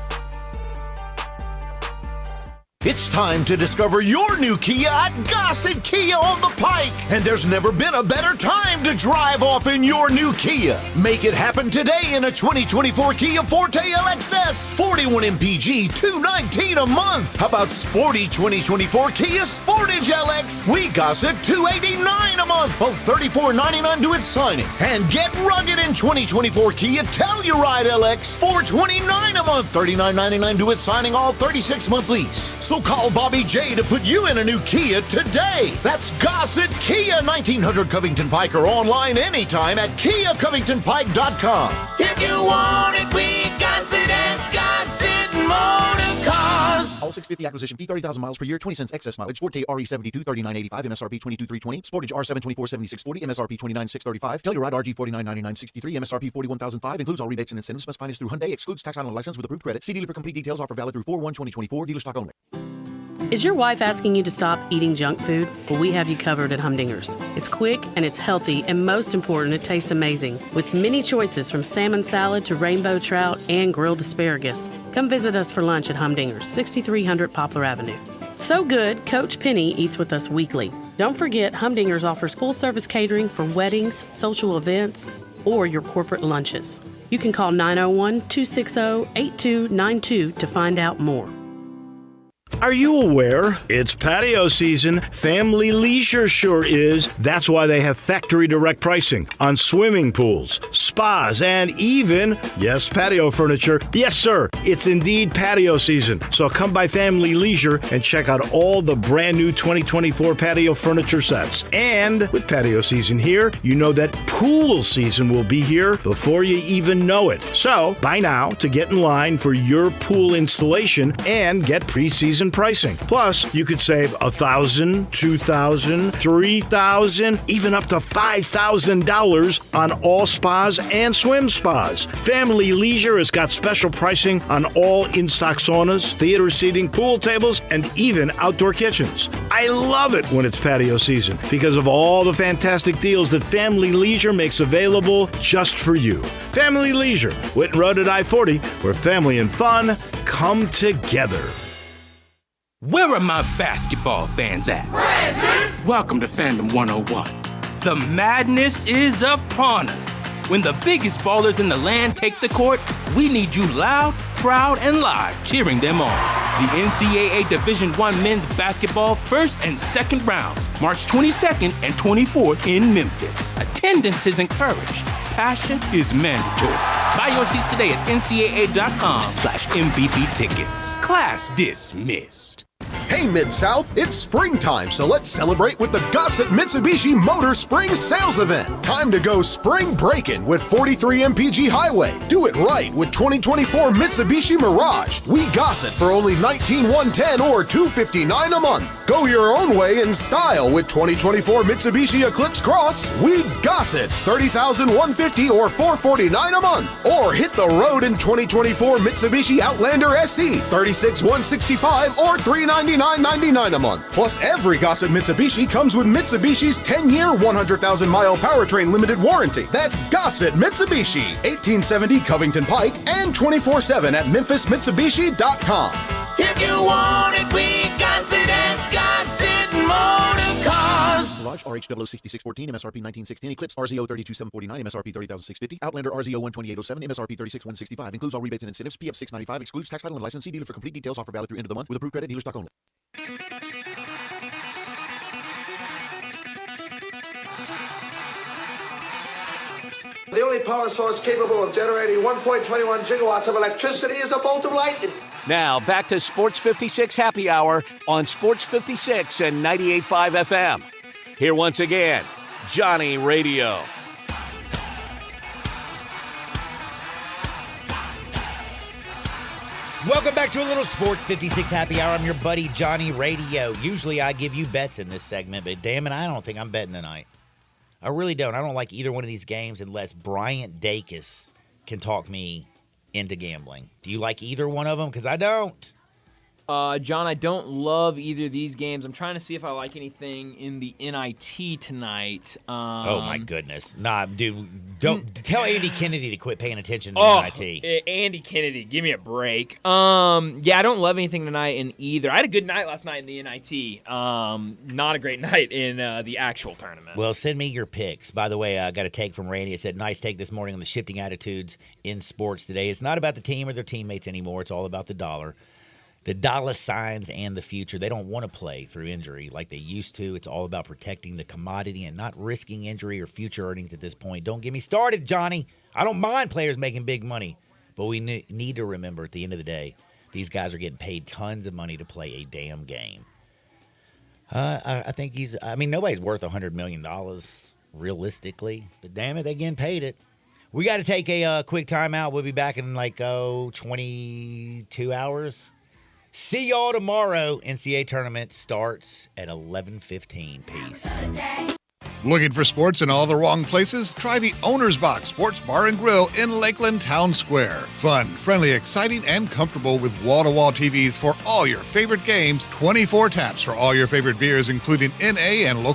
S4: It's time to discover your new Kia at Gossett Kia on the Pike. And there's never been a better time to drive off in your new Kia. Make it happen today in a 2024 Kia Forte LXS. 41 MPG, $219 a month. How about sporty 2024 Kia Sportage LX? We Gossett $289 a month. Both $34.99 to its signing. And get rugged in 2024 Kia Telluride LX. $429 a month. $39.99 to its signing, all 36-month lease. So call Bobby J to put you in a new Kia today. That's Gossett Kia, 1900 Covington Pike, or online anytime at KiaCovingtonPike.com.
S5: If you want it, we got it at Gossett Motor Cars.
S18: All 650 acquisition fee, 30,000 miles per year, 20 cents excess mileage. Forte RE72, $39.85, MSRP $22,320. Sportage R7, $24,7640, MSRP $29,635. Telluride RG $49,9963, MSRP $41,005. Includes all rebates and incentives. Best finance through Hyundai. Excludes tax on a license with approved credit. See dealer for complete details. Offer valid through 4/1/2024. Dealer stock only.
S15: Is your wife asking you to stop eating junk food? Well, we have you covered at Humdinger's. It's quick and it's healthy, and most important, it tastes amazing. With many choices from salmon salad to rainbow trout and grilled asparagus. Come visit us for lunch at Humdinger's, 6300 Poplar Avenue. So good, Coach Penny eats with us weekly. Don't forget, Humdinger's offers full-service catering for weddings, social events, or your corporate lunches. You can call 901-260-8292 to find out more.
S21: Are you aware? It's patio season. Family Leisure sure is. That's why they have factory direct pricing on swimming pools, spas, and even, yes, patio furniture. Yes, sir, it's indeed patio season. So come by Family Leisure and check out all the brand new 2024 patio furniture sets. And with patio season here, you know that pool season will be here before you even know it. So buy now to get in line for your pool installation and get pre-season pricing. Plus, you could save $1,000, $2,000, $3,000, even up to $5,000 on all spas and swim spas. Family Leisure has got special pricing on all in-stock saunas, theater seating, pool tables, and even outdoor kitchens. I love it when it's patio season because of all the fantastic deals that Family Leisure makes available just for you. Family Leisure, Whitten Road at I-40, where family and fun come together.
S9: Where are my basketball fans at? Present! Welcome to Fandom 101. The madness is upon us. When the biggest ballers in the land take the court, we need you loud, proud, and live cheering them on. The NCAA Division I men's basketball first and second rounds, March 22nd and 24th in Memphis. Attendance is encouraged. Passion is mandatory. Buy your seats today at ncaa.com/MVP tickets. Class dismissed.
S16: Hey Mid-South, it's springtime, so let's celebrate with the Gossett Mitsubishi Motor Spring Sales Event. Time to go spring breaking with 43 MPG Highway. Do it right with 2024 Mitsubishi Mirage. We Gossett for only $19,110 or $259 a month. Go your own way in style with 2024 Mitsubishi Eclipse Cross. We Gossett $30,150 or $449 a month. Or hit the road in 2024 Mitsubishi Outlander SE $36,165 or $399.99 a month. Plus, every Gossett Mitsubishi comes with Mitsubishi's 10-year, 100,000-mile powertrain limited warranty. That's Gossett Mitsubishi, 1870 Covington Pike, and 24/7 at MemphisMitsubishi.com.
S5: If you want it, we got it at Gossett Motor Cars.
S18: Mirage RH 006614 MSRP 1916 Eclipse RZO 32749 MSRP 30650 Outlander RZO 12807 MSRP 36165 includes all rebates and incentives. PF 695 excludes tax title and license. See dealer for complete details. Offer valid through end of the month with approved credit. Dealer stock only.
S17: The only power source capable of generating 1.21 gigawatts of electricity is a bolt of lightning.
S1: Now, back to Sports 56 Happy Hour on Sports 56 and 98.5 FM. Here once again, Johnny Radio.
S2: Welcome back to a little Sports 56 Happy Hour. I'm your buddy, Johnny Radio. Usually I give you bets in this segment, but damn it, I don't think I'm betting tonight. I really don't. I don't like either one of these games unless Bryant Dacus can talk me into gambling. Do you like either one of them? Because I don't.
S3: John, I don't love either of these games. I'm trying to see if I like anything in the NIT tonight.
S2: Oh, my goodness. Nah, dude, don't tell Andy Kennedy to quit paying attention to NIT.
S3: Andy Kennedy, give me a break. Yeah, I don't love anything tonight in either. I had a good night last night in the NIT. Not a great night in the actual tournament.
S2: Well, send me your picks. By the way, I got a take from Randy. It said, nice take this morning on the shifting attitudes in sports today. It's not about the team or their teammates anymore. It's all about the dollar. The dollar signs and the future. They don't want to play through injury like they used to. It's all about protecting the commodity and not risking injury or future earnings at this point. Don't get me started, Johnny. I don't mind players making big money, but we need to remember at the end of the day, these guys are getting paid tons of money to play a damn game. I think nobody's worth $100 million realistically, but damn it, they getting paid it. We got to take a quick timeout. We'll be back in 22 hours. See y'all tomorrow. NCAA tournament starts at 11:15. Peace.
S19: Looking for sports in all the wrong places? Try the Owner's Box Sports Bar and Grill in Lakeland Town Square. Fun, friendly, exciting, and comfortable with wall-to-wall TVs for all your favorite games, 24 taps for all your favorite beers, including NA and local